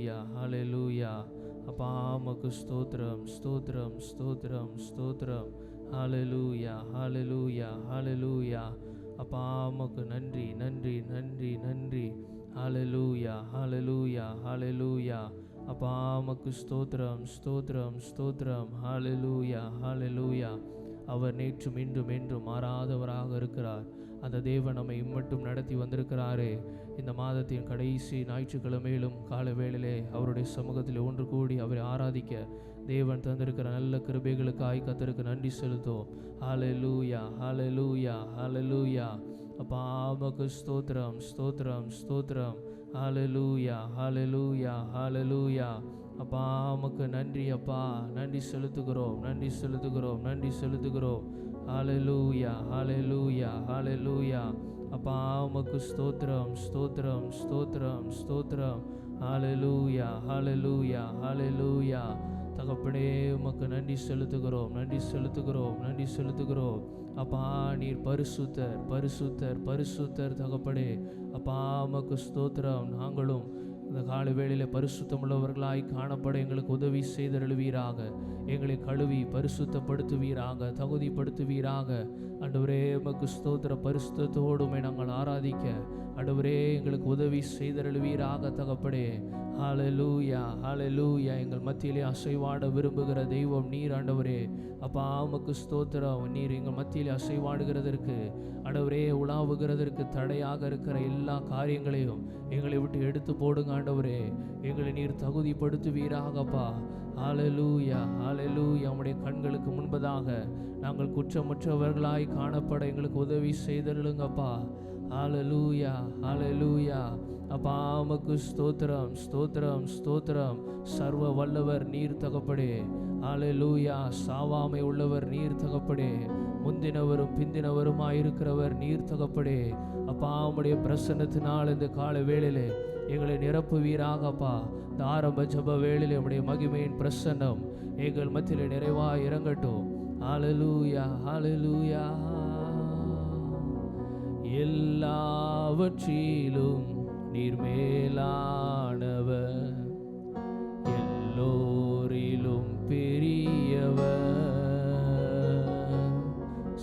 ஹalleluya ஹalleluya. அப்பா உமக்கு ஸ்தோத்திரம் ஸ்தோத்திரம் ஸ்தோத்திரம் ஸ்தோத்திரம். ஹalleluya ஹalleluya ஹalleluya. அப்பா உமக்கு நன்றி நன்றி நன்றி நன்றி. ஹalleluya ஹalleluya ஹalleluya. அப்பா உமக்கு ஸ்தோத்திரம் ஸ்தோத்திரம் ஸ்தோத்திரம். ஹalleluya ஹalleluya. அவர் நேற்றும் இன்றும் என்றும் மாறாதவராக இருக்கிறார். அந்த தேவன் நம்மை இம்மட்டும் நடத்தி வந்திருக்கிறாரே. இந்த மாதத்தின் கடைசி ஞாயிற்றுக்கிழமையிலும் கால வேளையிலே அவருடைய சமூகத்தில் ஒன்று கூடி அவரை ஆராதிக்க தேவன் தந்திருக்கிற நல்ல கிருபைகளுக்காய் கர்த்தருக்கு நன்றி செலுத்துவோம். ஹalleluya ஹalleluya ஹalleluya. அப்பா உமக்கு ஸ்தோத்திரம் ஸ்தோத்திரம் ஸ்தோத்திரம். ஹalleluya ஹalleluya ஹalleluya. அப்பா உமக்கு நன்றி அப்பா, நன்றி செலுத்துகிறோம் நன்றி செலுத்துகிறோம் நன்றி செலுத்துகிறோம். ஹalleluya ஹalleluya ஹalleluya. அப்பா உமக்கு ஸ்தோத்திரம் ஸ்தோத்திரம் ஸ்தோத்திரம் ஸ்தோத்திரம். ஹalleluya ஹalleluya ஹalleluya. தகப்பனே உமக்கு நன்றி செலுத்துகிறோம் நன்றி செலுத்துகிறோம் நன்றி செலுத்துகிறோம். அப்பா நீர் பரிசுத்தர் பரிசுத்தர் பரிசுத்தர் தகப்பனே. அப்பா உமக்கு ஸ்தோத்திரம். நாங்களும் இந்த கால வேளையில் பரிசுத்தமுள்ளவர்களாய் காணப்பட எங்களுக்கு உதவி செய்தருளுவீராக. எங்களை கழுவி பரிசுத்தப்படுத்துவீராக, தகுதிப்படுத்துவீராக. ஆண்டவரே உமக்கு ஸ்தோத்திர. பரிசுத்தத்தோடுமே நாங்கள் ஆராதிக்க ஆண்டவரே எங்களுக்கு உதவி செய்தருளுவீராக தகப்படே. ஹalleluya ஹalleluya. எங்கள் மத்தியிலே அசைவாட விரும்புகிற தெய்வம் நீர் ஆண்டவரே. அப்பா உமக்கு ஸ்தோத்திரம். நீர் எங்கள் மத்தியிலே அசைவாடுகிறதற்கு ஆண்டவரே, உலாவுகிறதற்கு தடையாக இருக்கிற எல்லா காரியங்களையும் எங்களை விட்டு எடுத்து போடுங்க ஆண்டவரே. எங்களை நீர் தகுதிப்படுத்துவீராகப்பா. ஹalleluya ஹalleluya. உம்முடைய கண்களுக்கு முன்பதாக நாங்கள் குற்றமற்றவர்களாய் காணப்பட எங்களுக்கு உதவி செய்தருளுங்கப்பா. ஹalleluya ஹalleluya. அப்பா உமக்கு ஸ்தோத்திரம் ஸ்தோத்திரம் ஸ்தோத்திரம். சர்வ வல்லவர் நீர் தகப்படே. ஹalleluya. சாவாமை உள்ளவர் நீர் தகப்படே. முந்தினவரும் பிந்தினவருமாயிருக்கிறவர் நீர் தகப்படே. அப்பா உம்முடைய பிரசன்னத்தினால் இந்த கால வேளையிலே எங்களை நிரப்புவீராகப்பா. இந்த ஆரம்ப ஜப வேளையிலே உம்முடைய மகிமையின் பிரசன்னம் எங்கள் மத்தியிலே நிறைவாய் இறங்கட்டும். ஹalleluya ஹalleluya. எல்லாவற்றிலும் நீர் மேலானவர், எல்லோரிலும் பெரியவர்,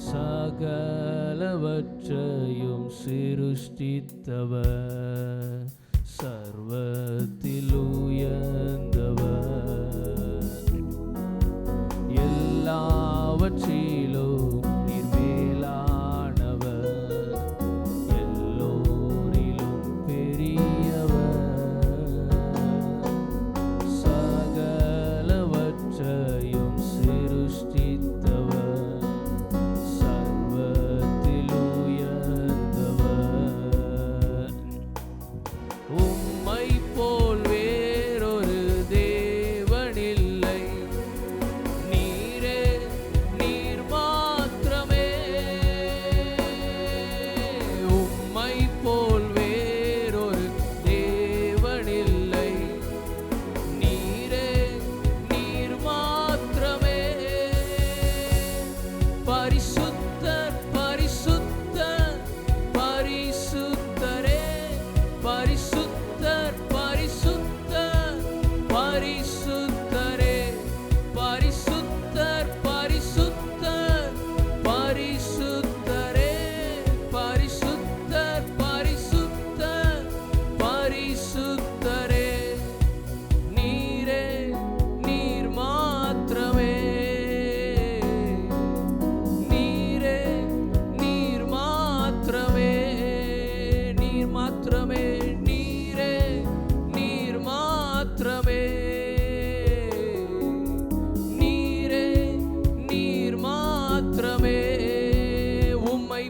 சகலவற்றையும் சிருஷ்டித்தவர், சர்வத்தில் உயர்ந்தவர். எல்லாவற்றிலும் நீர் மேலானவர், எல்லோரிலும் பெரியவர், சகலவற்றையும் சிருஷ்டித்தவர், சர்வத்தில் உயர்ந்தவர். உம்மை போல் வேறொரு தேவனில்லை, நீரே நீர் மாத்திரமே. உம்மை போல் வேறொரு தேவனில்லை, நீரே நீர் மாத்திரமே. பரிசுத்தர் பரிசுத்தர் பரிசுத்தரே, பரிசுத்தர் பரிசுத்தர் பரிசுத்தரே, பரிசுத்தர் பரிசுத்தர் பரிசுத்தரே, பரிசுத்தர் பரிசுத்தர் பரிசுத்தரே. நீரே நீர் மாத்திரமே, நீரே நீர் மாத்திரமே, நீர் மாத்திரமே, நீரே நீர் மாத்திரமே, நீரே நீர் மாத்திரமே. உம்மை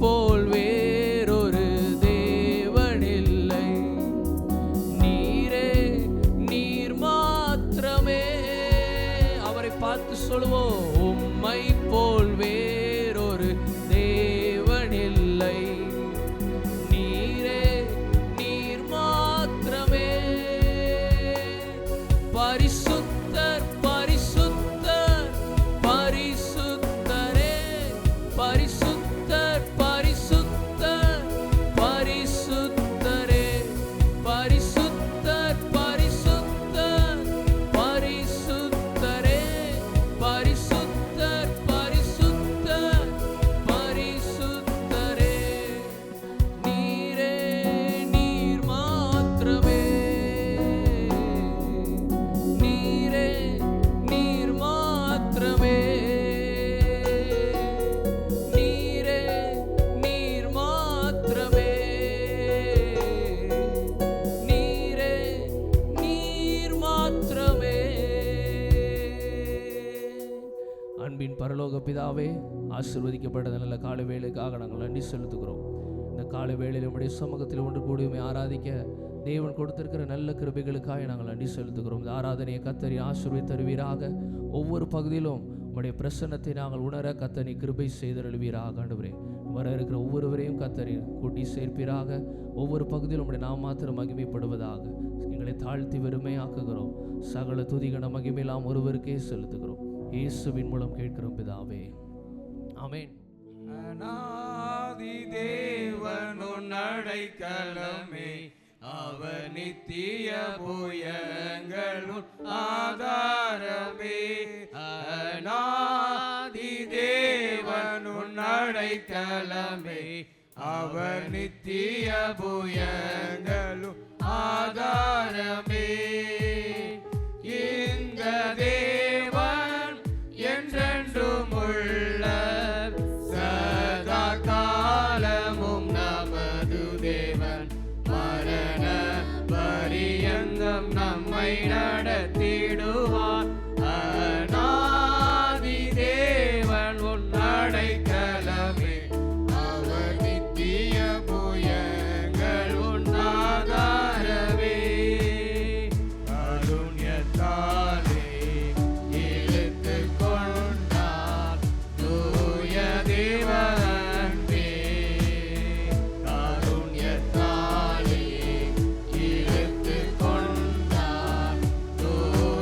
போல் வேறொரு தேவனில்லை, நீரே நீர் மாத்திரமே. அவரை பார்த்து சொல்லுவோம், உம்மை போல் வேறொரு தேவனில்லை, நீரே நீர் மாத்திரமே. பரிசுத்தர் பரிசுத்தர் பரிசுத்தரே, பரிசுத்தர் பரிசுத்தர் பரிசுத்தரே, பரிசுத்தர் பரலோக பிதாவே, ஆசீர்வதிக்கப்பட்ட நல்ல காலை வேளைக்காக நாங்கள் நன்றி செலுத்துகிறோம். இந்த காலை வேளையில் நம்முடைய சமூகத்தில் ஒன்று கூடியுமே ஆராதிக்க தேவன் கொடுத்திருக்கிற நல்ல கிருபைகளுக்காக நாங்கள் நன்றி செலுத்துகிறோம். இந்த ஆராதனையை கர்த்தர் ஆசீர்வதித்து தருவீராக. ஒவ்வொரு பகுதியிலும் உம்முடைய பிரசன்னத்தை நாங்கள் உணர கர்த்தர் கிருபை செய்தருள்வீராக. ஆண்டவரே, வர இருக்கிற ஒவ்வொருவரையும் கர்த்தர் கூட்டி சேர்ப்பீராக. ஒவ்வொரு பகுதியிலும் உம்முடைய நாம் மாத்திரம் மகிமைப்படுவதாக. எங்களை தாழ்த்தி வெறுமையாக்குகிறோம். சகல துதிகன மகிமையெல்லாம் ஒருவருக்கே செலுத்துகிறோம். இயேசுவின் மூலம் கேட்கிறோம் பிதாவே, ஆமென். அநாதி தேவன் உன் அடைக்கலமே, அவர் நித்திய புயங்கள் உன் ஆதாரமே. அநாதி தேவன் உன் அடைக்கலமே, அவர் நித்திய புயங்கள் உன் ஆதாரமே. இந்த தேவன் என்றென்றும் உள்ள சதா காலமும் நமது தேவன், மரண பரியந்தம் நம்மை நடத்திடுவார். அநாதி தேவன் உன் அடைக்கலமே, அவர் நித்திய புயங்கள் உன் ஆதாரமே. கருண்யத்தாலே இழுத்து கொண்டார் தூய தேவ அன்பே. கருண்யத்தாலே இழுத்து கொண்டார் தூய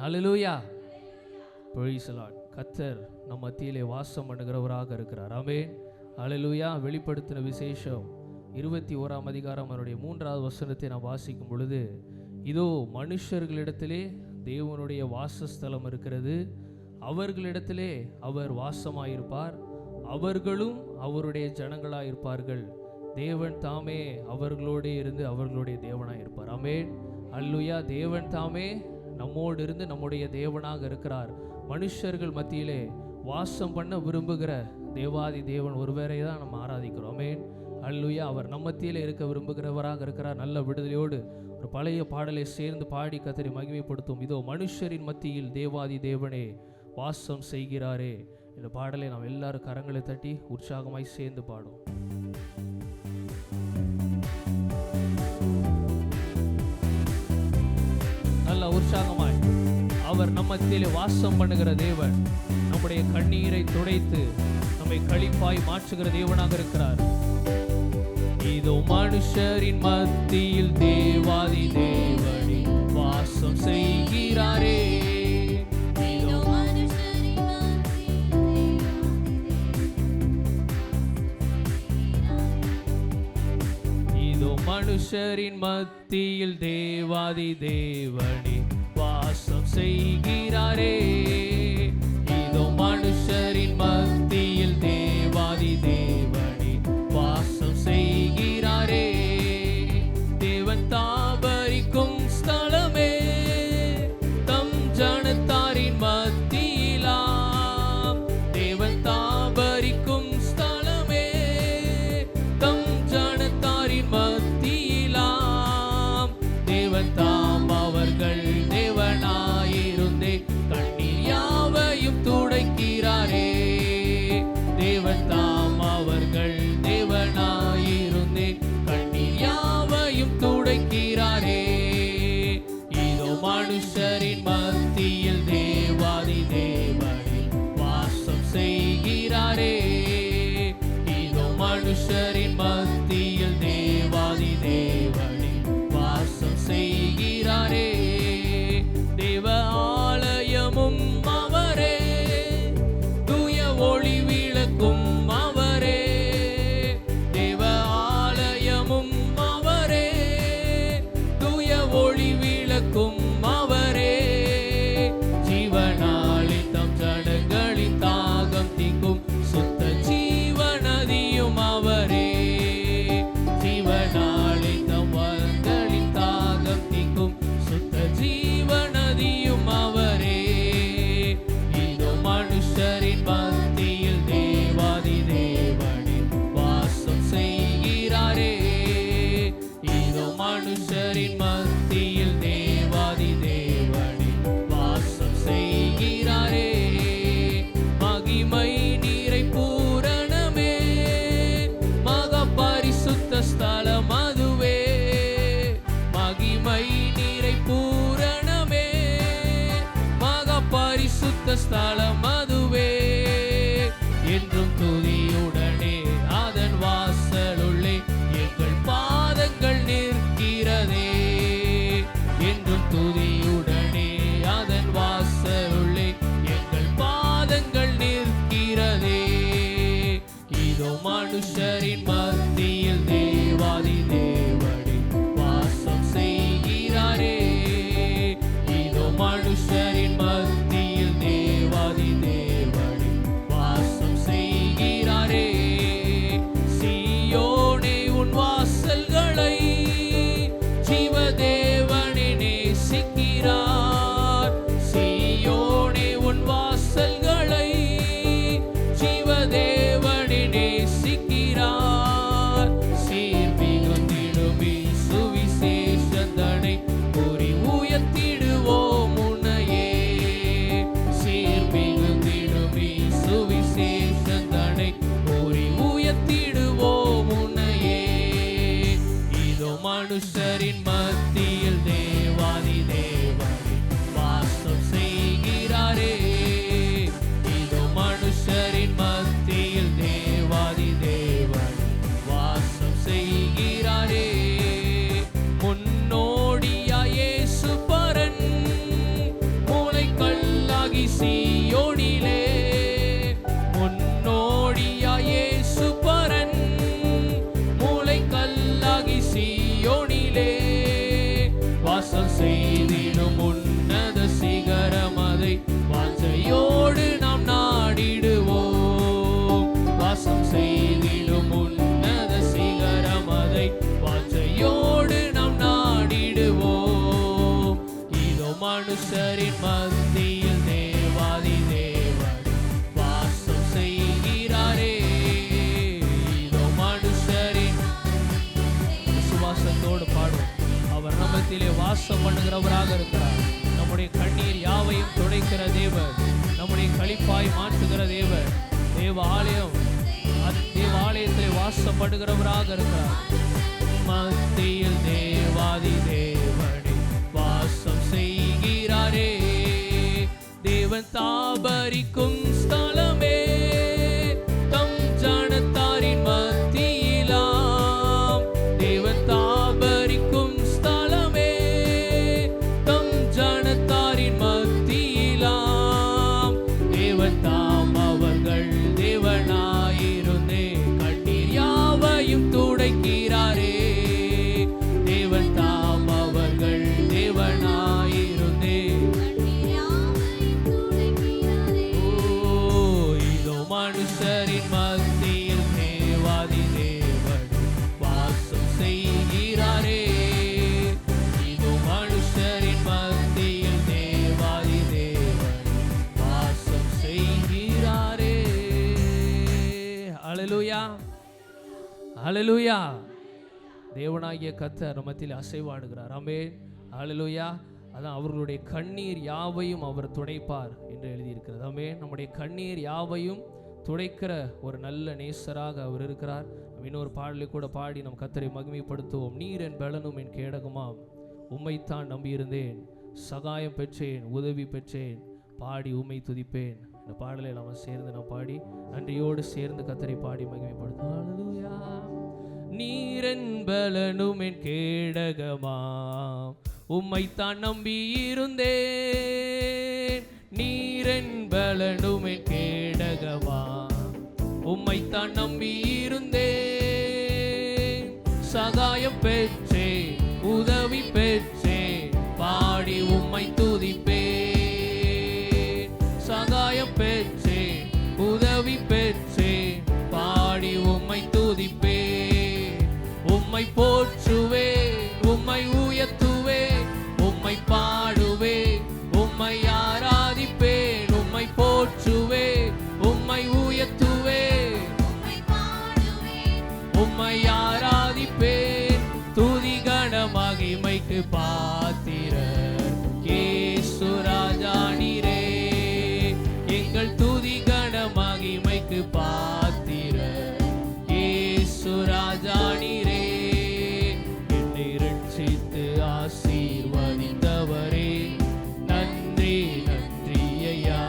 ஹல்லேலூயா. Praise the Lord. கர்த்தர் நம் மத்தியிலே வாசம் பண்ணுகிறவராக இருக்கிறார். ஆமென். ஹல்லேலூயா. வெளிப்படுத்தின விசேஷம் 21ஆம் அதிகாரம் அவருடைய 3வது வசனத்தை நாம் வாசிக்கும் பொழுது, இதோ மனுஷர்களிடத்திலே தேவனுடைய வாசஸ்தலம் இருக்கிறது, அவர்களிடத்திலே அவர் வாசமாயிருப்பார், அவர்களும் அவருடைய ஜனங்களாயிருப்பார்கள், தேவன் தாமே அவர்களோடு இருந்து அவர்களுடைய தேவனாயிருப்பார். ஆமென். அல்லேலூயா. தேவன் தாமே நம்மோடு இருந்து நம்முடைய தேவனாக இருக்கிறார். மனுஷர்கள் மத்தியிலே வாசம் பண்ண விரும்புகிற தேவாதி தேவன் ஒருவரை தான் நம்ம ஆராதிக்கிறோம். ஆமென். அல்லேலூயா. அவர் நம்ம மத்தியிலே இருக்க விரும்புகிறவராக இருக்கிறார். நல்ல விடுதலையோடு ஒரு பழைய பாடலை சேர்ந்து பாடி கர்த்தரை மகிமைப்படுத்தும். இதோ மனுஷரின் மத்தியில் தேவாதி தேவனே வாசம் செய்கிறாரே. இந்த பாடலை நாம் எல்லாரும் கரங்களை தட்டி உற்சாகமாய் சேர்ந்து பாடும். நல்ல உற்சாகமாய். அவர் நம்ம மத்தியிலே வாசம் பண்ணுகிற தேவன், நம்முடைய கண்ணீரை துடைத்து நம்மை களிப்பாய் மாற்றுகிற தேவனாக இருக்கிறார். இதோ மனுஷரின் மத்தியில் தேவாதி தேவனே வாசம் செய்கிறாரே. இதோ மனுஷரின் மத்தியில் தேவாதி தேவனே வாசம் செய்கிறாரே. இதோ மனுஷரின் மத்தியில் தேவாதி தேவனே வாசம் செய்கிறாரே. தேவன் தாபரிக்கும் ஸ்தலமே, தம் ஜனத்தாரின் மத்தியிலாம். தேவன் தாபரிக்கும் ஸ்தலமே, தம் ஜனத்தாரின் மத்தியிலாம். தேவன் தாம் அவர்கள் தேவனாயிருந்தே கண்ணீர் யாவையும் துடைக்கிறாரே. தேவன் தாம் அவர்கள் தேவனாயிருந்தே கண்ணீர் யாவையும் துடைக்கிறாரே. இதோ மனுஷரின் மத்தியில் தேவாதி தேவனே வாசம் செய்கிறாரே. இதோ மனுஷரின் மத்தியில் தேவாதி தேவனே வாசம் செய்கிறாரே. தேவ ஆலயமும் அவரே, தூய ஒளி விளக்கும் அவரே. தேவ ஆலயமும் அவரே, தூய ஒளி விளக்கும் அவரே. ஜீவனாலே தம் ஜனங்களின் தாகம் தீர்க்கும் சுத்த ஜீவநதியும் அவரே. ஜீவனாலே தம் வர்களின் தாகம் தீர்க்கும் சுத்த ஜீவநதியும் அவரே. இதோ மனுஷரின் மத்தியில் தேவாதி தேவனே வாசம் செய்கிறாரே. இதோ மனுஷரின் மத்தியில் தேவாதி தேவனே வாசம் செய்கிறாரே. மகிமை நீரை பூரணமே, மகா பரிசுத்த ஸ்தலம் அதுவே. மகிமை நீரை பூரணமே, மகா பரிசுத்த ஸ்தலம் அதுவே. என்றும் துதியுடனே அதன் வாசலுள்ளே எங்கள் பாதங்கள் நிற்கிறதே. என்றும் துதியுடனே அதன் வாசலுள்ளே எங்கள் பாதங்கள் நிற்கிறதே. இதோ மனுஷரின் மத்தியில் தேவாதி தேவனே வாசம் செய்கிறாரே. இதோ மனுஷரின் மத்தியில் தேவாதி தேவனே வாசம் செய்கிறாரே. சீயோனே உன் வாசல்களை ஜீவதேவனே நேசிக்கிறார். சீயோனே உன் வாசல்களை ஜீவதேவனே நேசிக்கிறார். சீர்மிகுந்திடுமே சுவிசேஷந்தனை கூறி உயர்த்திடுவோம் உன்னையே. சீர்மிகுந்திடுமே சுவிசேஷந்தனை கூறி உயர்த்திடுவோம் உன்னையே. இதோ மனுஷரின் மத்தியில் தேவாதி தேவனே வாசம் செய்கிறாரே. இதோ மனுஷரின் மத்தியில் தேவாதி தேவனே வாசம் செய்கிறாரே. முன்னோடியாய் இயேசு பரன் மூளை கல்லாகி சீயோனிலே முன்னோடியாய் இயேசு பரன் மூளை கல்லாகி சீயோனிலே வாசம் செய்திடும் உன்னத சிகரம் அதை வாஞ்சையோடு நாம் நாடிடுவோம். வாசம் செய்திடும் உன்னத சிகரம் அதை வாஞ்சையோடு நாம் நாடிடுவோம். இதோ மனுஷரின் மத்தியில் தேவாதி தேவன் வாசம் செய்கிறாரே. இதோ மனுஷரின் விசுவாசத்தோடு பாடும். அவர் நம்மத்திலே வாசம் பண்ணுகிறவராக இருக்கிறார். நம்முடைய கண்ணீர் யாவையும் துடைக்கிற தேவன், நம்முடைய களிப்பாய் மாற்றுகிற தேவன், தேவாலயத்திலே வாசம் பண்ணுகிறவராக இருக்கிறார். மத்தியில் தேவாதி தேவனே வாசம் செய்கிறாரே. தேவன் தாபரிக்கும் ஸ்தலமே தம் ஜனத்தாரின் மத்தியிலாம். தேவன் தாபரிக்கும் ஸ்தலமே தம் ஜனத்தாரின் மத்தியிலாம். தேவன் தாம் அவர்கள் தேவனாயிருந்தே கண்ணீர் யாவையும் துடைக்கிறாரே. தேவன் தாம் அவர்கள் தேவனாயிருந்தே இதோ மனுஷரின் மத்தியில் தேவாதி தேவன் வாசம் செய்கிறாரே. இதோ மனுஷரின் மத்தியில் தேவாதி தேவன் வாசம் செய்கிறாரே. ஹல்லேலூயா, ஹல்லேலூயா. தேவனாகிய கர்த்தர் மத்தியில் அசைவாடுகிறார். ஆமென், ஹல்லேலூயா. அதான் அவர்களுடைய கண்ணீர் யாவையும் அவர் துடைப்பார் என்று எழுதியிருக்கிறது. ஆமென். நம்முடைய கண்ணீர் யாவையும் துடைக்கிற ஒரு நல்ல நேசராக அவர் இருக்கிறார். இன்னொரு பாடலை கூட பாடி நம் கர்த்தரை மகிமைப்படுத்துவோம். நீர் என் பலனும் என் கேடகமாம், உம்மைத்தான் நம்பியிருந்தேன், சகாயம் பெற்றேன், உதவி பெற்றேன், பாடி உம்மை துதிப்பேன். இந்த பாடலை நாம் சேர்ந்து நாம் பாடி நன்றியோடு சேர்ந்து கர்த்தரை பாடி மகிமைப்படுத்துவோம். ஹல்லேலூயா. நீரென் பலனும் என் கேடகமாம், உம்மைத்தான் நம்பியிருந்தேன். நீரென் பலனும் என் கேடகமாம், உம்மைத்தான் நம்பியிருந்தேன். சகாயம் பெற்றேன், உதவி பெற்றேன், பாடி உம்மை துதிப்பேன். சகாயம் பெற்றேன், உதவி பெற்றேன், பாடி உம்மை துதிப்பேன். உம்மை போற்றுவேன், உம்மை உயர்த்துவேன், உம்மை பாடுவேன், உம்மை ஆராதிப்பேன். உம்மை போற்றுவேன், உம்மை உயர்த்துவேன், உம்மை ஆராதிப்பேன். துதி கன மகிமைக்கு பாத்திரர் இயேசு ராஜா நீரே. எங்கள் துதி கன மகிமைக்கு பாத்திரர் இயேசு ராஜா நீரே. என்னை ரட்சித்து ஆசீர்வதித்தவரே, நன்றி நன்றி ஐயா.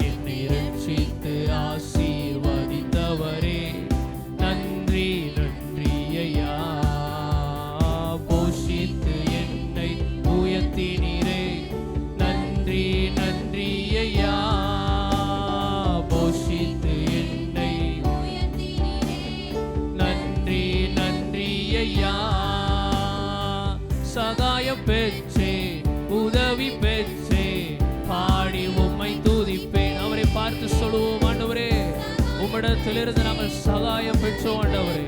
என்னை ரட்சித்து ஆசீர்வதித்தவரே, நன்றி நன்றி ஐயா. போஷித்து என்னை உயர்த்தினீரே, நன்றி நன்றி ஐயா. போஷித்து என்னை நன்றி நன்றி ஐயா. சகாயம் பெற்றேன், உதவி பெற்றேன், பாடி உம்மை துதிப்பேன். அவரை பார்த்து சொல்லுவோம், ஆண்டவரே உம்மிடத்திலிருந்து நாங்கள் சகாயம் பெற்றோம் ஆண்டவரே,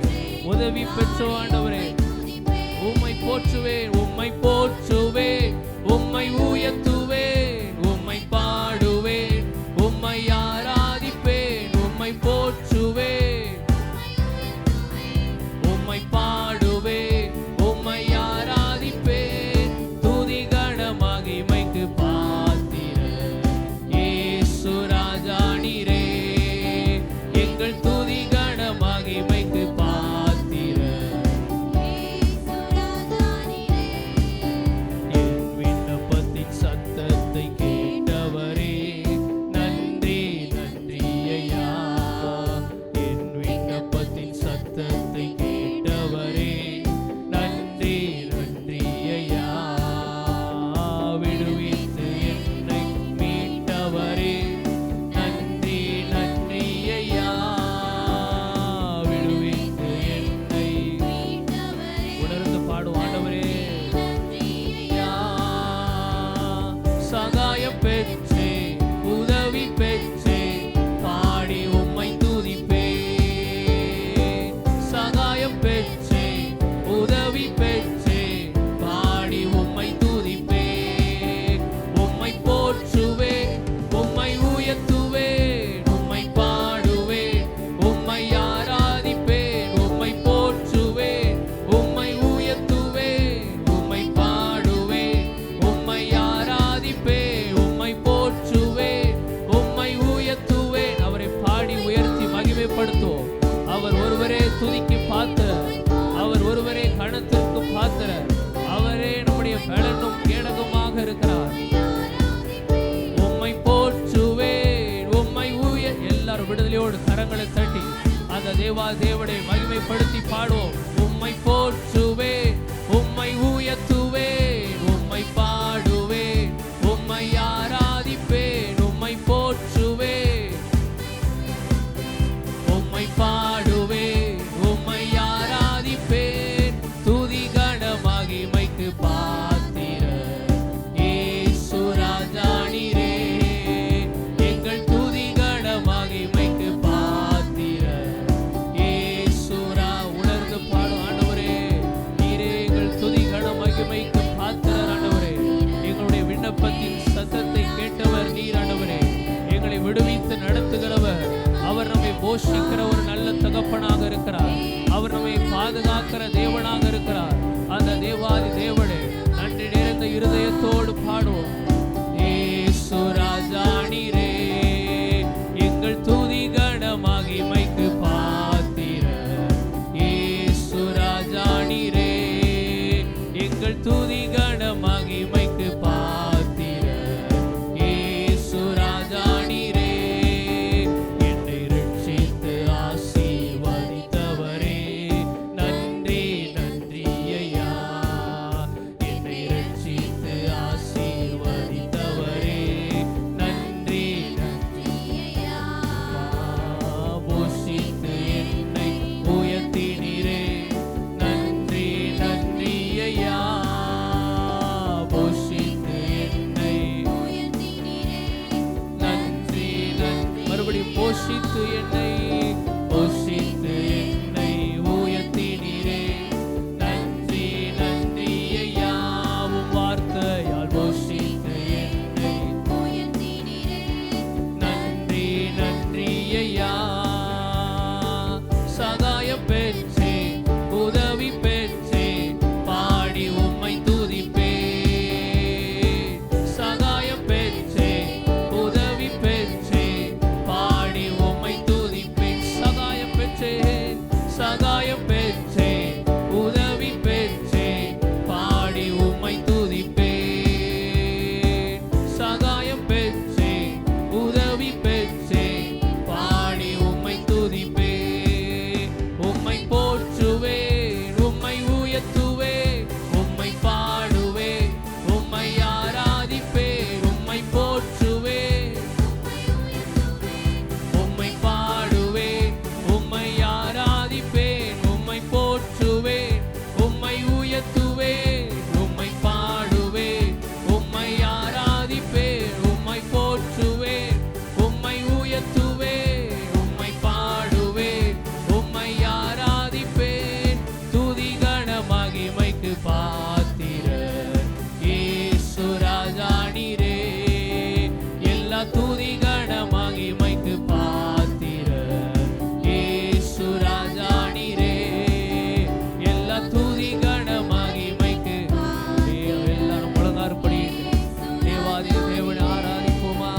உதவி பெற்றோம் ஆண்டவரே. உம்மை போற்றுவேன், உம்மை போற்றுவேன், உம்மை உயர்த்துவேன், உம்மை பாடுவேன், உம்மை ஆராதிப்பேன். உம்மை போற்றுவேன், உம்மை பாடுவேன், உம்மை ஆராதிப்பேன். துதி கன மகிமைக்கு பாத்திரர் இயேசு ராஜா நீரே. எங்கள் துதி கன மகிமைக்கு பாத்திரர். என் விண்ணப்பத்தின் சத்தம் இருதயத்தோடு கரங்களை தட்டி அந்த தேவனை மகிமைப்படுத்தி பாடுவோம். உம்மை போற்றுவேன், உம்மை உயர்த்துவேன், உம்மை பாடுவேன், உம்மை ஆராதிப்பேன், உம்மை போற்றுவேன், உம்மை பாடுவேன், உம்மை ஆராதிப்பேன். துதி கன மகிமைக்கு பாத்திரர் இயேசு ராஜா நீரே. எங்கள் துதி கன மகிமைக்கு பாத்திரர் இயேசுரா. உணர்ந்து பாடும் ஆண்டவரே, நீரே எங்கள் துதி கன மகிமைக்கு பாத்திரர் ஆண்டவரே. எங்களுடைய விண்ணப்பத்தின் சத்தத்தை கேட்டவர் நீர் ஆண்டவரே. எங்களை விடுவித்து நடத்துகிறவர். அவர் நம்மை போஷிக்கிற ஒரு நல்ல தகப்பனாக இருக்கிறார். அவர் நம்மை பாதுகாக்கிற தேவனாக இருக்கிறார். அந்த தேவாதி தேவனே, நன்றி நிறைந்த இருதயத்தோடு பாடுவோம். இயேசு ராஜா நீரே, எங்கள் துதி கன மகிமைக்கு பாத்திரர் இயேசு ராஜா நீரே. எங்கள் துதி கன மகிமைக்கு பாத்திரர் இயேசு ராஜா நீரே. என்னை ரட்சித்து ஆசீர்வதித்தவரே, நன்றி நன்றி ஐயா. என்னை ரட்சித்து ஆசீர்வதித்தவரே, நன்றி நன்றி ஐயா. போஷித்து என்னை உயர்த்தினீரே, நன்றி நன்றி ஐயா. போஷித்து என்னை நன்றி நன்றி. மறுபடியும் போஷித்து என்னை உயர்த்தினீரே, நன்றி நன்றி ஐயா. உம் வார்த்தையால் போஷித்து என்னை நன்றி நன்றி ஐயா. சகாயம் பெற்றேன், உதவி பெற்றேன், பாடி உம்மை துதிப்பேன். சகாயம் பெற்றேன், உதவி பெற்றேன், பாடி உம்மை துதிப்பேன். சகாயம் பெற்றேன், சகாயம் பெற்றேன், உதவி பெற்றேன், பாடி உம்மை துதிப்பேன். சகாயம் பெற்றேன், உதவி பெற்றேன், பாடி உம்மை துதிப்பேன். உம்மை போற்றுவேன், உம்மை உயர்த்துவேன், உம்மை பாடுவேன், உம்மை ஆராதிப்பேன், உம்மை போற்றுவேன், உம்மை பாடுவேன், உம்மை ஆராதிப்பேன், உம்மை போற்றுவேன், உம்மை உயர்த்துவேன், உம்மை பாடுவேன், உம்மை ஆராதிப்பேன், உம்மை போற்றுவேன், உம்மை உயர்த்துவேன், உம்மை பாடுவேன், உம்மை ஆராதிப்பேன். துதி கன மகிமைக்கு பாத்திரர் இயேசு ராஜா நீரே. எல்லா துதி கன மகிமைக்கு பாத்திரர் இயேசு ராஜா நீரே. எல்லா துதி கன மகிமைக்கு. எல்லாரும் முழங்காற்படி தேவாதி தேவனை ஆராதிப்போமா.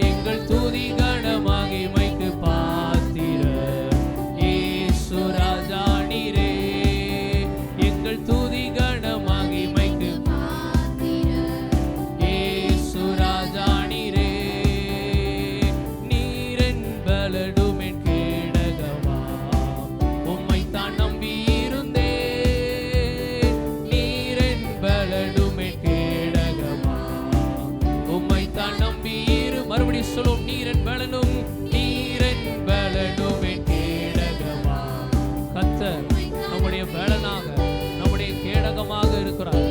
எங்கள் துதி கன மகிமைக்கு பாத்திரர் இயேசு ராஜா நீரே. எங்கள் துதி கன மகிமைக்கு இயேசு ராஜா நீரே. நீரென் பலனுமென் கேடகமாம், உம்மைத்தான் நம்பியிருந்தேன். நீரென் பலனுமென் கேடகமாம், உம்மைத்தான் மறுபடியும் சொல்லும். நீரென் பலனும், நீரென் பலனுமென் கேடகமாம். கர்த்தர் நம்முடைய பலனாக, நம்முடைய கேடகமாக இருக்கிறார்.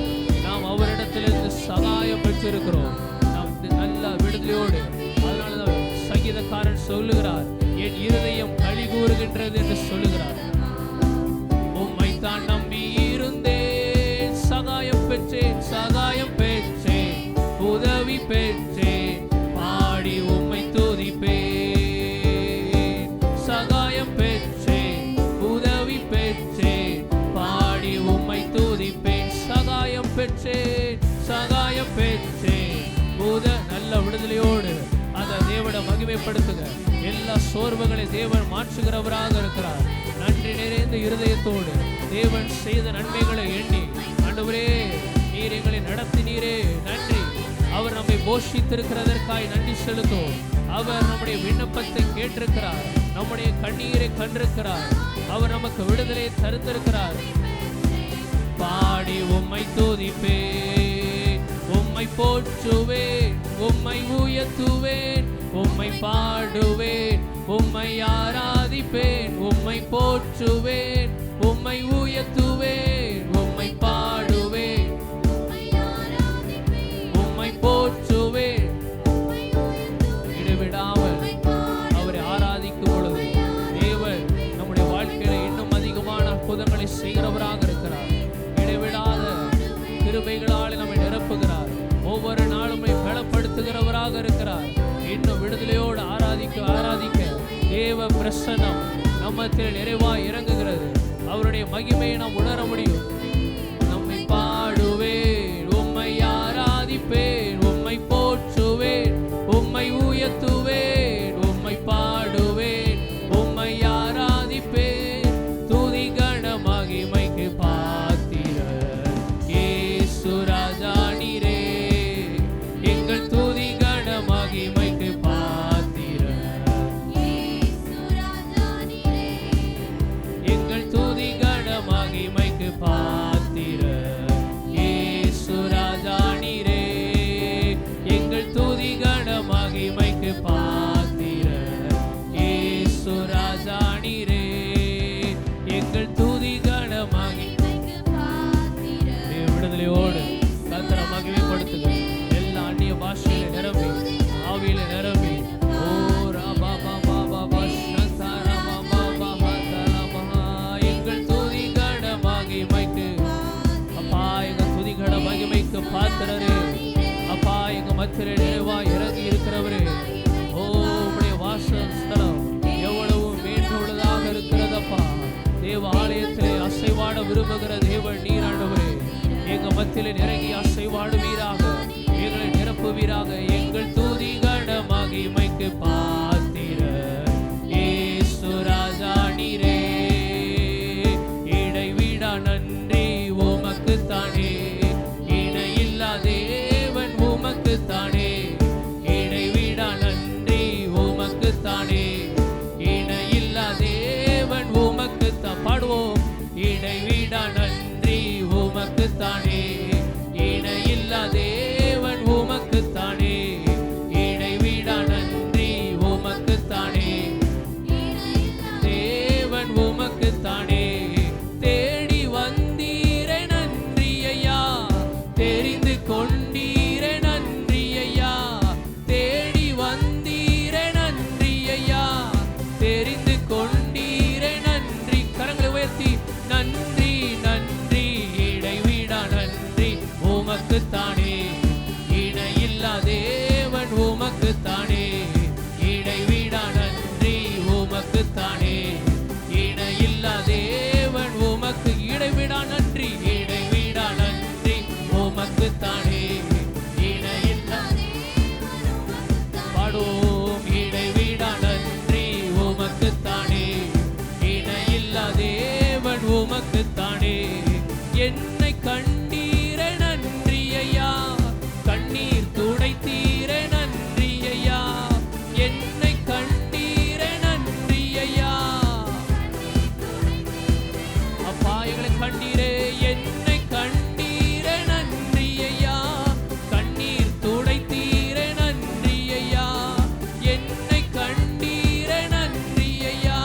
நாம் அவரிடத்திலிருந்து சகாயம் பெற்றிருக்கிறோம். நாம் நல்ல விடுதலையோடு. அதனாலதான் சங்கீதக்காரன் சொல்லுகிறார், என் இருதயம் களி கூறுகின்றது என்று சொல்லுகிறார். உம்மைத்தான் நம்பி இருந்தேன், சகாயம் பெற்றேன், சகாயம் பெற்றேன், உதவி பெற்றேன், பாடி உம்மை துதிப்பேன். சகாயம் பெற்றேன், உதவி பெற்றேன், பாடி உம்மை துதிப்பேன். சகாயம் பெற்றேன், சகாயம் பெற்றேன், நல்ல விடுதலையோடு அந்த தேவனை மகிமைப்படுத்துங்க. எல்லா சோர்வுகளை தேவன் மாற்றுகிறவராக இருக்கிறார். நன்றி நிறைந்த இருதயத்தோடு தேவன் செய்த நன்மைகளை எண்ணி, ஆண்டவரே நீர் எங்களை நடத்தினீரே நன்றி. அவர் நம்மை போஷித்திருக்கிறதற்காய் நன்றி செலுத்துவோம். அவர் நம்முடைய விண்ணப்பத்தை கேட்டிருக்கிறார், நம்முடைய கண்ணீரை கண்டிருக்கிறார், அவர் நமக்கு விடுதலை தருந்திருக்கிறார். பாடி உம்மை துதிப்பேன், உம்மை போற்றுவேன், உம்மை உயர்த்துவேன், உம்மை பாடுவேன், உம்மை ஆராதிப்பேன், உம்மை போற்றுவேன், உம்மை உயர்த்துவேன், உம்மை பாடுவேன், உம்மை போற்றுவேன். இடைவிடாமல் அவரை ஆராதிக்கும் பொழுது தேவன் நம்முடைய வாழ்க்கையில இன்னும் அதிகமான அற்புதங்களை செய்கிறவராக இருக்கிறார். இடைவிடாத கிருபைகளால் நம்மை நிரப்புகிறார். ஒவ்வொரு நாளும் பலப்படுத்துகிறவராக இருக்கிறார். இன்னும் விடுதலையோடு ஆராதிக்க தேவ பிரசன்னம் நம்மத்தில் நிறைவாய் இறங்குகிறது. அவருடைய மகிமையை நாம் உணர முடியும். நம்மை பாடுவேன், உம்மை ஆராதிப்பேன், உம்மை போற்றுவேன், உம்மை உயர்த்துவேன், உம்மை பாடுவேன், உம்மை ஆராதிப்பேன். துதி கன மகிமைக்கு பாத்திரர் இயேசு ராஜா நீரே, எங்கள் துதி கன மகிமைக்கு பாத்திரர், எங்கள் துதி கன மகிமைக்கு பாத்திரர் இயேசு ராஜா நீரே, எங்கள் துதி கன மகிமைக்கு பாத்திரர் இயேசு ராஜா நீரே, எங்கள் துதி கன மகிமைக்கு பாத்திரர். விடுதலையோடு கர்த்தரை மகிமைப்படுத்துங்க. எல்லா அந்நிய பாஷையில நிரம்பி, ஆவியில நிரம்பி, ஓ ராபா பாபா பாபா சந்தரா பாபா பாபா தலமஹா, எங்கள் துதி கன மகிமைக்கு அப்பா, எங்க துதி கன மகிமைக்கு பாத்திரரே, அப்பா எங்க மத்தியிலே நிறைவாய் இறங்கி இருக்கிறவரே, ஓ உம்முடைய வாசஸ்தலம் எவ்வளவு மேன்மையுள்ளதாக இருக்கிறதப்பா. தேவ ஆலயத்திலே அசைவாட விரும்புகிற தேவன் நீர் ஆண்டவரே, எங்க மத்தியிலே இறங்கி அசைவாடுவீராக, எங்களை நிரப்புவீராக. எங்கள் துதி கன மகிமைக்கு பாத்திரர் இயேசு ராஜா நீரே, இடைவிடா நன்றி உமக்குத்தானே, இணையில்லா தேவன் உமக்குத்தானே, இடைவிடா நன்றி உமக்குத்தானே, இணையில்லா தேவன் உமக்குத்தான். பாடுவோம். இடைவிடா நன்றி உமக்குத்தானே, இணையில்லா தேவன் உமக்குத்தானே, இடைவிடா நன்றி உமக்குத்தானே, தேவன் உமக்குத்தானே. தேடி வந்தீரே நன்றி ஐயா, தெரிந்து கொண்டீரே நன்றி ஐயா, தேடி வந்தீரே நன்றி ஐயா, தெரிந்து கொண்டீரே நன்றி. கரங்களை உயர்த்தி நன்றி நன்றி, இடைவிடா நன்றி உமக்குத்தானே, இணையில்லா தேவன் உமக்குத்தானே, இடைவிடா நன்றி உமக்குத்தானே, இணையில்லா தேவன் உமக்கு. இடைவிடா நன்றி, இடைவிடா நன்றி உமக்குத்தானே, இணையில்லா. பாடுவோம். இடைவிடா நன்றி உமக்குத்தானே, இணையில்லா தேவன் உமக்குத்தானே. என்னை கண்டீரே நன்றி ஐயா, கண்ணீர் துடைத்தீரே நன்றி ஐயா, என்னை கண்டீரே நன்றி ஐயா, அப்பா எங்களை கண்டீரே, என்னை கண்டீரே நன்றி ஐயா, கண்ணீர் துடைத்தீரே நன்றி ஐயா, என்னை கண்டீரே நன்றி ஐயா,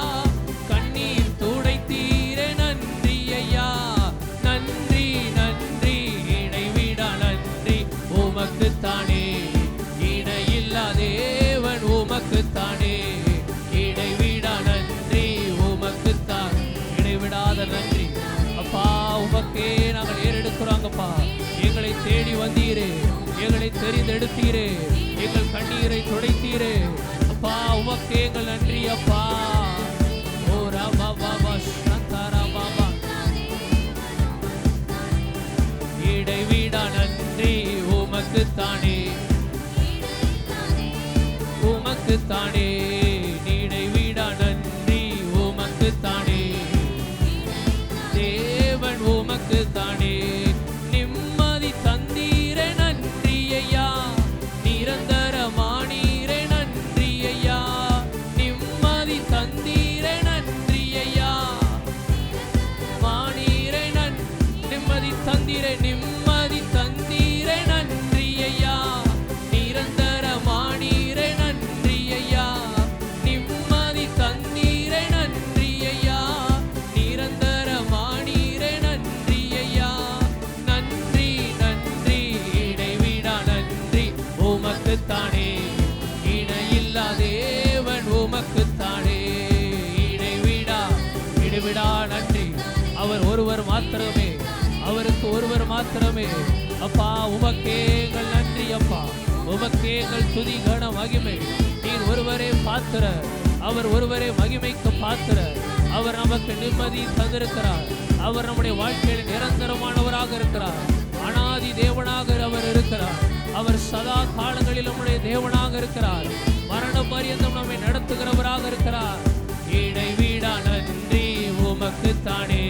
கண்ணீர் துடைத்தீரே நன்றி ஐயா. நன்றி நன்றி, இடைவிடா நன்றி உமக்குத்தானே, இணையில்லா தேவன் உமக்குத்தானே, இடைவிடா நன்றி உமக்குத்தான். இடைவிடாத நன்றி அப்பா, உமக்கே நாங்கள் ஏறெடுக்கிறோங்கப்பா. எங்களை தேடி வந்தீரே, எங்களை தெரிந்தெடுத்தீரே, எங்கள் கண்ணீரை துடைத்தீரே அப்பா, உமக்கே எங்கள் நன்றி அப்பா. ஓ ராபா பாபா சந்தரா பாபா, இடைவிடா நன்றி உமக்குத்தானே, உமக்குத்தானே, இடைவிடா நன்றி உமக்குத்தானே, தேவன் உமக்குத்தானே. நிம்மதி தந்தீரே நன்றி ஐயா, நிரந்தரமானீரே நன்றி மாத்திரமே, அவருக்கு ஒருவர் மாத்திரமே. அப்பா உமக்கே எங்கள் நன்றி அப்பா, உமக்கே எங்கள் துதி கன மகிமை. நீர் ஒருவரே பாத்திரர், அவர் ஒருவரே மகிமைக்கு பாத்திரர். அவர் நமக்கு நிம்மதி தந்திருக்கிறார். அவர் நம்முடைய வாழ்க்கையில் நிரந்தரமானவராக இருக்கிறார். அனாதி தேவனாக அவர் இருக்கிறார். அவர் சதா காலங்களில் நம்முடைய தேவனாக இருக்கிறார். மரண பரியந்தம் நம்மை நடத்துகிறவராக இருக்கிறார். இடைவிடா நன்றி உமக்குத்தானே,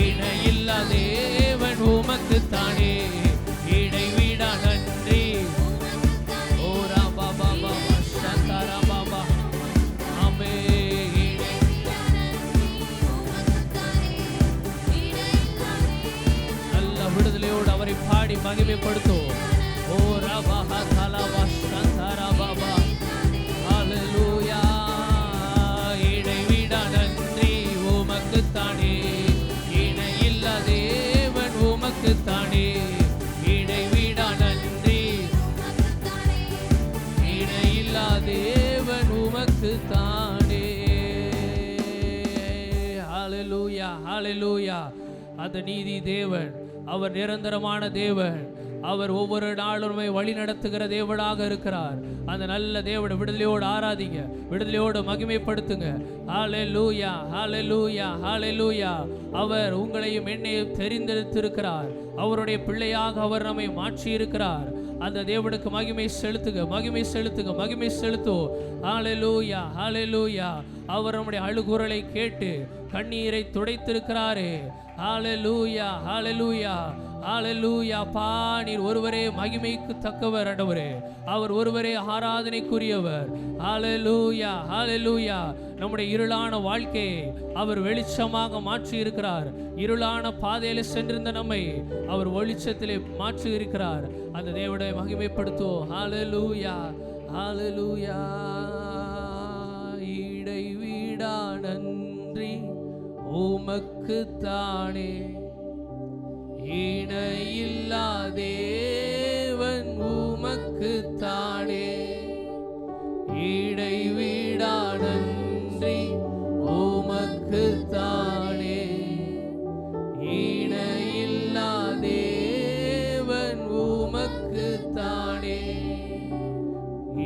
இணையில்லா தேவன் உமக்குத்தானே. இடைவிடா நன்றி. ஓரா பாபா பாபா சந்தாரா பாபா ஆமே. நல்ல விடுதலையோடு அவரை பாடி மகிமைப்படுத்தும். ஓரா பாபா தலவா சந்தாரா பாபா ஹல்லேலூயா. இடைவிடா நன்றி உமக்குத்தானே, இணையில்லா தேவன் உமக்குத்தானே. இடைவிடா நன்றி, இணையில்லா தேவன் உமக்குத்தானே. ஹல்லேலூயா ஹல்லேலூயா. அந்த நீதி தேவன், அவர் நிரந்தரமான தேவன். அவர் ஒவ்வொரு நாளும் வழி நடத்துகிற தேவனாக இருக்கிறார். அந்த நல்ல தேவனை விடுதலையோடு ஆராதிங்க, விடுதலையோடு மகிமைப்படுத்துங்க. ஹல்லேலூயா ஹல்லேலூயா ஹல்லேலூயா. அவர் உங்களையும் என்னையும் தெரிந்தெடுத்திருக்கிறார். அவருடைய பிள்ளையாக அவர் நம்மை மாற்றி இருக்கிறார். அந்த தேவனுக்கு மகிமை செலுத்துங்க, மகிமை செலுத்துங்க, மகிமை செலுத்தும். ஹல்லேலூயா ஹல்லேலூயா. அவர் நம்முடைய அழுகுரலை கேட்டு கண்ணீரை துடைத்திருக்கிறாரே. ஹல்லேலூயா ஹல்லேலூயா ஹல்லேலூயா. பா நீர் ஒருவரே மகிமைக்கு தக்கவர் ஆண்டவரே, அவர் ஒருவரே ஆராதனைக்குரியவர். ஹல்லேலூயா ஹல்லேலூயா. நம்முடைய இருளான வாழ்க்கையை அவர் வெளிச்சமாக மாற்றி இருக்கிறார். இருளான பாதையில சென்றிருந்த நம்மை அவர் வெளிச்சத்திலே மாற்றி இருக்கிறார். அந்த தேவனை மகிமைப்படுத்துவோம். ஹல்லேலூயா ஹல்லேலூயா. இடைவிடா நன்றி உமக்குத்தானே, இணையில்லா தேவன் உமக்குத்தானே. இடைவிடா நன்றி உமக்குத்தானே, இணையில்லா தேவன் உமக்குத்தானே.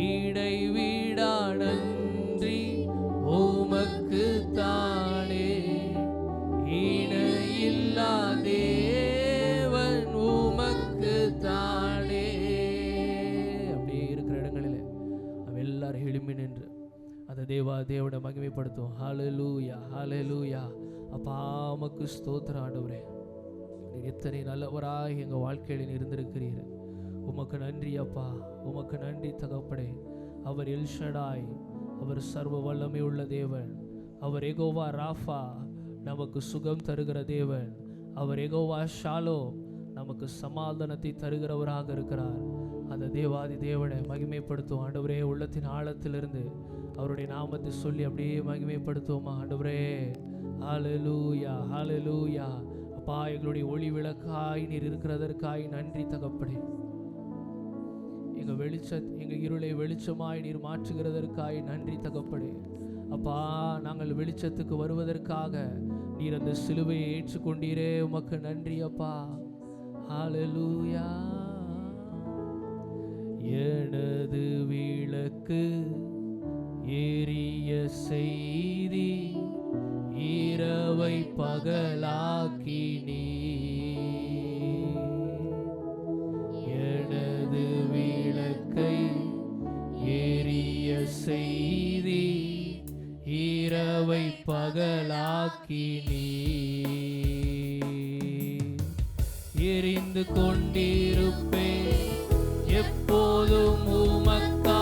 இடைவிடா நன்றி உமக்குத்தானே, இணையில்லா தேவன் உமக்குத்தானே. அப்படியே இருக்கிற இடங்களிலே அவ எல்லாரும் எழும்பி நின்று அந்த தேவனை மகிமைப்படுத்தும். ஹல்லேலூயா ஹல்லேலூயா. அப்பா உமக்கு ஸ்தோத்திரம் ஆண்டவரே, நீர் எத்தனை நல்லவராய் எங்கள் வாழ்க்கையில் இருந்திருக்கிறீர். உமக்கு நன்றி அப்பா, உமக்கு நன்றி தகப்படே. அவர் எல்ஷடாய், அவர் சர்வ வல்லமை உள்ள தேவன். அவர் யெகோவா ராஃபா, நமக்கு சுகம் தருகிற தேவன். அவர் யெகோவா ஷாலோம், நமக்கு சமாதானத்தை தருகிறவராக இருக்கிறார். அந்த தேவாதி தேவனை மகிமைப்படுத்தும் ஆண்டவரே. உள்ளத்தின் ஆழத்திலிருந்து அவருடைய நாமத்தை சொல்லி அப்படியே மகிமைப்படுத்துவோமா ஆண்டவரே. ஹல்லேலூயா ஹல்லேலூயா. அப்பா எங்களுடைய ஒளி விளக்காய் நீர் இருக்கிறதற்காய் நன்றி தகப்படே. எங்கள் இருளை வெளிச்சமாய் நீர் மாற்றுகிறதற்காய் நன்றி தகப்படே. அப்பா நாங்கள் வெளிச்சத்துக்கு வருவதற்காக நீர் அந்த சிலுவையை ஏற்றுக்கொண்டீரே, உமக்கு நன்றி அப்பா. ஹல்லேலூயா. எனது விளக்கு எரிய செய்தி, இரவை பகலாக்கி நீ. எனது விளக்கை எரிய செய்தி, இரவை பகலாக்கி நீ. எரிந்து கொண்டிருப்பேன் எப்போதும் உமக்கா,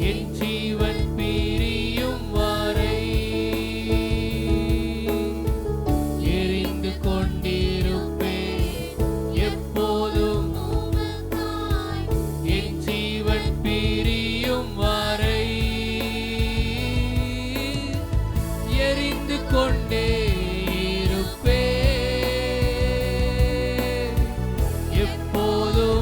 என் ஜீவன் பிரியும் வரை. எரிந்து கொண்டிருப்பேன் எப்போதும் என் ஜீவன் பிரியும் வரை. எரிந்து கொண்டே இருப்பேன் எப்போதும்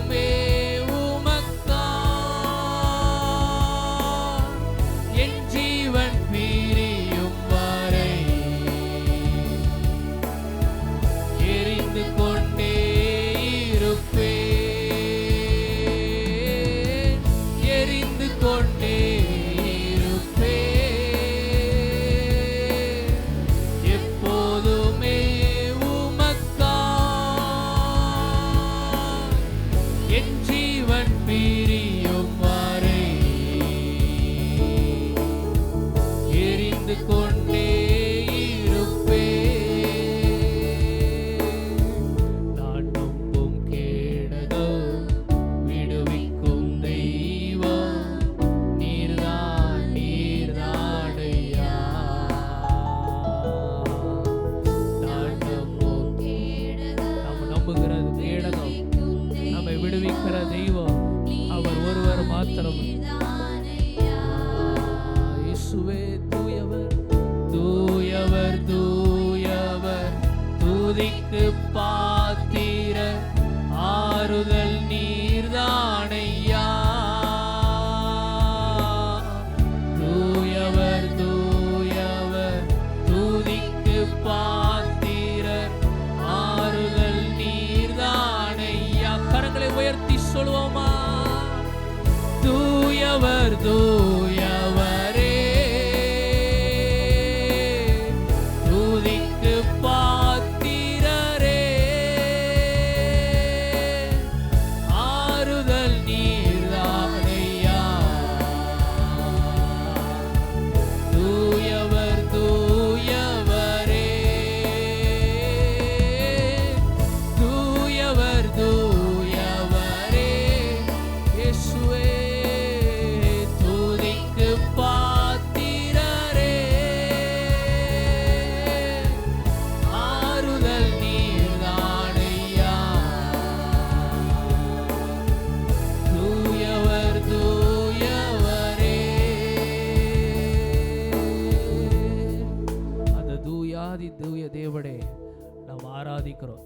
ஆராதிக்கிறோம்.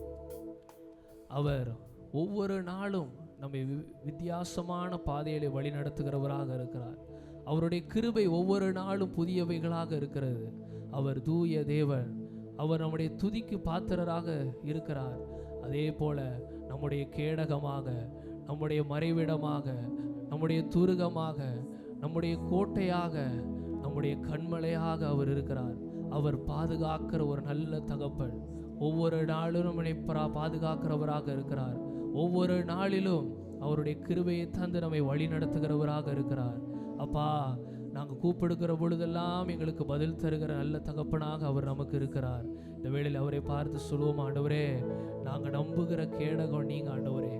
அவர் ஒவ்வொரு நாளும் நம்மை வித்தியாசமான பாதையிலே வழி நடத்துகிறவராக இருக்கிறார். அவருடைய கிருபை ஒவ்வொரு நாளும் புதியவைகளாக இருக்கிறது. அவர் தூய தேவன். அவர் நம்முடைய துதிக்கு பாத்திரராக இருக்கிறார். அதே போல நம்முடைய கேடகமாக, நம்முடைய மறைவிடமாக, நம்முடைய துருகமாக, நம்முடைய கோட்டையாக, நம்முடைய கண்மலையாக அவர் இருக்கிறார். அவர் பாதுகாக்கிற ஒரு நல்ல தகப்பன். ஒவ்வொரு நாளும் நம்மை பாதுகாக்கிறவராக இருக்கிறார். ஒவ்வொரு நாளிலும் அவருடைய கிருபையை தந்து நம்மை வழி நடத்துகிறவராக இருக்கிறார். அப்பா, நாங்கள் கூப்பிடுகிற பொழுதெல்லாம் எங்களுக்கு பதில் தருகிற நல்ல தகப்பனாக அவர் நமக்கு இருக்கிறார். இந்த வேளையில் அவரை பார்த்து சொல்லுவோம், ஆண்டவரே, நாங்கள் நம்புகிற கேடகம் நீங்க ஆண்டவரே,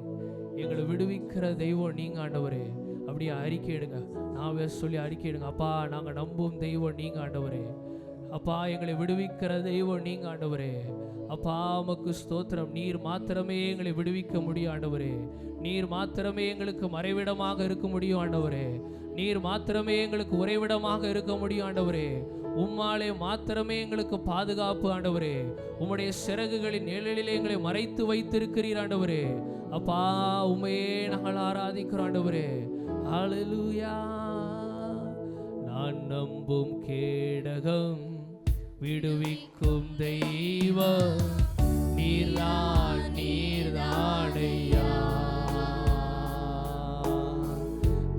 எங்களை விடுவிக்கிற தெய்வம் நீங்க ஆண்டவரே. அப்படியே அறிக்கையிடுங்க, நாவே சொல்லி அறிக்கையிடுங்க. அப்பா, நாங்கள் நம்பும் தெய்வம் நீங்க ஆண்டவரே. அப்பா, எங்களை விடுவிக்கிற தெய்வம் நீங்க ஆண்டவரே. அப்பா, உமக்கு ஸ்தோத்திரம். நீர் மாத்திரமே எங்களை விடுவிக்க முடியும் ஆண்டவரே. நீர் மாத்திரமே எங்களுக்கு மறைவிடமாக இருக்க முடியும் ஆண்டவரே. நீர் மாத்திரமே எங்களுக்கு உறைவிடமாக இருக்க முடியும் ஆண்டவரே. உம்மாலே மாத்திரமே எங்களுக்கு பாதுகாப்பு ஆண்டவரே. உம்முடைய சிறகுகளின் நிழலிலே எங்களை மறைத்து வைத்திருக்கிறீர் ஆண்டவரே. அப்பா, உம்மையே நாங்கள் ஆராதிக்கிறோம் ஆண்டவரே. ஹல்லேலூயா. நான் நம்பும் கேடகம், விடுவிக்கும் தெய்வம் நீர்தான், நீர்தானையா.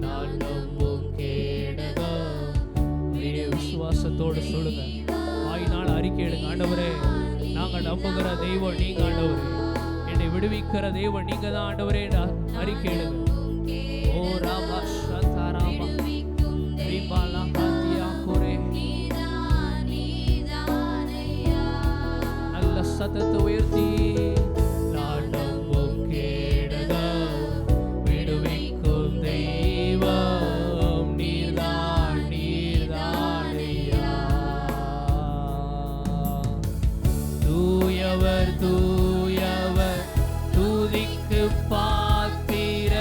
நான் நம்பும் கேடகம். விசுவாசத்தோடு சொல்லுங்க, வாயினால் அறிக்கையிடுங்க. ஆண்டவரே, நாங்கள் நம்புகிற தெய்வம் நீங்க ஆண்டவரே. என்னை விடுவிக்கிற தெய்வம் நீங்க தான் ஆண்டவரே. அறிக்கையிடுங்க. ஓ ராமா சதாராமா ரிபாலா காத்தியா கோரே. நல்ல சத்தத்தை உயர்த்தி, நான் நம்பும் கேடகம், விடுவிக்கும் தெய்வம் நீர்தான், நீர்தானையா. தூயவர், தூயவர், துதிக்கு பாத்திர,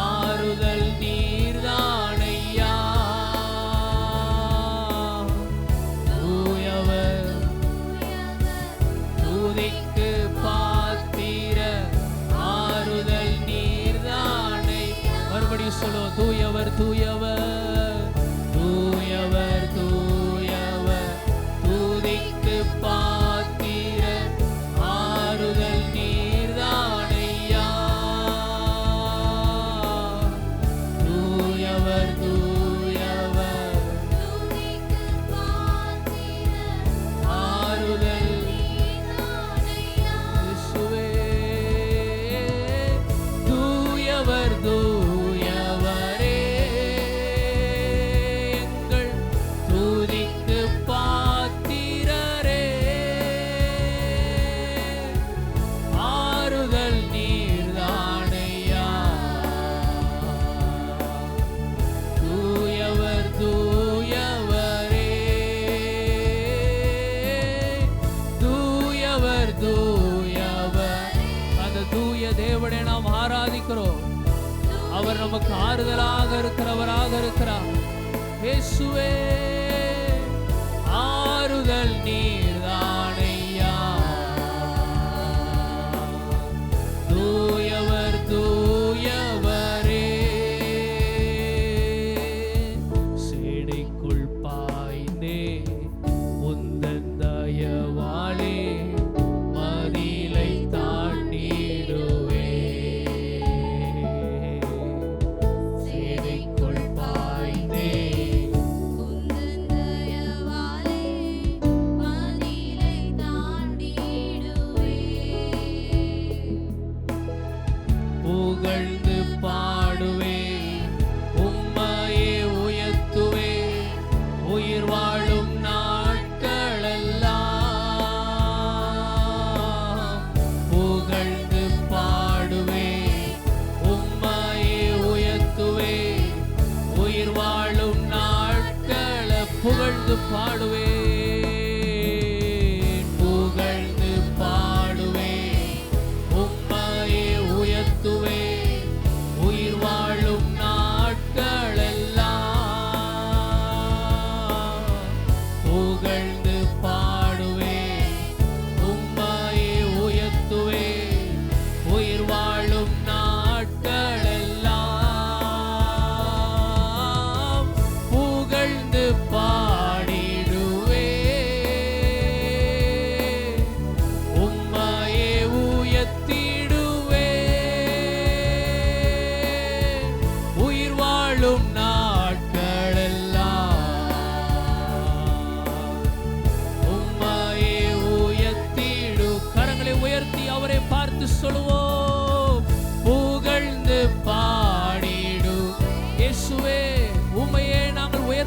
ஆறுதல் நீர்தானையா. தூயவர், துதிக்கு பாத்திர, ஆறுதல் நீர்தானை. மறுபடியும் சொல்லுவோம், தூயவர், தூயவர், தூயவர், தூயவர், துதிக்கு பாத்திர, ஆறுதல் நீர்தானையா. தூயவர், தூயவர், ஆறுதல் இயேசுவே. தூயவர், தூயவரே, எங்கள் துதிக்கு பாத்திரரே, ஆறுதல் நீர்தானையா. தூயவர், தூயவரே, தூயவர், தூயவர். அந்த தூய தேவனை நாம் ஆராதிக்கிறோம். அவர் நமக்கு ஆறுதலாக இருக்கிறவராக இருக்கிறார். இயேசுவே, ஆறுதல் நீர்தானையா. தூயவர், தூயவரே, சேனைக்குள் பாய்ந்தே உந்தன் தயவாலே மதிலை தாண்டிடுவே. சேனைக்குள் பாய்ந்தே புகழ்ந்து பாடுவே, உம்மையே உயர்த்துவே, உயிர் வாழும் நாட்களெல்லாம். புகழ்ந்து பாடுவே, உம்மையே உயர்த்துவே, உயிர் வாழும் நாட்கள. புகழ்ந்து பாடுவே, புகழ்ந்து பாடுவே, உம்மையே உயர்த்துவே, உயிர் வாழும் நாட்களெல்லாம். புகழ்ந்து பாடுவே, உம்மையே உயர்த்துவே,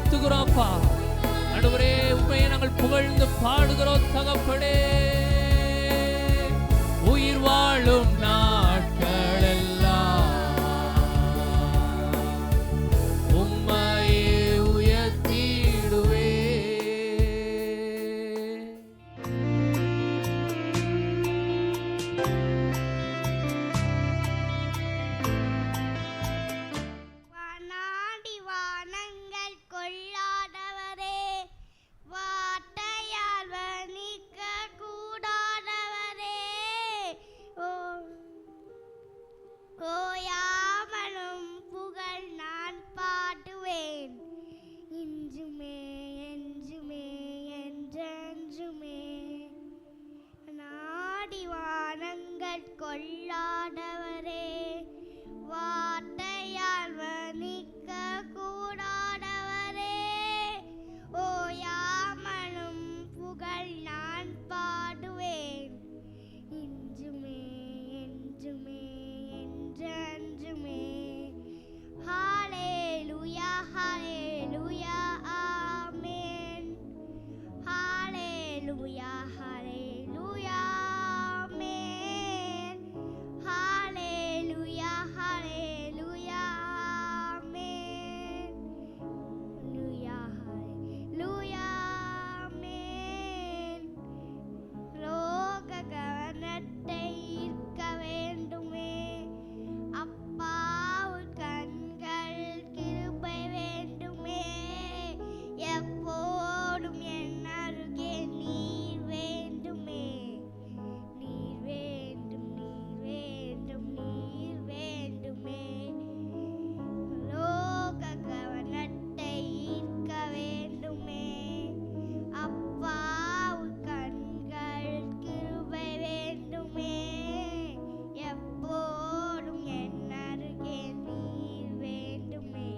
உயர்த்துகிறோம் அப்பா. ஆண்டவரே, உம்மையை நாங்கள் புகழ்ந்து பாடுகிறோம் தகப்பனே. உயிர் வாழும் நாட்களெல்லாம் உம்மையே உயர்த்திடுவே. வானாடி வானங்கள் கொள்ளாதவரே, வார்த்தையால் வர்ணிக்க கூடாதவரே, ஓயாமலும் புகழ் நான் பாடுவேன், இன்றுமே என்றுமே என்றென்றுமே. நாடி வானங்கள் கொள்ளாதவரே, வார்த்தையால் வர்ணிக்க கூடாதவரே, ஓயாமலும் புகழ் நான் பாடுவேன், இன்றுமே என்றுமே என்றென்றுமே. ஹல்லேலூயா ஹல்லேலூயா ஆமென். ஹல்லேலூயா ஹல்லேலூயா ஆமென். ஹல்லேலூயா ஹல்லேலூயா ஆமென். ஹல்லேலூயா ஹல்லேலூயா ஆமென். லோக கவனத்தை ஈர்க்க வேண்டுமே அப்பா, உன் கண்கள் கிருபை வேண்டுமே. எப்போதும் என் அருகே நீர் வேண்டுமே. நீர் வேண்டும் நீர் வேண்டும் நீர் வேண்டுமே. லோக கவனத்தை ஈர்க்க வேண்டுமே அப்பா, உன் கண்கள் கிருபை வேண்டுமே. எப்போதும் என் அருகே நீர் வேண்டுமே.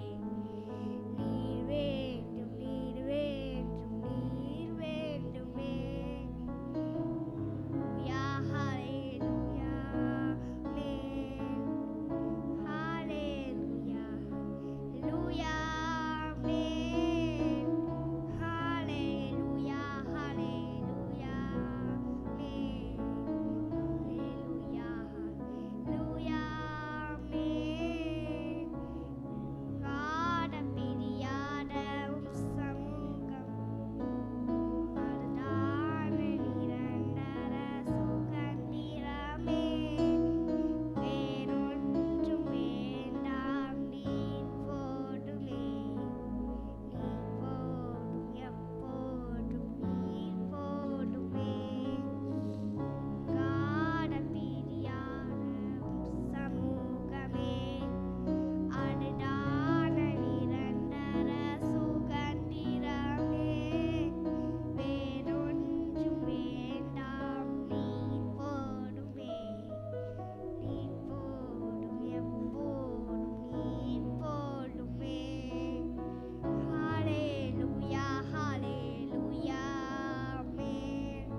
நீர் வேண்டும் நீர் வேண்டும் நீர் வேண்டுமே. ஹல்லேலூயா ஆமென். ஹல்லேலூயா ஹல்லேலூயா ஆமென். ஹல்லேலூயா ஹல்லேலூயா ஆமென். ஹல்லேலூயா ஹல்லேலூயா ஆமென். காண பிரியாத உம் சமூகம், அருதான நிரந்தர சுகந்திரமே. வேறொன்றும் வேண்டாம் நீர் போதுமே. நீர் போதும் எப்போதும் நீர் போதுமே. காண பிரியாத உம் சமூகமே, அருதான நிரந்தர சுகந்திரமே. வேறொன்றும் வேண்டாம் நீர் போதுமே. நீர் போதும் எப்போதும் நீர் போதுமே. ஹல்லேலூயா ஹல்லேலூயா ஆமென்.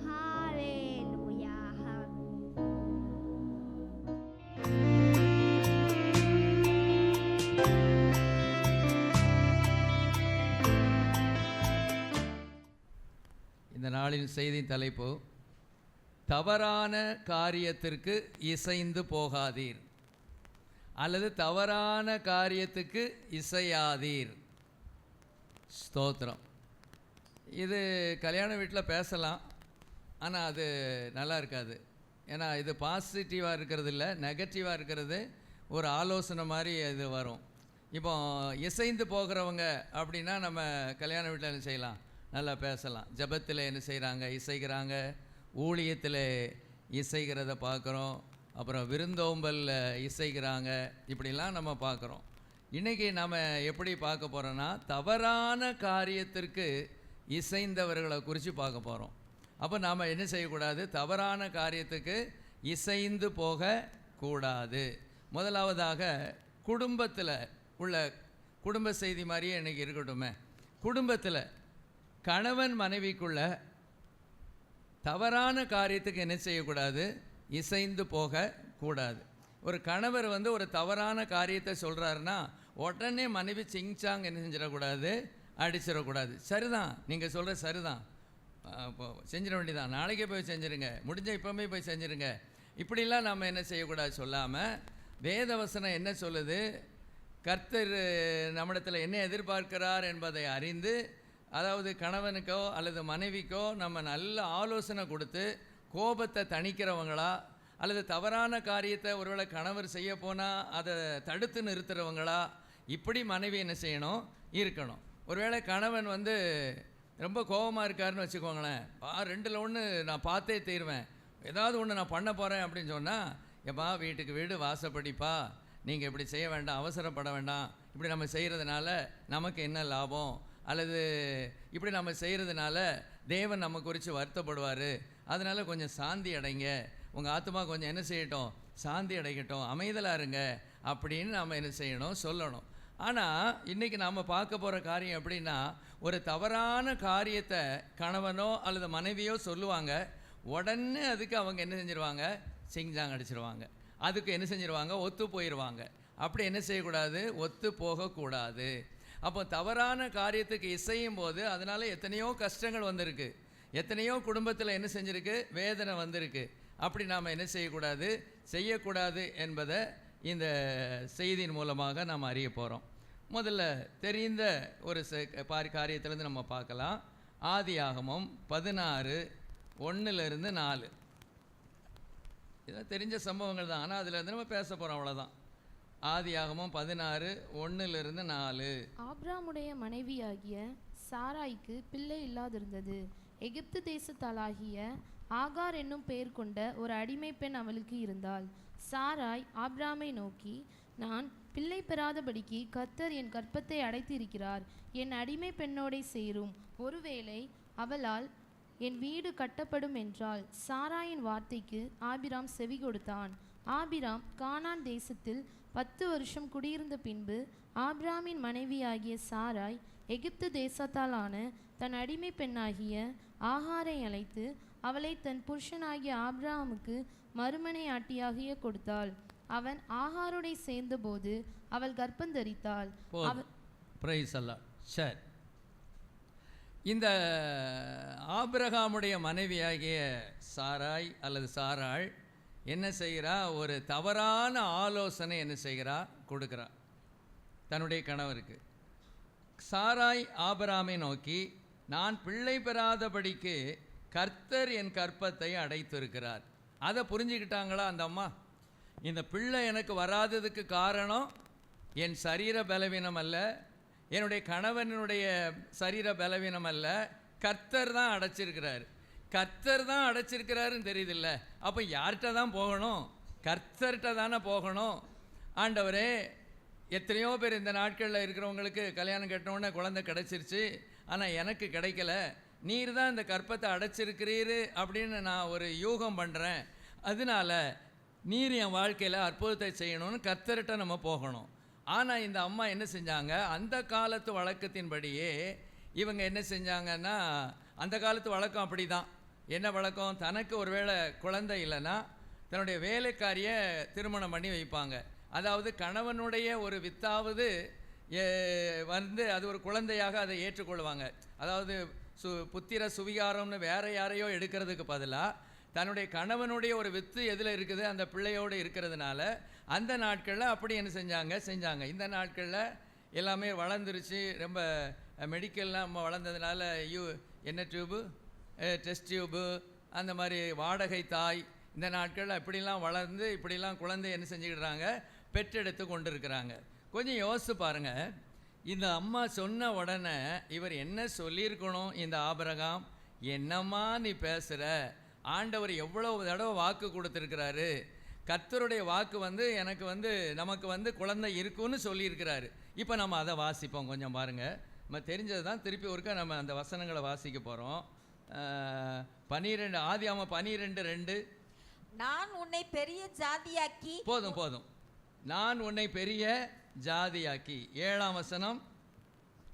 ஹல்லேலூயா இந்த நாளின் செய்தி தலைப்பு, தவறான காரியத்திற்கு இசைந்து போகாதீர் அல்லது தவறான காரியத்துக்கு இசையாதீர். ஸ்தோத்திரம். இது கல்யாண வீட்டில் பேசலாம், ஆனால் அது நல்லா இருக்காது. ஏன்னா இது பாசிட்டிவாக இருக்கிறது இல்லை, நெகட்டிவாக இருக்கிறது. ஒரு ஆலோசனை மாதிரி இது வரும். இப்போ இசைந்து போகிறவங்க அப்படின்னா நம்ம கல்யாண வீட்டில் என்ன செய்யலாம், நல்லா பேசலாம். ஜெபத்தில் என்ன செய்கிறாங்க, இசைக்கிறாங்க. ஊழியத்தில் இசைக்கிறத பார்க்குறோம். அப்புறம் விருந்தோம்பலில் இசைக்கிறாங்க. இப்படிலாம் நம்ம பார்க்குறோம். இன்றைக்கி நம்ம எப்படி பார்க்க போகிறோன்னா, தவறான காரியத்திற்கு இசைந்தவர்களை குறித்து பார்க்க போகிறோம். அப்போ நாம் என்ன செய்யக்கூடாது, தவறான காரியத்துக்கு இசைந்து போகக்கூடாது. முதலாவதாக குடும்பத்தில் உள்ள குடும்ப செய்தி மாதிரியே இன்றைக்கி இருக்கட்டுமே. குடும்பத்தில் கணவன் மனைவிக்குள்ள தவறான காரியத்துக்கு என்ன செய்யக்கூடாது, இசைந்து போகக்கூடாது. ஒரு கணவர் ஒரு தவறான காரியத்தை சொல்கிறாருன்னா உடனே மனைவி சிங்சாங் என்ன செஞ்சிடக்கூடாது, அடிச்சிடக்கூடாது. சரிதான், நீங்கள் சொல்கிற சரிதான், இப்போ செஞ்சிட வேண்டியதான், நாளைக்கே போய் செஞ்சுருங்க, முடிஞ்ச இப்போவே போய் செஞ்சுருங்க, இப்படிலாம் நம்ம என்ன செய்யக்கூடாது சொல்லாமல், வேதவசனம் என்ன சொல்லுது, கர்த்தர் நம்மிடத்தில் என்ன எதிர்பார்க்கிறார் என்பதை அறிந்து, அதாவது கணவனுக்கோ அல்லது மனைவிக்கோ நம்ம நல்ல ஆலோசனை கொடுத்து கோபத்தை தணிக்கிறவங்களா, அல்லது தவறான காரியத்தை ஒருவேளை கணவர் செய்ய போனால் அதை தடுத்து நிறுத்துகிறவங்களா, இப்படி மனைவி என்ன செய்யணும், இருக்கணும். ஒருவேளை கணவன் வந்து ரொம்ப கோபமாக இருக்காருன்னு வச்சுக்கோங்களேன், 2ல் 1 நான் பார்த்தே தீருவேன், ஏதாவது ஒன்று நான் பண்ண போகிறேன் அப்படின்னு சொன்னால், எப்பா வீட்டுக்கு வீடு வாசப்படிப்பா, நீங்கள் இப்படி செய்ய வேண்டாம், அவசரப்பட வேண்டாம், இப்படி நம்ம செய்கிறதுனால நமக்கு என்ன லாபம், அல்லது இப்படி நம்ம செய்கிறதுனால தேவன் நம்ம குறித்து வருத்தப்படுவார், அதனால் கொஞ்சம் சாந்தி அடைங்க, உங்கள் ஆத்மா கொஞ்சம் என்ன செய்யட்டும், சாந்தி அடைக்கட்டும், அமைதலாக இருங்க அப்படின்னு நாம் என்ன செய்யணும், சொல்லணும். ஆனால் இன்றைக்கி நாம் பார்க்க போகிற காரியம் எப்படின்னா, ஒரு தவறான காரியத்தை கணவனோ அல்லது மனைவியோ சொல்லுவாங்க, உடனே அதுக்கு அவங்க என்ன செஞ்சிருவாங்க, சிங்ஜாங் அடிச்சிருவாங்க, அதுக்கு என்ன செஞ்சிருவாங்க, ஒத்து போயிடுவாங்க. அப்படி என்ன செய்யக்கூடாது, ஒத்து போகக்கூடாது. அப்போ தவறான காரியத்துக்கு இசையும் போது அதனால் எத்தனையோ கஷ்டங்கள் வந்திருக்கு, எத்தனையோ குடும்பத்தில் என்ன செஞ்சுருக்கு, வேதனை வந்திருக்கு. அப்படி நாம் என்ன செய்யக்கூடாது, செய்யக்கூடாது என்பதை இந்த செய்தியின் மூலமாக நாம் அறிய போகிறோம். முதல்ல தெரிந்த ஒரு காரியத்திலேருந்து நம்ம பார்க்கலாம். ஆதியாகமம் 16:1-4. இதெல்லாம் தெரிஞ்ச சம்பவங்கள் தான், ஆனால் அதிலேருந்து நம்ம பேச போகிறோம், அவ்வளோதான். ஆதியாகமம் 16:1-4. ஆபிராமுடைய மனைவியாகிய சாராய்க்கு பிள்ளை இல்லாதிருந்தது. எகிப்து தேசத்தாளாகிய ஆகார் என்னும் பெயர் கொண்ட ஒரு அடிமை பெண் அவளுக்கு இருந்தாள். சாராய் ஆபிராமை நோக்கி, நான் பிள்ளை பெறாதபடிக்கு கர்த்தர் என் கர்ப்பத்தை அடைத்திருக்கிறார், என் அடிமை பெண்ணோடே சேரும், ஒருவேளை அவளால் என் வீடு கட்டப்படும் என்றாள். சாராயின் வார்த்தைக்கு ஆபிராம் செவி கொடுத்தான். ஆபிராம் கானான் தேசத்தில் 10 வருஷம் குடியிருந்த பின்பு ஆபிராமின் மனைவியாகிய சாராய் எகிப்து தேசத்தாலான தன் அடிமை பெண்ணாகிய ஆகாரை அழைத்து அவளை தன் புருஷனாகிய ஆபிராமுக்கு மறுமனையாட்டியாகிய கொடுத்தாள். அவன் ஆகாரோடை சேர்ந்தபோது அவள் கர்ப்பந்தரித்தாள். சரி, இந்த ஆபிரகாமுடைய மனைவியாகிய சாராய் அல்லது சாராள் என்ன செய்கிறா, ஒரு தவறான ஆலோசனை என்ன செய்கிறா, கொடுக்குறா தன்னுடைய கணவருக்கு. சாராய் ஆபிராமை நோக்கி, நான் பிள்ளை பெறாதபடிக்கு கர்த்தர் என் கர்ப்பத்தை அடைத்திருக்கிறார். அதை புரிஞ்சுக்கிட்டாங்களா அந்த அம்மா? இந்த பிள்ளை எனக்கு வராததுக்கு காரணம் என் சரீர பலவீனம் அல்ல, என்னுடைய கணவனுடைய சரீர பலவீனம் அல்ல, கர்த்தர் தான் அடைச்சிருக்கிறார். கர்த்தர் தான் அடைச்சிருக்கிறாருன்னு தெரியுதில்ல, அப்போ யார்கிட்ட தான் போகணும், கர்த்தர்கிட்ட தானே போகணும். ஆண்டவரே, எத்தனையோ பேர் இந்த நாட்களில் இருக்கிறவங்களுக்கு கல்யாணம் கட்டினோடனே குழந்தை கிடச்சிருச்சு, ஆனால் எனக்கு கிடைக்கல, நீர் தான் இந்த கர்ப்பத்தை அடைச்சிருக்கிறீரு அப்படின்னு நான் ஒரு யூகம் பண்ணுறேன், அதனால நீர் என் வாழ்க்கையில் அற்புதத்தை செய்யணும்னு கர்த்தர்கிட்ட நம்ம போகணும். ஆனால் இந்த அம்மா என்ன செஞ்சாங்க, அந்த காலத்து வழக்கத்தின்படியே இவங்க என்ன செஞ்சாங்கன்னா, அந்த காலத்து வழக்கம் அப்படி தான். என்ன வழக்கம், தனக்கு ஒருவேளை குழந்தை இல்லைன்னா தன்னுடைய வேலைக்காரியை திருமணம் பண்ணி வைப்பாங்க. அதாவது கணவனுடைய ஒரு வித்தாவது வந்து அது ஒரு குழந்தையாக அதை ஏற்றுக்கொள்வாங்க. அதாவது புத்திர சுவிகாரம்னு வேற யாரையோ எடுக்கிறதுக்கு பதிலாக தன்னுடைய கணவனுடைய ஒரு வித்து எதில் இருக்குது, அந்த பிள்ளையோடு இருக்கிறதுனால அந்த நாட்களில் அப்படி என்ன செஞ்சாங்க. இந்த நாட்களில் எல்லாமே வளர்ந்துருச்சு, ரொம்ப மெடிக்கல்லாம் நம்ம வளர்ந்ததுனால என்ன டியூபு, டெஸ்ட் டியூபு, அந்த மாதிரி வாடகை தாய், இந்த நாட்களில் இப்படிலாம் வளர்ந்து இப்படிலாம் குழந்தை என்ன செஞ்சுக்கிடுறாங்க, பெற்றெடுத்து கொண்டு இருக்கிறாங்க. கொஞ்சம் யோசித்து பாருங்கள், இந்த அம்மா சொன்ன உடனே இவர் என்ன சொல்லியிருக்கணும், இந்த ஆபிரகாம், என்னம்மா நீ பேசுகிற, ஆண்டவர் எவ்வளோ தடவை வாக்கு கொடுத்துருக்கிறாரு, கர்த்தருடைய வாக்கு வந்து எனக்கு வந்து நமக்கு வந்து குழந்தை இருக்குன்னு சொல்லியிருக்கிறாரு. இப்போ நம்ம அதை வாசிப்போம், கொஞ்சம் பாருங்கள். நம்ம தெரிஞ்சது தான், திருப்பி ஒருக்கா நம்ம அந்த வசனங்களை வாசிக்க போகிறோம். 12 ஆதியாகமம் 12:2. நான் உன்னை பெரிய ஜாதியாக்கி, போதும், நான் உன்னை பெரிய ஜாதியாக்கி. 7ஆம் வசனம்,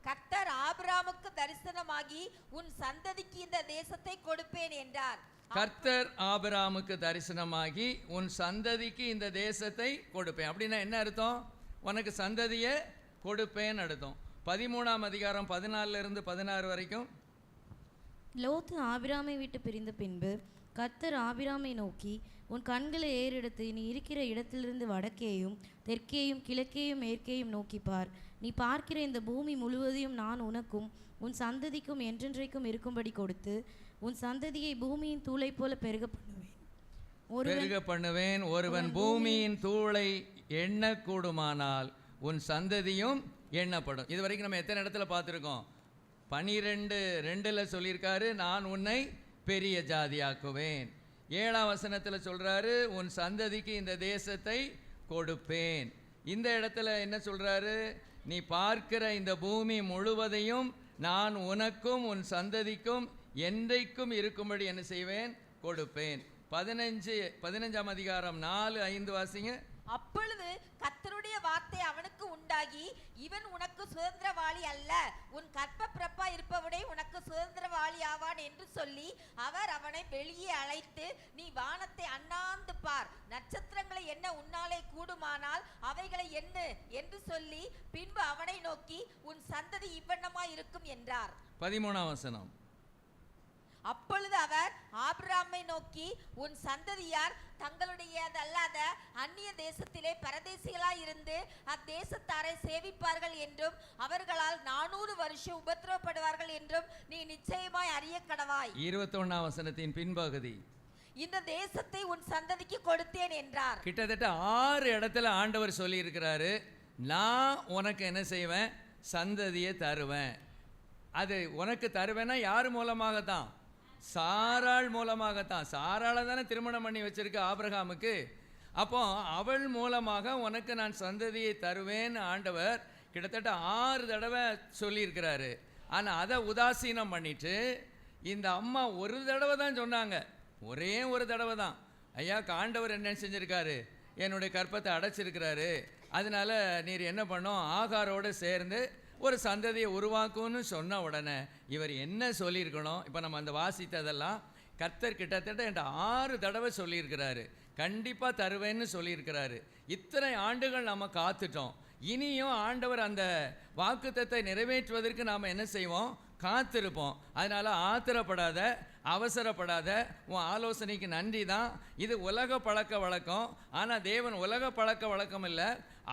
கர்த்தர் ஆபிரகாமுக்கு தரிசனமாகி உன் சந்ததிக்கு இந்த தேசத்தை கொடுப்பேன் என்றார். கர்த்தர் ஆபிரகாமுக்கு தரிசனமாகி உன் சந்ததிக்கு இந்த தேசத்தை கொடுப்பேன். அப்படின்னா என்ன அர்த்தம், உனக்கு சந்ததியை கொடுப்பேன் அர்த்தம். 13ஆம் அதிகாரம் 14 16 வரைக்கும். லோத்து ஆபிராமை விட்டு பிரிந்த பின்பு கர்த்தர் ஆபிராமை நோக்கி, உன் கண்களை ஏறெடுத்து நீ இருக்கிற இடத்திலிருந்து வடக்கேயும் தெற்கேயும் கிழக்கேயும் மேற்கேயும் நோக்கி பார். நீ பார்க்கிற இந்த பூமி முழுவதையும் நான் உனக்கும் உன் சந்ததிக்கும் என்றென்றைக்கும் இருக்கும்படி கொடுத்து உன் சந்ததியை பூமியின் தூளை போல பெருக பண்ணுவேன். ஒருவன் பூமியின் தூளை எண்ணக்கூடுமானால் உன் சந்ததியும் எண்ணப்படும். இது வரைக்கும் நம்ம எத்தனை இடத்துல பார்த்துருக்கோம்? 12:2 சொல்லியிருக்காரு, நான் உன்னை பெரிய ஜாதியாக்குவேன். 7ஆம் வசனத்தில் சொல்றாரு, உன் சந்ததிக்கு இந்த தேசத்தை கொடுப்பேன். இந்த இடத்துல என்ன சொல்றாரு? நீ பார்க்கிற இந்த பூமி முழுவதையும் நான் உனக்கும் உன் சந்ததிக்கும் என்றைக்கும் இருக்கும்படி என்ன செய்வேன்? கொடுப்பேன். 15ஆம் அதிகாரம் 4-5 வாசிங்க. அப்பொழுது கர்த்தருடைய வார்த்தை அவனுக்கு உண்டாகி, இவன் உனக்கு சுதந்திரவாளி அல்ல, உன் கற்ப பிறப்பா இருப்பவனே உனக்கு சுதந்திரவாளி ஆவான் என்று சொல்லி அவர் அவனை வெளியே அழைத்து, நீ வானத்தை அண்ணாந்து பார், நட்சத்திரங்களை எண்ண உன்னாலே கூடுமானால் அவைகளை எண்ணு என்று சொல்லி பின்பு அவனை நோக்கி, உன் சந்ததி இவ்வண்ணமாய் இருக்கும் என்றார். 13ஆம் வசனம். அப்பொழுது அவர் ஆபிரகாமை நோக்கி, உன் சந்ததியார் தங்களுடையதல்லாத அந்நிய தேசத்திலே பரதேசிகளாய் இருந்து அத்தேசத்தாரை சேவிப்பார்கள் என்றும் அவர்களால் 400 வருஷம் உபத்திரவப்படுவார்கள் என்றும் நீ நிச்சயமாய் அறிய கடவாய். 21ஆம் வசனத்தின் பின்பகுதி. இந்த தேசத்தை உன் சந்ததிக்கு கொடுத்தேன் என்றார். கிட்டத்தட்ட 6 இடத்துல ஆண்டவர் சொல்லி இருக்கிறாரு, நான் உனக்கு என்ன செய்வேன்? சந்ததியை தருவேன். அது உனக்கு தருவேன்னா யார் மூலமாகத்தான்? சாராள் மூலமாகத்தான். சாராளை தானே திருமணம் பண்ணி வச்சிருக்க ஆபிரகாமுக்கு. அப்போ அவள் மூலமாக உனக்கு நான் சந்ததியை தருவேன் ஆண்டவர் கிட்டத்தட்ட 6 தடவை சொல்லியிருக்கிறாரு. ஆனால் அதை உதாசீனம் பண்ணிட்டு இந்த அம்மா ஒரு தடவை தான் சொன்னாங்க, ஒரே ஒரு தடவை தான். ஐயா, ஆண்டவர் என்ன செஞ்சுருக்காரு? என்னுடைய கற்பத்தை அடைச்சிருக்கிறாரு, அதனால நீர் என்ன பண்ணோம்? ஆகாரோடு சேர்ந்து ஒரு சந்ததியை உருவாக்கும்னு சொன்ன உடனே இவர் என்ன சொல்லியிருக்கணும்? இப்போ நம்ம அந்த வாசித்ததெல்லாம் கர்த்தர் கிட்டத்தட்ட என்ற 6 தடவை சொல்லியிருக்கிறாரு, கண்டிப்பாக தருவேன்னு சொல்லியிருக்கிறாரு. இத்தனை ஆண்டுகள் நம்ம காத்துட்டோம். இனியும் ஆண்டவர் அந்த வாக்குத்தத்தை நிறைவேற்றுவதற்கு நாம் என்ன செய்வோம்? காத்திருப்போம். அதனால் ஆத்திரப்படாத, அவசரப்படாத. உன் ஆலோசனைக்கு நன்றி தான். இது உலக பழக்க வழக்கம். ஆனால் தேவன் உலக பழக்க வழக்கம் இல்லை,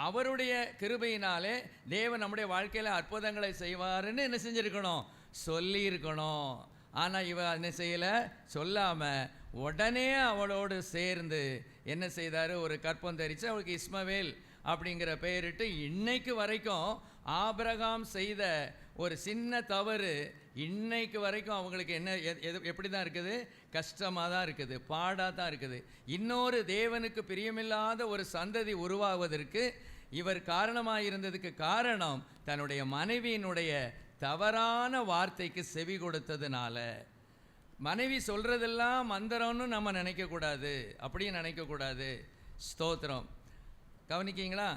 அவருடைய கிருபையினாலே தேவன் நம்முடைய வாழ்க்கையில் அற்புதங்களை செய்வாருன்னு என்ன செஞ்சுருக்கணும்? சொல்லியிருக்கணும். ஆனால் இவ என்ன செய்யலை, சொல்லாமல் உடனே அவளோடு சேர்ந்து என்ன செய்தார்? ஒரு கற்பம் தரித்து அவளுக்கு இஸ்மவேல் அப்படிங்கிற பெயரிட்டு இன்னைக்கு வரைக்கும் ஆபிரகாம் செய்த ஒரு சின்ன தவறு இன்னைக்கு வரைக்கும் அவங்களுக்கு என்ன எப்படி தான் இருக்குது? கஷ்டமாக தான் இருக்குது, பாடாக தான் இருக்குது. இன்னொரு தேவனுக்கு பிரியமில்லாத ஒரு சந்ததி உருவாவதற்கு இவர் காரணமாக இருந்ததுக்கு காரணம் தன்னுடைய மனைவியினுடைய தவறான வார்த்தைக்கு செவி கொடுத்ததுனால. மனைவி சொல்கிறதெல்லாம் மந்திரம்னு நம்ம நினைக்கக்கூடாது, அப்படியும் நினைக்கக்கூடாது. ஸ்தோத்திரம். கவனிக்கிங்களா?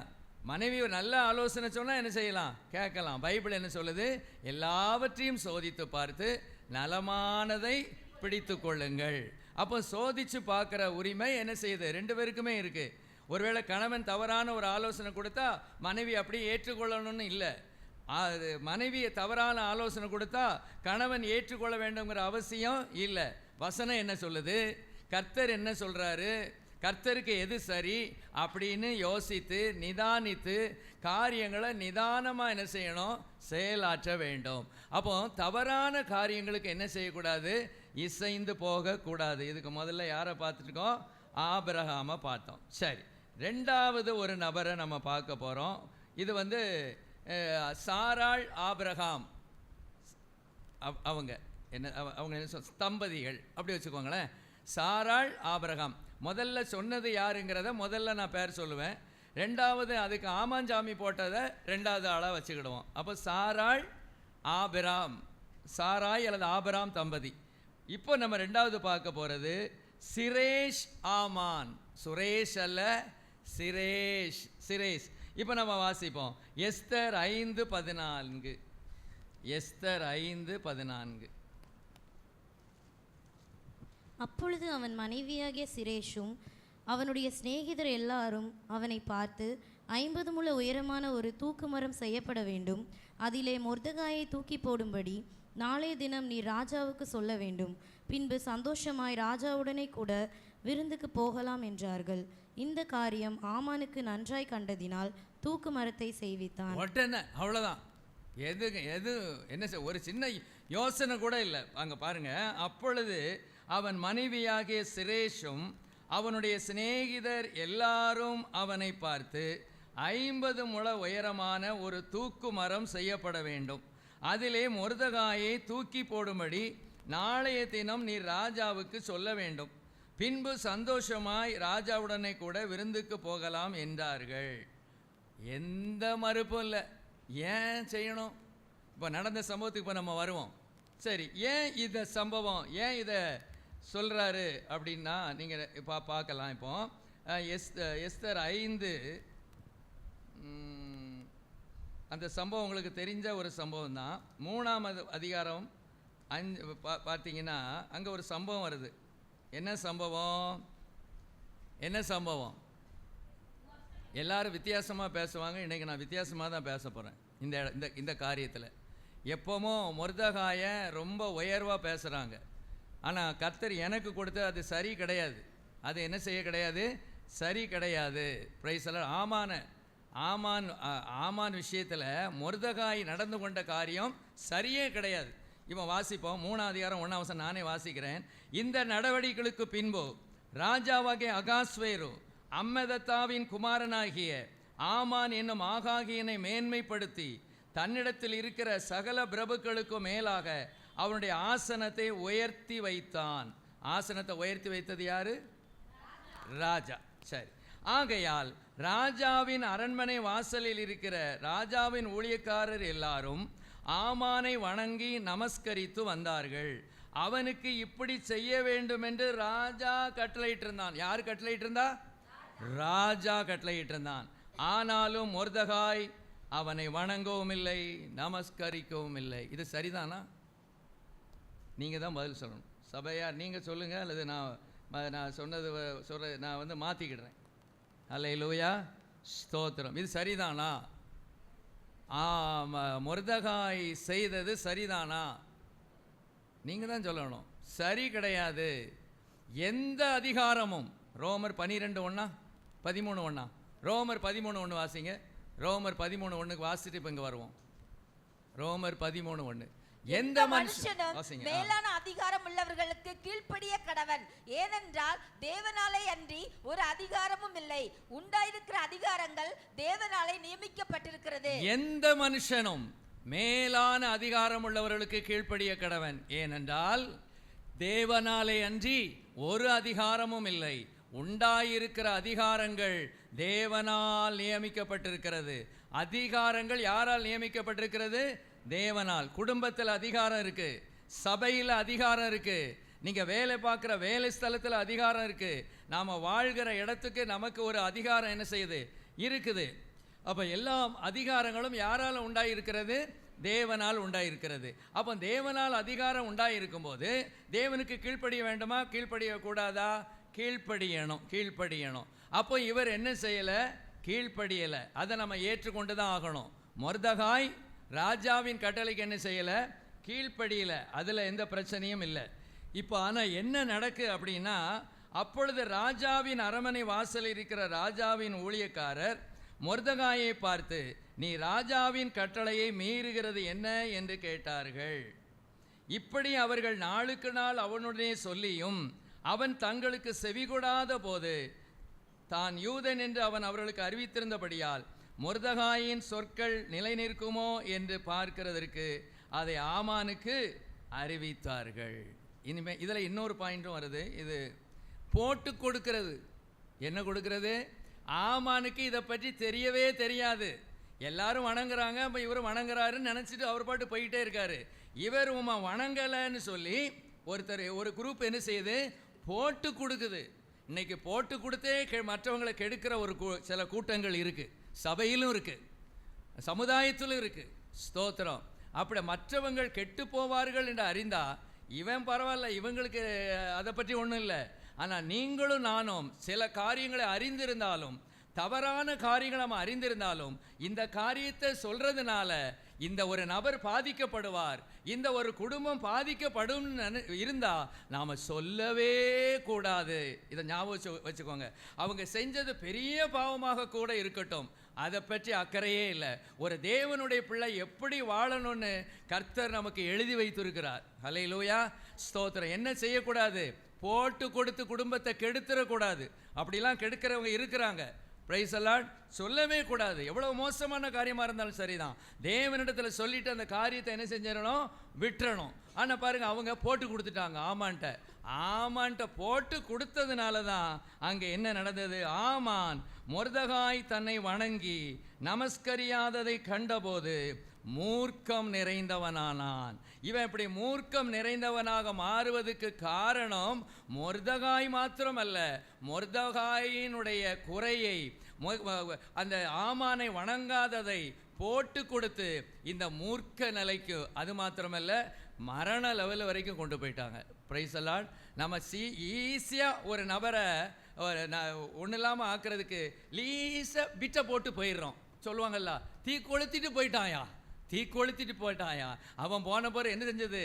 மனைவி ஒரு நல்ல ஆலோசனை சொன்னால் என்ன செய்யலாம்? கேட்கலாம். பைபிள் என்ன சொல்லுது? எல்லாவற்றையும் சோதித்து பார்த்து நலமானதை பிடித்து கொள்ளுங்கள். அப்போ சோதித்து பார்க்குற உரிமை என்ன செய்யுது? 2 பேருக்குமே இருக்குது. ஒருவேளை கணவன் தவறான ஒரு ஆலோசனை கொடுத்தா மனைவி அப்படியே ஏற்றுக்கொள்ளணும்னு இல்லை. அது மனைவியை தவறான ஆலோசனை கொடுத்தா கணவன் ஏற்றுக்கொள்ள வேண்டுங்கிற அவசியம் இல்லை. வசனம் என்ன சொல்லுது? கர்த்தர் என்ன சொல்கிறாரு? கர்த்தருக்கு எது சரி அப்படின்னு யோசித்து நிதானித்து காரியங்களை நிதானமாக என்ன செய்யணும்? செயலாற்ற வேண்டும். அப்போ தவறான காரியங்களுக்கு என்ன செய்யக்கூடாது? இசைந்து போகக்கூடாது. இதுக்கு முதல்ல யாரை பார்த்துருக்கோம்? ஆபிரகாமை பார்த்தோம். சரி, 2வது ஒரு நபரை நம்ம பார்க்க போகிறோம். இது சாராள் ஆபிரகாம். அவங்க என்ன தம்பதிகள் அப்படி வச்சுக்கோங்களேன். சாராள் ஆபிரகாம். முதல்ல சொன்னது யாருங்கிறத முதல்ல நான் பேர் சொல்லுவேன். 2வது அதுக்கு ஆமாஞ்சாமி போட்டதை 2வது ஆளாக வச்சுக்கிடுவோம். அப்போ சாராள் ஆபிராம், சாராய் அல்லது ஆபிராம் தம்பதி. இப்போ நம்ம 2வது பார்க்க போகிறது சிரேஷ் ஆமான். சுரேஷ் அல்ல, சிரேஷ். சிரேஷ். இப்போ நம்ம வாசிப்போம் எஸ்தர் 5:14. எஸ்தர் 5:14. அப்பொழுது அவன் மனைவியாகிய சிரேஷும் அவனுடைய சிநேகிதர் எல்லாரும் அவனை பார்த்து, 50 முழ உயரமான ஒரு தூக்கு மரம் செய்யப்பட வேண்டும். அதிலே மொர்தெகாயை தூக்கி போடும்படி நாளைய தினம் நீ ராஜாவுக்கு சொல்ல வேண்டும். பின்பு சந்தோஷமாய் ராஜாவுடனே கூட விருந்துக்கு போகலாம் என்றார்கள். இந்த காரியம் ஆமானுக்கு நன்றாய் கண்டதினால் தூக்கு மரத்தை செய்வித்தான். உடனே அவ்வளோதான். எது என்ன ஒரு சின்ன யோசனை கூட இல்லை. அங்கே பாருங்க, அப்பொழுது அவன் மனைவியாகிய சிரேஷும் அவனுடைய சிநேகிதர் எல்லாரும் அவனை பார்த்து 50 முழ உயரமான ஒரு தூக்கு மரம் செய்யப்பட வேண்டும். அதிலே மொர்தெகாயை தூக்கி போடும்படி நாளைய தினம் நீ ராஜாவுக்கு சொல்ல வேண்டும். பின்பு சந்தோஷமாய் ராஜாவுடனே கூட விருந்துக்கு போகலாம் என்றார்கள். எந்த மறுப்பும் இல்லை. ஏன் செய்யணும்? இப்போ நடந்த சம்பவத்துக்கு இப்போ நம்ம வருவோம். சரி, ஏன் இந்த சம்பவம், ஏன் இதை சொல்கிறாரு அப்படின்னா நீங்கள் இப்போ பார்க்கலாம். இப்போ எஸ்தர் 5 அந்த சம்பவம் உங்களுக்கு தெரிஞ்ச ஒரு சம்பவம் தான். 3ஆம் அதிகாரம் 5 பார்த்தீங்கன்னா அங்கே ஒரு சம்பவம் வருது. என்ன சம்பவம்? எல்லாரும் வித்தியாசமாக பேசுவாங்க. இன்றைக்கி நான் வித்தியாசமாக தான் பேச போகிறேன். இந்த காரியத்தில் எப்போமோ மொர்தெகாயை ரொம்ப உயர்வாக பேசுகிறாங்க. ஆனால் கர்த்தர் எனக்கு கொடுத்த அது சரி கிடையாது. அது என்ன செய்ய கிடையாது? சரி கிடையாது. பிரைஸ் எல்லாம் ஆமான் விஷயத்தில் மொர்தெகாய் நடந்து கொண்ட காரியம் சரியே கிடையாது. இவன் வாசிப்போம். 3ஆம் அதிகாரம் 1ஆம் வசனம் நானே வாசிக்கிறேன். இந்த நடவடிக்கைகளுக்கு பின்பு ராஜாவாகிய அகாஸ்வேரு அம்மெதத்தாவின் குமாரனாகிய ஆமான் என்னும் ஆகாகியனை மேன்மைப்படுத்தி தன்னிடத்தில் இருக்கிற சகல பிரபுக்களுக்கு மேலாக அவனுடைய ஆசனத்தை உயர்த்தி வைத்தான். ஆசனத்தை உயர்த்தி வைத்தது யாரு? ராஜா. சரி, ஆகையால் ராஜாவின் அரண்மனை வாசலில் இருக்கிற ராஜாவின் ஊழியக்காரர் எல்லாரும் ஆமானை வணங்கி நமஸ்கரித்து வந்தார்கள். அவனுக்கு இப்படி செய்ய வேண்டும் என்று ராஜா கட்டளையிட்டிருந்தான். யார் கட்டளையிட்டிருந்தா? ராஜா கட்டளையிட்டிருந்தான். ஆனாலும் மொர்தெகாய் அவனை வணங்கவும் இல்லை, நமஸ்கரிக்கவும் இல்லை. இது சரிதானா? நீங்கள் தான் பதில் சொல்லணும். சபையார் நீங்கள் சொல்லுங்கள், அல்லது நான் சொன்னது நான் மாற்றிக்கிடுறேன். அல்லேலூயா, ஸ்தோத்திரம். இது சரிதானா? மொர்தெகாய் செய்தது சரிதானா? நீங்கள் தான் சொல்லணும். சரி கிடையாது. எந்த அதிகாரமும் ரோமர் 12:1-13:1 ரோமர் 13:1 வாசிங்க. ரோமர் 13:1 வாசிட்டு இப்போ இங்கே வருவோம். ரோமர் 13:1 எந்த மனுஷனும் மேலான அதிகாரம் உள்ளவர்களுக்கு கீழ்ப்படிய கடவன். ஏனென்றால் தேவனாலே அன்றி ஒரு அதிகாரமும் இல்லை. உண்டாயிருக்கிற அதிகாரங்கள் தேவனாலே நியமிக்கப்பட்டிருக்கிறது. எந்த மனுஷனும் மேலான அதிகாரம் உள்ளவர்களுக்கு கீழ்ப்படிய கடவன். ஏனென்றால் தேவனாலே அன்றி ஒரு அதிகாரமும் இல்லை. உண்டாயிருக்கிற அதிகாரங்கள் தேவனால் நியமிக்கப்பட்டிருக்கிறது. அதிகாரங்கள் யாரால் நியமிக்கப்பட்டிருக்கிறது? தேவனால். குடும்பத்தில் அதிகாரம் இருக்கு, சபையில் அதிகாரம் இருக்கு, நீங்க வேலை பார்க்குற வேலை ஸ்தலத்தில் அதிகாரம் இருக்கு, நாம வாழ்கிற இடத்துக்கு நமக்கு ஒரு அதிகாரம் என்ன செய்யுது? இருக்குது. அப்போ எல்லா அதிகாரங்களும் யாரால் உண்டாயிருக்கிறது? தேவனால் உண்டாயிருக்கிறது. அப்போ தேவனால் அதிகாரம் உண்டாயிருக்கும் போது தேவனுக்கு கீழ்ப்படிய வேண்டுமா? கீழ்ப்படிய கூடாதா? கீழ்ப்படியணும். அப்போ இவர் என்ன செய்யலை? கீழ்ப்படியலை. அதை நம்ம ஏற்றுக்கொண்டு தான் ஆகணும். மொர்தெகாய் ராஜாவின் கட்டளைக்கு என்ன செய்யலை? கீழ்ப்படியலை. அதில் எந்த பிரச்சனையும் இல்லை. இப்போ ஆனால் என்ன நடக்கு அப்படின்னா, அப்பொழுது ராஜாவின் அரண்மனை வாசலில் இருக்கிற ராஜாவின் ஊழியக்காரர் மொர்தெகாயை பார்த்து, நீ ராஜாவின் கட்டளையை மீறுகிறது என்ன என்று கேட்டார்கள். இப்படி அவர்கள் நாளுக்கு நாள் அவனுடனே சொல்லியும் அவன் தங்களுக்கு செவிகொடாத போது தான் யூதன் என்று அவன் அவர்களுக்கு அறிவித்திருந்தபடியால் மொர்தெகாயின் சொற்கள் நிலை நிற்குமோ என்று பார்க்கிறதற்கு அதை ஆமானுக்கு அறிவித்தார்கள். இனிமேல் இதில் இன்னொரு பாயிண்ட்டும் வருது. இது போட்டு கொடுக்கிறது. என்ன கொடுக்கிறது? ஆமானுக்கு இதை பற்றி தெரியவே தெரியாது. எல்லாரும் வணங்குறாங்க, அப்போ இவர் வணங்குறாருன்னு நினச்சிட்டு அவர் பாட்டு போயிட்டே இருக்காரு. இவர் வணங்கலைன்னு சொல்லி ஒரு குரூப் என்ன செய்யுது? போட்டு கொடுக்குது. இன்னைக்கு போட்டு கொடுத்தே மற்றவங்களை கெடுக்கிற சில கூட்டங்கள் இருக்குது. சபையிலும் இருக்குது, சமுதாயத்திலும் இருக்குது. ஸ்தோத்திரம். அப்படி மற்றவங்கள் கெட்டு போவார்கள் என்று அறிந்தால் இவன் பரவாயில்ல, இவங்களுக்கு அதை பற்றி ஒன்றும் இல்லை. ஆனால் நீங்களும் நானும் சில காரியங்களை அறிந்திருந்தாலும் தவறான காரியங்களை நம்ம அறிந்திருந்தாலும் இந்த காரியத்தை சொல்றதுனால இந்த ஒரு நபர் பாதிக்கப்படுவார், இந்த ஒரு குடும்பம் பாதிக்கப்படும் இருந்தா நாம சொல்லவே கூடாது. இதை ஞாபகம் வச்சுக்கோங்க. அவங்க செஞ்சது பெரிய பாவமாக கூட இருக்கட்டும், அதை பற்றி அக்கறையே இல்லை. ஒரு தேவனுடைய பிள்ளை எப்படி வாழணும்னு கர்த்தர் நமக்கு எழுதி வைத்திருக்கிறார். ஹல்லேலூயா, ஸ்தோத்திரம். என்ன செய்யக்கூடாது? போட்டு கொடுத்து குடும்பத்தை கெடுத்துடக்கூடாது. அப்படிலாம் கெடுக்கிறவங்க இருக்கிறாங்க. Price the Lord. சொல்லவே கூடாது. எவ்வளவு மோசமான காரியமாக இருந்தாலும் சரிதான், தேவனிடத்தில் சொல்லிட்டு அந்த காரியத்தை என்ன செஞ்சிடணும்? விட்டுறணும். ஆனால் பாருங்க, அவங்க போட்டு கொடுத்துட்டாங்க ஆமான்ட்ட போட்டு கொடுத்ததுனால தான் அங்கே என்ன நடந்தது? ஆமான் மொர்தகாய் தன்னை வணங்கி நமஸ்கரியாததை கண்டபோது மூர்க்கம் நிறைந்தவனானான். இவன் இப்படி மூர்க்கம் நிறைந்தவனாக மாறுவதற்கு காரணம் மொர்தகாய் மாத்திரமல்ல, மொர்தகாயினுடைய குறையை, அந்த ஆமானை வணங்காததை போட்டு கொடுத்து இந்த மூர்க்க நிலைக்கு, அது மாத்திரமல்ல மரண லெவல் வரைக்கும் கொண்டு போயிட்டாங்க. Price the Lord. நம்ம ஈஸியாக ஒரு நபரை ஒன்றும் இல்லாமல் ஆக்குறதுக்கு லீஸாக பிட்டை போட்டு போயிடுறோம். சொல்லுவாங்கல்ல, தீ கொளுத்திட்டு போயிட்டாயா. அவன் போன போகிற என்ன செஞ்சது?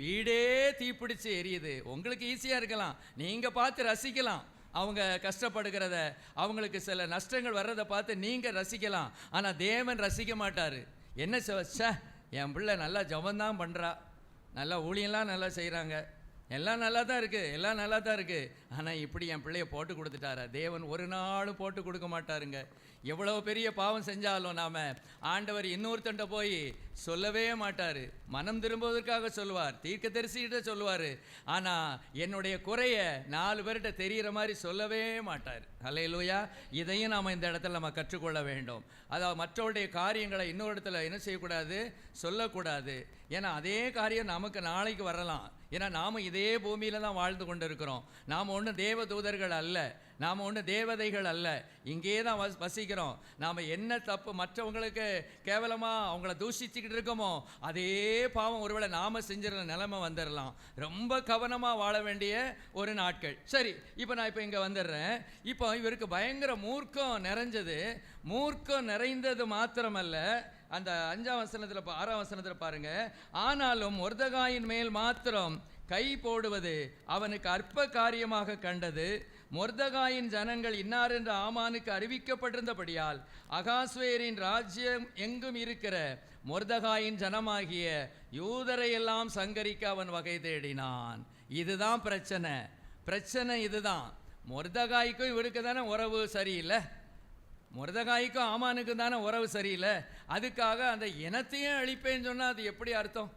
வீடே தீப்பிடிச்சு எரியுது. உங்களுக்கு ஈஸியாக இருக்கலாம், நீங்கள் பார்த்து ரசிக்கலாம் அவங்க கஷ்டப்படுகிறத, அவங்களுக்கு சில நஷ்டங்கள் வர்றதை பார்த்து நீங்கள் ரசிக்கலாம். ஆனால் தேவன் ரசிக்க மாட்டார். என்ன என் பிள்ளை நல்லா ஜபந்தான் பண்ணுறா, நல்லா ஊழியெல்லாம் நல்லா செய்கிறாங்க, எல்லாம் நல்லா தான் இருக்குது, ஆனால் இப்படி என் பிள்ளைய போட்டு கொடுத்துட்டாரா? தேவன் ஒரு நாளும் போட்டு கொடுக்க மாட்டாருங்க. எவ்வளோ பெரிய பாவம் செஞ்சாலும் நாம் ஆண்டவர் இன்னொருத்தண்ட போய் சொல்லவே மாட்டார். மனம் திரும்புவதற்காக சொல்லுவார், தீர்க்கதரிசிகிட்ட சொல்லுவார். ஆனால் என்னுடைய குறைய 4 பேர்கிட்ட தெரிகிற மாதிரி சொல்லவே மாட்டார். ஹல்லேலூயா. இதையும் நாம் இந்த இடத்துல நம்ம கற்றுக்கொள்ள வேண்டும். அதாவது மற்றவருடைய காரியங்களை இன்னொரு இடத்துல என்ன செய்யக்கூடாது? சொல்லக்கூடாது. ஏன்னா அதே காரியம் நமக்கு நாளைக்கு வரலாம். ஏன்னா நாம் இதே பூமியில் தான் வாழ்ந்து கொண்டு இருக்கிறோம். நாம் ஒன்றும் தேவ தூதர்கள் அல்ல, நாம் ஒன்றும் தேவதைகள் அல்ல, இங்கே தான் வசிக்கிறோம். நாம் என்ன தப்பு மற்றவங்களுக்கு கேவலமாக அவங்கள தூஷிச்சுக்கிட்டு இருக்கோமோ அதே பாவம் ஒருவேளை நாம் செஞ்சிருந்த நிலைமை வந்துடலாம். ரொம்ப கவனமாக வாழ வேண்டிய ஒரு நாட்கள். சரி, இப்போ நான் இங்கே வந்துடுறேன். இப்போ இவருக்கு பயங்கர மூர்க்கம் நிறைஞ்சது. மூர்க்கம் நிறைந்தது மாத்திரமல்ல, அந்த 5ஆம் வசனத்தில் 6ஆம் வசனத்தில் பாருங்க, ஆனாலும் மொர்தகாயின் மேல் மாத்திரம் கை போடுவது அவனுக்கு அற்ப காரியமாக கண்டது. மொர்தகாயின் ஜனங்கள் இன்னார் என்று ஆமானுக்கு அறிவிக்கப்பட்டிருந்தபடியால் அகாஸ்வேரின் ராஜ்யம் எங்கும் இருக்கிற மொர்தகாயின் ஜனமாகிய யூதரையெல்லாம் சங்கரிக்க அவன் வகை தேடினான். இதுதான் பிரச்சனை இதுதான். மொர்தகாய்க்கும் இவருக்கு தானே உறவு சரியில்லை, மொர்தகாய்க்கும் ஆமானுக்கும் தானே உறவு சரியில்லை. அதுக்காக அந்த இனத்தையும் அழிப்பேன்னு சொன்னால் அது எப்படி அர்த்தம்?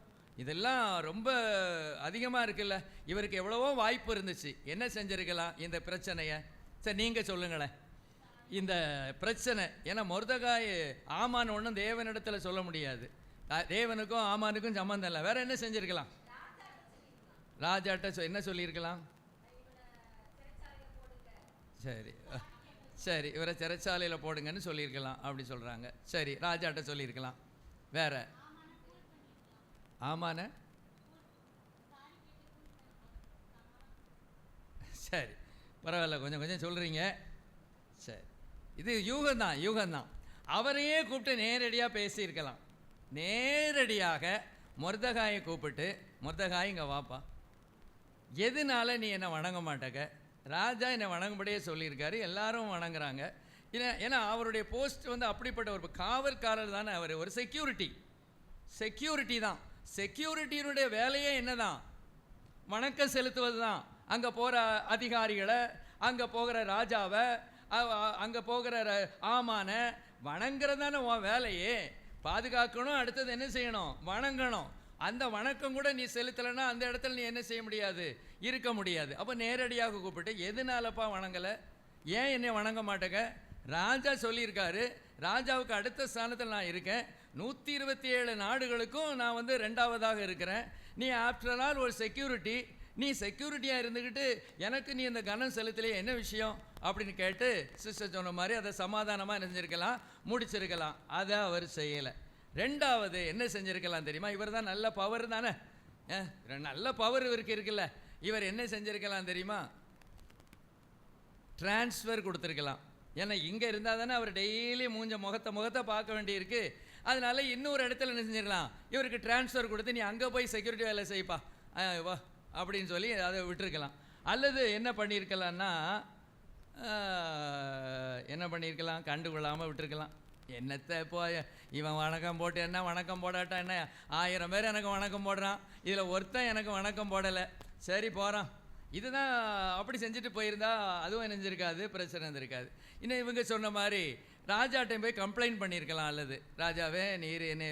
இதெல்லாம் ரொம்ப அதிகமாக இருக்குல்ல. இவருக்கு எவ்வளவோ வாய்ப்பு இருந்துச்சு, என்ன செஞ்சிருக்கலாம் இந்த பிரச்சனையை? சரி, நீங்கள் சொல்லுங்களேன் இந்த பிரச்சனை. ஏன்னா மொர்தகாய் ஆமான் ஒன்றும் தேவனிடத்தில் சொல்ல முடியாது, தேவனுக்கும் ஆமானுக்கும் சம்மந்தம் இல்லை. வேற என்ன செஞ்சிருக்கலாம்? ராஜாட்ட என்ன சொல்லியிருக்கலாம்? சரி இவரை சிறைச்சாலையில் போடுங்கன்னு சொல்லியிருக்கலாம், அப்படி சொல்கிறாங்க. சரி, ராஜாட்ட சொல்லியிருக்கலாம். வேற ஆமான சரி பரவாயில்ல, கொஞ்சம் சொல்கிறீங்க. சரி, இது யூகம்தான். அவரையே கூப்பிட்டு நேரடியாக பேசியிருக்கலாம். நேரடியாக மொர்தகாயை கூப்பிட்டு, மொர்தகாய் இங்கே வாப்பா, எதனால நீ என்னை வணங்க மாட்டேங்க? ராஜா என்னை வணங்கும்படியே சொல்லியிருக்காரு, எல்லாரும் வணங்குறாங்க. ஏன்னா அவருடைய போஸ்ட் அப்படிப்பட்ட ஒரு காவல்காரர் தானே அவர், ஒரு செக்யூரிட்டி தான். செக்யூரிட்டியினுடைய வேலையே என்னதான்? வணக்கம் செலுத்துவது தான். அங்கே போகிற அதிகாரிகளை, அங்கே போகிற ராஜாவை, அங்கே போகிற ஆமான வணங்குறதானே உன் வேலையே. பாதுகாக்கணும், அடுத்தது என்ன செய்யணும்? வணங்கணும். அந்த வணக்கம் கூட நீ செலுத்தலைன்னா அந்த இடத்துல நீ என்ன செய்ய முடியாது? இருக்க முடியாது. அப்போ நேரடியாக கூப்பிட்டு, எதனாலப்பா வணங்கலை, ஏன் என்னை வணங்க மாட்டேங்க? ராஜா சொல்லியிருக்காரு, ராஜாவுக்கு அடுத்த ஸ்தானத்தில் நான் இருக்கேன், 127 நாடுகளுக்கும் நான் 2ஆவதாக இருக்கிறேன். நீ ஆஃப்டர் ஆல் ஒரு செக்யூரிட்டி, நீ செக்யூரிட்டியாக இருந்துக்கிட்டு எனக்கு நீ இந்த கனம் செலுத்தலையே, என்ன விஷயம் அப்படின்னு கேட்டு சிஸ்டர் சொன்ன மாதிரி அதை சமாதானமாக நினைஞ்சிருக்கலாம், முடிச்சிருக்கலாம். அதை அவர் செய்யலை. 2வது என்ன செஞ்சுருக்கலாம் தெரியுமா? இவர் தான் நல்ல பவர் தானே, நல்ல பவர் இவருக்கு இருக்குல்ல. இவர் என்ன செஞ்சுருக்கலாம் தெரியுமா? டிரான்ஸ்ஃபர் கொடுத்துருக்கலாம். ஏன்னா இங்கே இருந்தால் தானே அவர் டெய்லி முகத்தை பார்க்க வேண்டியிருக்கு. அதனால இன்னொரு இடத்துல என்ன செஞ்சிடலாம், இவருக்கு டிரான்ஸ்ஃபர் கொடுத்து நீ அங்கே போய் செக்யூரிட்டி வேலை செய்ப்பா வா அப்படின்னு சொல்லி அதை விட்டுருக்கலாம். அல்லது என்ன பண்ணியிருக்கலான்னா, கண்டுகொள்ளாமல் விட்டுருக்கலாம். என்னத்தை போய் இவன் வணக்கம் போட்டு என்ன, வணக்கம் போடாட்டா என்ன, 1000 பேர் எனக்கு வணக்கம் போடுறான், இதில் ஒருத்தன் எனக்கு வணக்கம் போடலை, சரி போகிறான். இதுதான் அப்படி செஞ்சுட்டு போயிருந்தா அதுவும் நினைஞ்சிருக்காது, பிரச்சனை இருந்திருக்காது. இன்னும் இவங்க சொன்ன மாதிரி ராஜாட்டையும் போய் கம்ப்ளைண்ட் பண்ணியிருக்கலாம். அல்லது ராஜாவே நீர் என்னை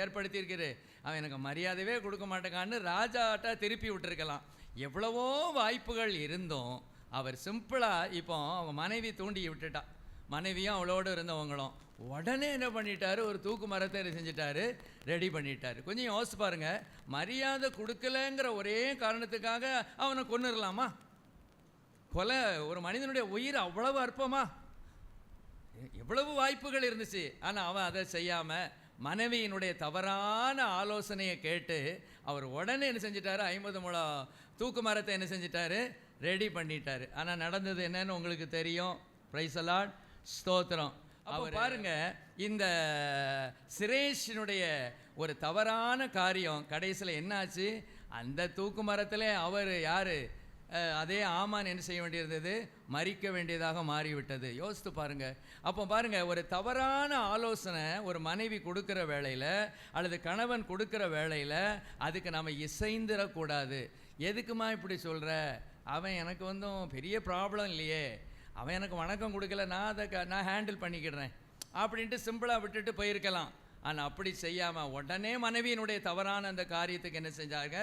ஏற்படுத்தியிருக்கிற, அவன் எனக்கு மரியாதையே கொடுக்க மாட்டேங்கான்னு ராஜாட்ட திருப்பி விட்டுருக்கலாம். எவ்வளவோ வாய்ப்புகள் இருந்தும் அவர் சிம்பிளாக இப்போ அவங்க மனைவி தூண்டி விட்டுட்டா. மனைவியும் அவளோடு இருந்தவங்களும் உடனே என்ன பண்ணிட்டாரு, ஒரு தூக்கு மரத்தை என்ன செஞ்சிட்டாரு, ரெடி பண்ணிட்டாரு. கொஞ்சம் யோசிச்சு பாருங்க, மரியாதை கொடுக்கலங்கிற ஒரே காரணத்துக்காக அவனை கொன்னுடலாமா? கொலை, ஒரு மனிதனுடைய உயிர் அவ்வளவு அற்பமா? எவ்வளவு வாய்ப்புகள் இருந்துச்சு. ஆனால் அவன் அதை செய்யாமல் மனைவியினுடைய தவறான ஆலோசனையை கேட்டு அவர் உடனே என்ன செஞ்சிட்டாரு, 50 முழம் தூக்கு மரத்தை என்ன செஞ்சிட்டாரு, ரெடி பண்ணிட்டாரு. ஆனால் நடந்தது என்னன்னு உங்களுக்கு தெரியும். பிரைஸ் தி லார்ட், ஸ்தோத்திரம். அவர் பாருங்க, இந்த சிரேஷினுடைய ஒரு தவறான காரியம் கடைசியில் என்னாச்சு, அந்த தூக்கு மரத்தில் அவர் யார், அதே ஆமான் என்ன செய்ய வேண்டியிருந்தது, மறிக்க வேண்டியதாக மாறிவிட்டது. யோசித்து பாருங்க. அப்போ பாருங்க, ஒரு தவறான ஆலோசனை ஒரு மனைவி கொடுக்குற வேளையில் அல்லது கணவன் கொடுக்குற வேளையில் அதுக்கு நம்ம இசைந்துடக்கூடாது. எதுக்குமா இப்படி சொல்கிற, அவன் எனக்கு பெரிய ப்ராப்ளம் இல்லையே, அவன் எனக்கு வணக்கம் கொடுக்கல, நான் ஹேண்டில் பண்ணிக்கிடுறேன் அப்படின்ட்டு சிம்பிளாக விட்டுட்டு போயிருக்கலாம். ஆனால் அப்படி செய்யாமல் உடனே மனைவியினுடைய தவறான அந்த காரியத்துக்கு என்ன செஞ்சாங்க,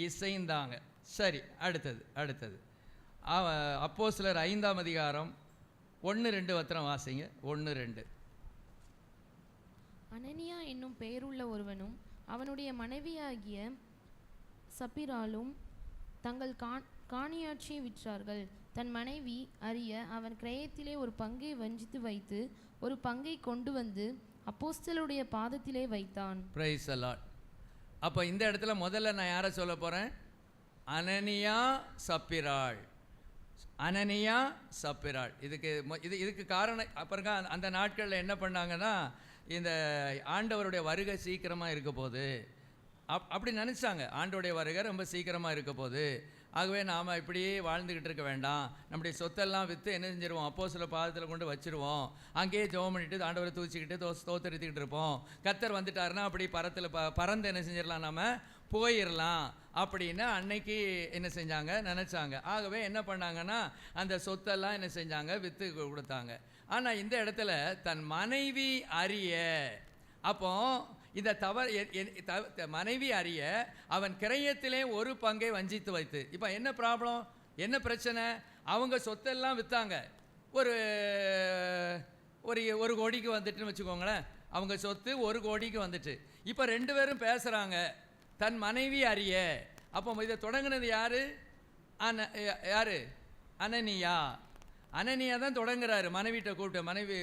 இசைந்தாங்க. சரி, அடுத்தது அப்போஸ்தலர் 5ஆம் அதிகாரம் 1-2 வசனம் வாசிங்க. 1-2. அனனியா என்னும் பெயருள்ள ஒருவனும் அவனுடைய மனைவியாகிய சப்பிராலும் தங்கள் காணியாட்சியை விற்றார்கள். தன் மனைவி அறிய அவன் கிரயத்திலே ஒரு பங்கை வஞ்சித்து வைத்து ஒரு பங்கை கொண்டு வந்து அப்போஸ்தலருடைய பாதத்திலே வைத்தான். Price the lord. அப்போ இந்த இடத்துல முதல்ல நான் யாரை சொல்ல போகிறேன், அனனியா சப்பிராள். அனனியா சப்பிராள். இதுக்கு காரணம் அப்புறம் அந்த நாட்களில் என்ன பண்ணாங்கன்னா, இந்த ஆண்டவருடைய வருகை சீக்கிரமாக இருக்க போகுது அப்படி நினச்சாங்க. ஆண்டவருடைய வருகை ரொம்ப சீக்கிரமாக இருக்க போகுது, ஆகவே நாம் இப்படியே வாழ்ந்துக்கிட்டு இருக்க வேண்டாம், நம்முடைய சொத்தெல்லாம் விற்று என்ன செஞ்சிருவோம், அப்போஸ்தலர் பாதத்தில் கொண்டு வச்சுருவோம், அங்கேயே ஜெபம் பண்ணிட்டு ஆண்டவரை தூச்சிக்கிட்டு ஸ்தோத்திரித்துக்கிட்டு இருப்போம். கர்த்தர் வந்துட்டாருன்னா அப்படி பறந்து என்ன செஞ்சிடலாம், நம்ம போயிடலாம் அப்படின்னு அன்னைக்கு என்ன செஞ்சாங்க, நினச்சாங்க. ஆகவே என்ன பண்ணாங்கன்னா, அந்த சொத்தெல்லாம் என்ன செஞ்சாங்க, விற்று கொடுத்தாங்க. ஆனால் இந்த இடத்துல தன் மனைவி அறிய, அப்போ இந்த மனைவி அறிய அவன் கிரயத்திலே ஒரு பங்கை வஞ்சித்து வைத்து. இப்போ என்ன ப்ராப்ளம், என்ன பிரச்சனை, அவங்க சொத்தெல்லாம் விற்றாங்க, ஒரு கோடிக்கு வந்துட்டுன்னு வச்சுக்கோங்களேன். அவங்க சொத்து 1 கோடிக்கு வந்துட்டு. இப்போ 2 பேரும் பேசுகிறாங்க, தன் மனைவி அறிய. அப்போ இதை தொடங்கினது யாரு, அனனியா. அனனியா தான் தொடங்குறாரு. மனைவிட்ட கூப்பிட்டு, மனைவி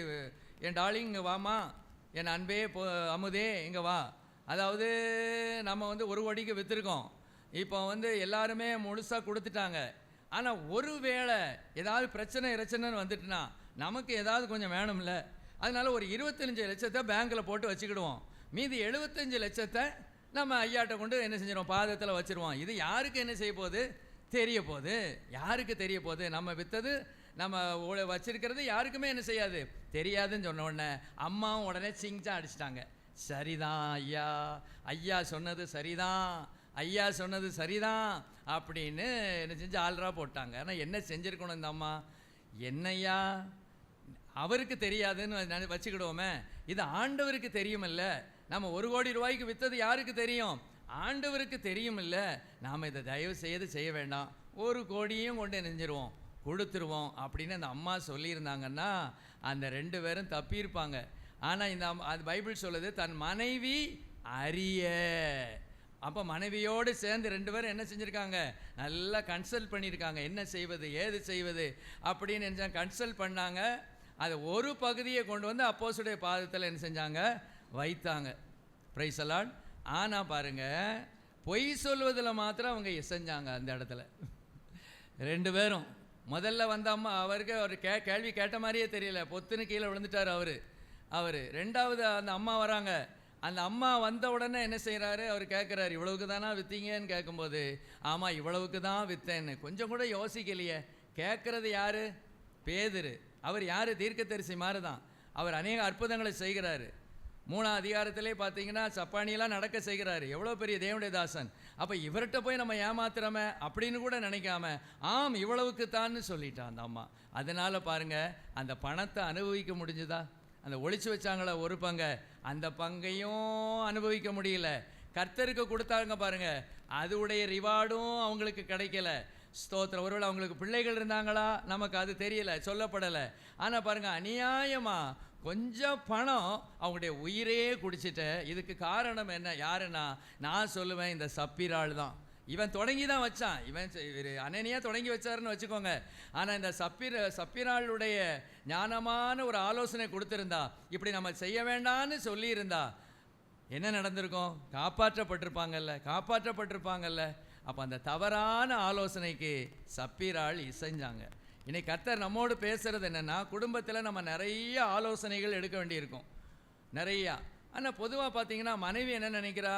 என் டார்லிங் இங்கே வாமா, என் அன்பே அமுதே இங்கே வா. அதாவது நம்ம 1 கோடிக்கு விற்றுருக்கோம், இப்போ எல்லாருமே முழுசாக கொடுத்துட்டாங்க. ஆனால் ஒரு வேளை ஏதாவது பிரச்சனைன்னு வந்துட்டுனா நமக்கு ஏதாவது கொஞ்சம் வேணும்ல, அதனால் ஒரு 25 லட்சத்தை பேங்க்கில் போட்டு வச்சுக்கிடுவோம், மீதி 75 லட்சத்தை நம்ம ஐயாட்ட கொண்டு என்ன செஞ்சிடும், பாதத்தில் வச்சுருவோம். இது யாருக்கு என்ன செய்ய போகுது, தெரிய போகுது. யாருக்கு தெரிய போகுது, நம்ம விற்றது நம்ம வச்சிருக்கிறது யாருக்குமே என்ன செய்யாது, தெரியாதுன்னு சொன்ன உடனே அம்மாவும் உடனே சிங்சா அடிச்சிட்டாங்க. சரிதான் ஐயா, ஐயா சொன்னது சரிதான், ஐயா சொன்னது சரிதான் அப்படின்னு என்ன செஞ்சு ஆல்ரா போட்டாங்க. ஆனால் என்ன செஞ்சுருக்கணும் இந்த அம்மா, என்னையா அவருக்கு தெரியாதுன்னு வச்சுக்கிடுவோமே, இது ஆண்டவருக்கு தெரியுமில்ல. நம்ம 1 கோடி ரூபாய்க்கு விற்றது யாருக்கு தெரியும், ஆண்டவருக்கு தெரியுமில்ல. நாம் இதை தயவு செய்ய வேண்டாம், 1 கோடியும் கொண்டு நெஞ்சிருவோம், கொடுத்துருவோம் அப்படின்னு அந்த அம்மா சொல்லியிருந்தாங்கன்னா அந்த 2 பேரும் தப்பியிருப்பாங்க. ஆனால் அது பைபிள் சொல்லுது, தன் மனைவி அறிய. அப்போ மனைவியோடு சேர்ந்து 2 பேரும் என்ன செஞ்சுருக்காங்க, நல்லா கன்சல்ட் பண்ணியிருக்காங்க, என்ன செய்வது ஏது செய்வது அப்படின்னு நினச்சாங்க, கன்சல்ட் பண்ணாங்க. அதை ஒரு பகுதியை கொண்டு வந்து அப்போஸ்தலருடைய பாதத்தில் என்ன செஞ்சாங்க, வைத்தாங்க. Price the Lord. ஆனால் பாருங்கள், பொய் சொல்வதில் மாத்திரம் அவங்க செஞ்சாங்க. அந்த இடத்துல 2 பேரும் முதல்ல வந்த அம்மா அவருக்கு அவர் கேள்வி கேட்ட மாதிரியே தெரியல, பொத்துன்னு கீழே விழுந்துட்டார் அவர். ரெண்டாவது அந்த அம்மா வராங்க. அந்த அம்மா வந்த உடனே என்ன செய்கிறாரு, அவர் கேட்குறாரு, இவ்வளவுக்கு தானா விற்றீங்கன்னு கேட்கும்போது, ஆமாம் இவ்வளவுக்கு தான் விற்றேன்னு. கொஞ்சம் கூட யோசிக்கலையே. கேட்குறது யார்? பேதுரு. அவர் யார்? தீர்க்கதரிசி மாதிரி தான். அவர் அநேக அற்புதங்களை செய்கிறாரு. 3ஆம் அதிகாரத்திலே பார்த்தீங்கன்னா சப்பானியெல்லாம் நடக்க செய்கிறாரு. எவ்வளோ பெரிய தேவனுடைய தாசன். அப்போ இவர்கிட்ட போய் நம்ம ஏமாத்துறோமே அப்படின்னு கூட நினைக்காம, ஆம் இவ்வளவுக்கு தான்னு சொல்லிட்டான் அந்த அம்மா. அதனால் பாருங்கள், அந்த பணத்தை அனுபவிக்க முடிஞ்சுதா? அந்த ஒளிச்சு வச்சாங்கள ஒரு பங்கை, அந்த பங்கையும் அனுபவிக்க முடியல. கர்த்தருக்கு கொடுத்தாங்க பாருங்க, அதுடைய ரிவார்டும் அவங்களுக்கு கிடைக்கல. ஸ்தோத்திரம். ஒருவேளை அவங்களுக்கு பிள்ளைகள் இருந்தாங்களா நமக்கு அது தெரியல, சொல்லப்படலை. ஆனால் பாருங்கள், அநியாயமாக கொஞ்சம் பணம் அவங்களுடைய உயிரையே குடிச்சிட்ட. இதுக்கு காரணம் என்ன? யாருன்னா நான் சொல்லுவேன், இந்த சப்பீராள் தான். இவன் தொடங்கி தான் வச்சான். இவர் அனனியா தொடங்கி வச்சாருன்னு வச்சுக்கோங்க. ஆனால் இந்த சப்பீராளுடைய ஞானமான ஒரு ஆலோசனை கொடுத்துருந்தா, இப்படி நம்ம செய்ய வேண்டான்னு சொல்லியிருந்தா என்ன நடந்திருக்கும்? காப்பாற்றப்பட்டிருப்பாங்கல்ல. அப்போ அந்த தவறான ஆலோசனைக்கு சப்பீராள் இசைஞ்சாங்க. இன்னைக்கு கர்த்தர் நம்மோடு பேசுகிறது என்னென்னா, குடும்பத்தில் நம்ம நிறைய ஆலோசனைகள் எடுக்க வேண்டியிருக்கும், நிறையா. ஆனால் பொதுவாக பார்த்தீங்கன்னா மனைவி என்ன நினைக்கிறா,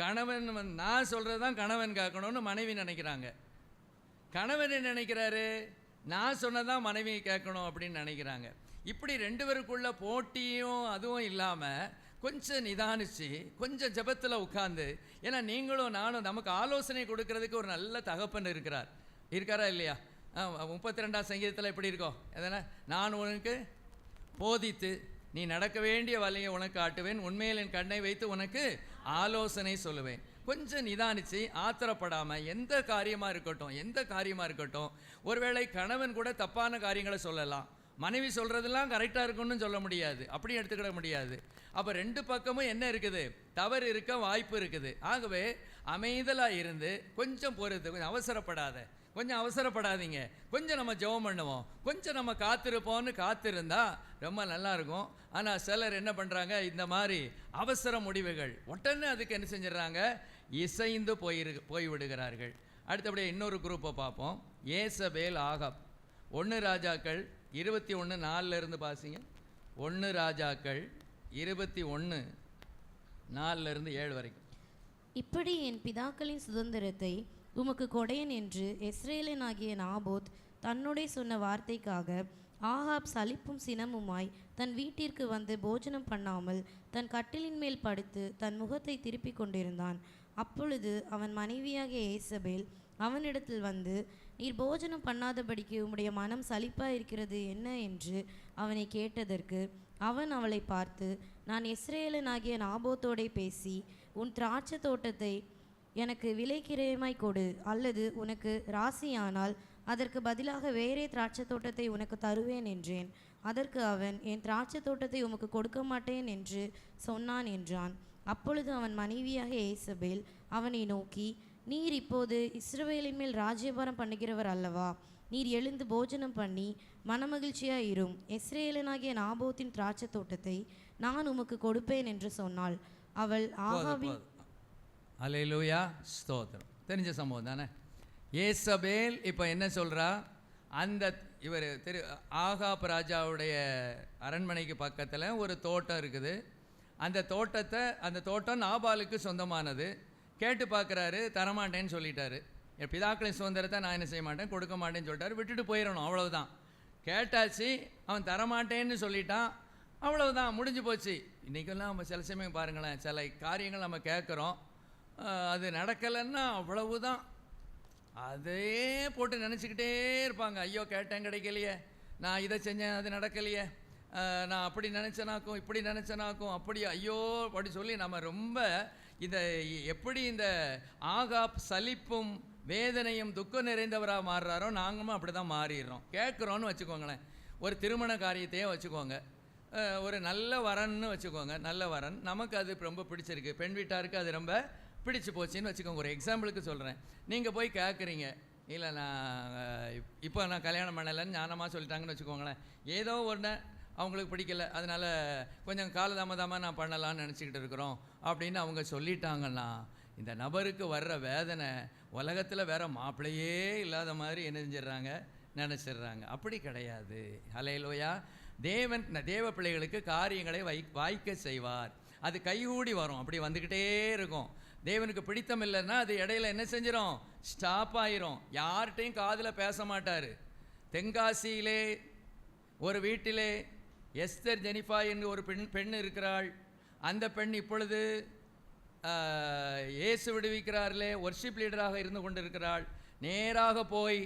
கணவன் நான் சொல்கிறது தான் கணவன் கேட்கணும்னு மனைவி நினைக்கிறாங்க. கணவன் என்ன நினைக்கிறாரு, நான் சொன்னதான் மனைவி கேட்கணும் அப்படின்னு நினைக்கிறாங்க. இப்படி 2 பேருக்குள்ள போட்டியும் அதுவும் இல்லாமல் கொஞ்சம் நிதானிச்சு கொஞ்சம் ஜெபத்தில் உட்கார்ந்து, ஏன்னா நீங்களும் நானும் நமக்கு ஆலோசனை கொடுக்கறதுக்கு ஒரு நல்ல தகப்பன் இருக்காரா இல்லையா? 32ஆம் சங்கீதத்தில் எப்படி இருக்கோம்? எதனா, நான் உனக்கு போதித்து நீ நடக்க வேண்டிய வழியை உனக்கு காட்டுவேன், உண்மையில் என் கண்ணை வைத்து உனக்கு ஆலோசனை சொல்லுவேன். கொஞ்சம் நிதானித்து ஆத்திரப்படாமல் எந்த காரியமாக இருக்கட்டும். ஒருவேளை கணவன் கூட தப்பான காரியங்களை சொல்லலாம், மனைவி சொல்கிறதெல்லாம் கரெக்டாக இருக்குன்னு சொல்ல முடியாது, அப்படி எடுத்துக்கிட முடியாது. அப்போ 2 பக்கமும் என்ன இருக்குது? தவறு இருக்க வாய்ப்பு இருக்குது. ஆகவே அமைதலாக இருந்து கொஞ்சம் பொறுத்து, கொஞ்சம் அவசரப்படாதீங்க. கொஞ்சம் நம்ம ஜெபம் பண்ணுவோம், கொஞ்சம் நம்ம காத்திருப்போம்னு காத்திருந்தா ரொம்ப நல்லாயிருக்கும். ஆனால் சிலர் என்ன பண்ணுறாங்க, இந்த மாதிரி அவசர முடிவுகள் உடனே அதுக்கு என்ன செஞ்சிடறாங்க, இசைந்து போய் விடுகிறார்கள். அடுத்தபடியே இன்னொரு குரூப்பை பார்ப்போம். ஏசபேல் ஆகாப். 1 ராஜாக்கள் 21:4 பாசிங்க. 1 ராஜாக்கள் 21:4 வரைக்கும். இப்படி என் பிதாக்களின் சுதந்திரத்தை உமக்கு கொடையன் என்று எஸ்ரேலனாகிய நாபோத் தன்னுடைய சொன்ன வார்த்தைக்காக ஆகாப் சலிப்பும் சினமுமாய் தன் வீட்டிற்கு வந்து போஜனம் பண்ணாமல் தன் கட்டிலின் மேல் படுத்து தன் முகத்தை திருப்பி கொண்டிருந்தான். அப்பொழுது அவன் மனைவியாகிய ஏசபேல் அவனிடத்தில் வந்து, நீர் போஜனம் பண்ணாதபடிக்கு உம்முடைய மனம் சலிப்பாயிருக்கிறது என்ன என்று அவனை கேட்டதற்கு அவன் அவளை பார்த்து, நான் எஸ்ரேலனாகிய நாபோத்தோடே பேசி உன் திராட்சை தோட்டத்தை எனக்கு விலைக்கிரயமாய் கொடு, அல்லது உனக்கு ராசியானால் அதற்கு பதிலாக வேறே திராட்சை தோட்டத்தை உனக்கு தருவேன் என்றேன். அதற்கு அவன், என் திராட்சை தோட்டத்தை உமக்கு கொடுக்க மாட்டேன் என்று சொன்னான் என்றான். அப்பொழுது அவன் மனைவியாக ஏசபேல் அவனை நோக்கி, நீர் இப்போது இஸ்ரவேலின் மேல் ராஜ்யபாரம் பண்ணுகிறவர் அல்லவா? நீர் எழுந்து போஜனம் பண்ணி மனமகிழ்ச்சியாய் இரும். எஸ்ரேலனாகிய நாபோத்தின் திராட்சை தோட்டத்தை நான் உமக்கு கொடுப்பேன் என்று சொன்னாள். அவள் ஆகாவின் அல்லேலூயா, ஸ்தோத்திரம். தெரிஞ்ச சம்பவம் தானே. ஏசபேல் இப்போ என்ன சொல்கிறா, அந்த இவர் ஆகாப் ராஜாவுடைய அரண்மனைக்கு பக்கத்தில் ஒரு தோட்டம் இருக்குது. அந்த தோட்டம் நாபாலுக்கு சொந்தமானது. கேட்டு பார்க்குறாரு, தரமாட்டேன்னு சொல்லிட்டாரு. என் பிதாக்களின் சுதந்திரத்தை நான் என்ன செய்ய மாட்டேன், கொடுக்க மாட்டேன்னு சொல்லிட்டாரு. விட்டுட்டு போயிடணும், அவ்வளவுதான். கேட்டாச்சு, அவன் தரமாட்டேன்னு சொல்லிட்டான், அவ்வளவுதான், முடிஞ்சு போச்சு. இன்றைக்கெல்லாம் நம்ம சில சமயம் பாருங்களேன், சில காரியங்கள் நம்ம கேட்குறோம், அது நடக்கலைன்னா அவ்வளவுதான், அதே போட்டு நினச்சிக்கிட்டே இருப்பாங்க. ஐயோ கேட்டேன் கிடைக்கலையே, நான் இதை செஞ்சேன் அது நடக்கலையே, நான் அப்படி நினச்சனாக்கும் இப்படி நினச்சனாக்கும் அப்படி, ஐயோ அப்படி சொல்லி நம்ம ரொம்ப இதை எப்படி இந்த ஆகாப் சலிப்பும் வேதனையும் துக்கம் நிறைந்தவராக மாறுறாரோ நாங்களும் அப்படி தான் மாறிடுறோம். கேட்குறோன்னு வச்சுக்கோங்களேன். ஒரு திருமண காரியத்தையே வச்சுக்கோங்க, ஒரு நல்ல வரன்னு வச்சுக்கோங்க. நல்ல வரன் நமக்கு அது ரொம்ப பிடிச்சிருக்கு, பெண் வீட்டாருக்கு அது ரொம்ப பிடிச்சி போச்சுன்னு வச்சுக்கோங்க. ஒரு எக்ஸாம்பிளுக்கு சொல்கிறேன். நீங்கள் போய் கேட்குறீங்க, இல்லை நான் கல்யாணம் பண்ணலைன்னு ஞானமாக சொல்லிட்டாங்கன்னு வச்சுக்கோங்களேன். ஏதோ ஒன்று அவங்களுக்கு பிடிக்கல, அதனால் கொஞ்சம் காலதாமதமாக நான் பண்ணலான்னு நினச்சிக்கிட்டு இருக்கிறோம் அப்படின்னு அவங்க சொல்லிட்டாங்கன்னா, இந்த நபருக்கு வர்ற வேதனை உலகத்தில் வேறு மாப்பிள்ளையே இல்லாத மாதிரி என்ன செஞ்சிடறாங்க, நினச்சிடுறாங்க. அப்படி கிடையாது. ஹல்லேலூயா. தேவ பிள்ளைகளுக்கு காரியங்களை வாய்க்க செய்வார். அது கைகூடி வரும், அப்படி வந்துக்கிட்டே இருக்கும். தேவனுக்கு பிடித்தம் இல்லைன்னா அது இடையில என்ன செஞ்சிடும்? ஸ்டாப் ஆயிரும். யார்கிட்டையும் காதில் பேச மாட்டார். தென்காசியிலே ஒரு வீட்டிலே எஸ்தர் ஜெனிஃபா என்று ஒரு பெண் இருக்கிறாள். அந்த பெண் இப்பொழுது இயேசு விடுவிக்கிறார்களே ஒர்ஷிப் லீடராக இருந்து கொண்டிருக்கிறாள். நேராக போய்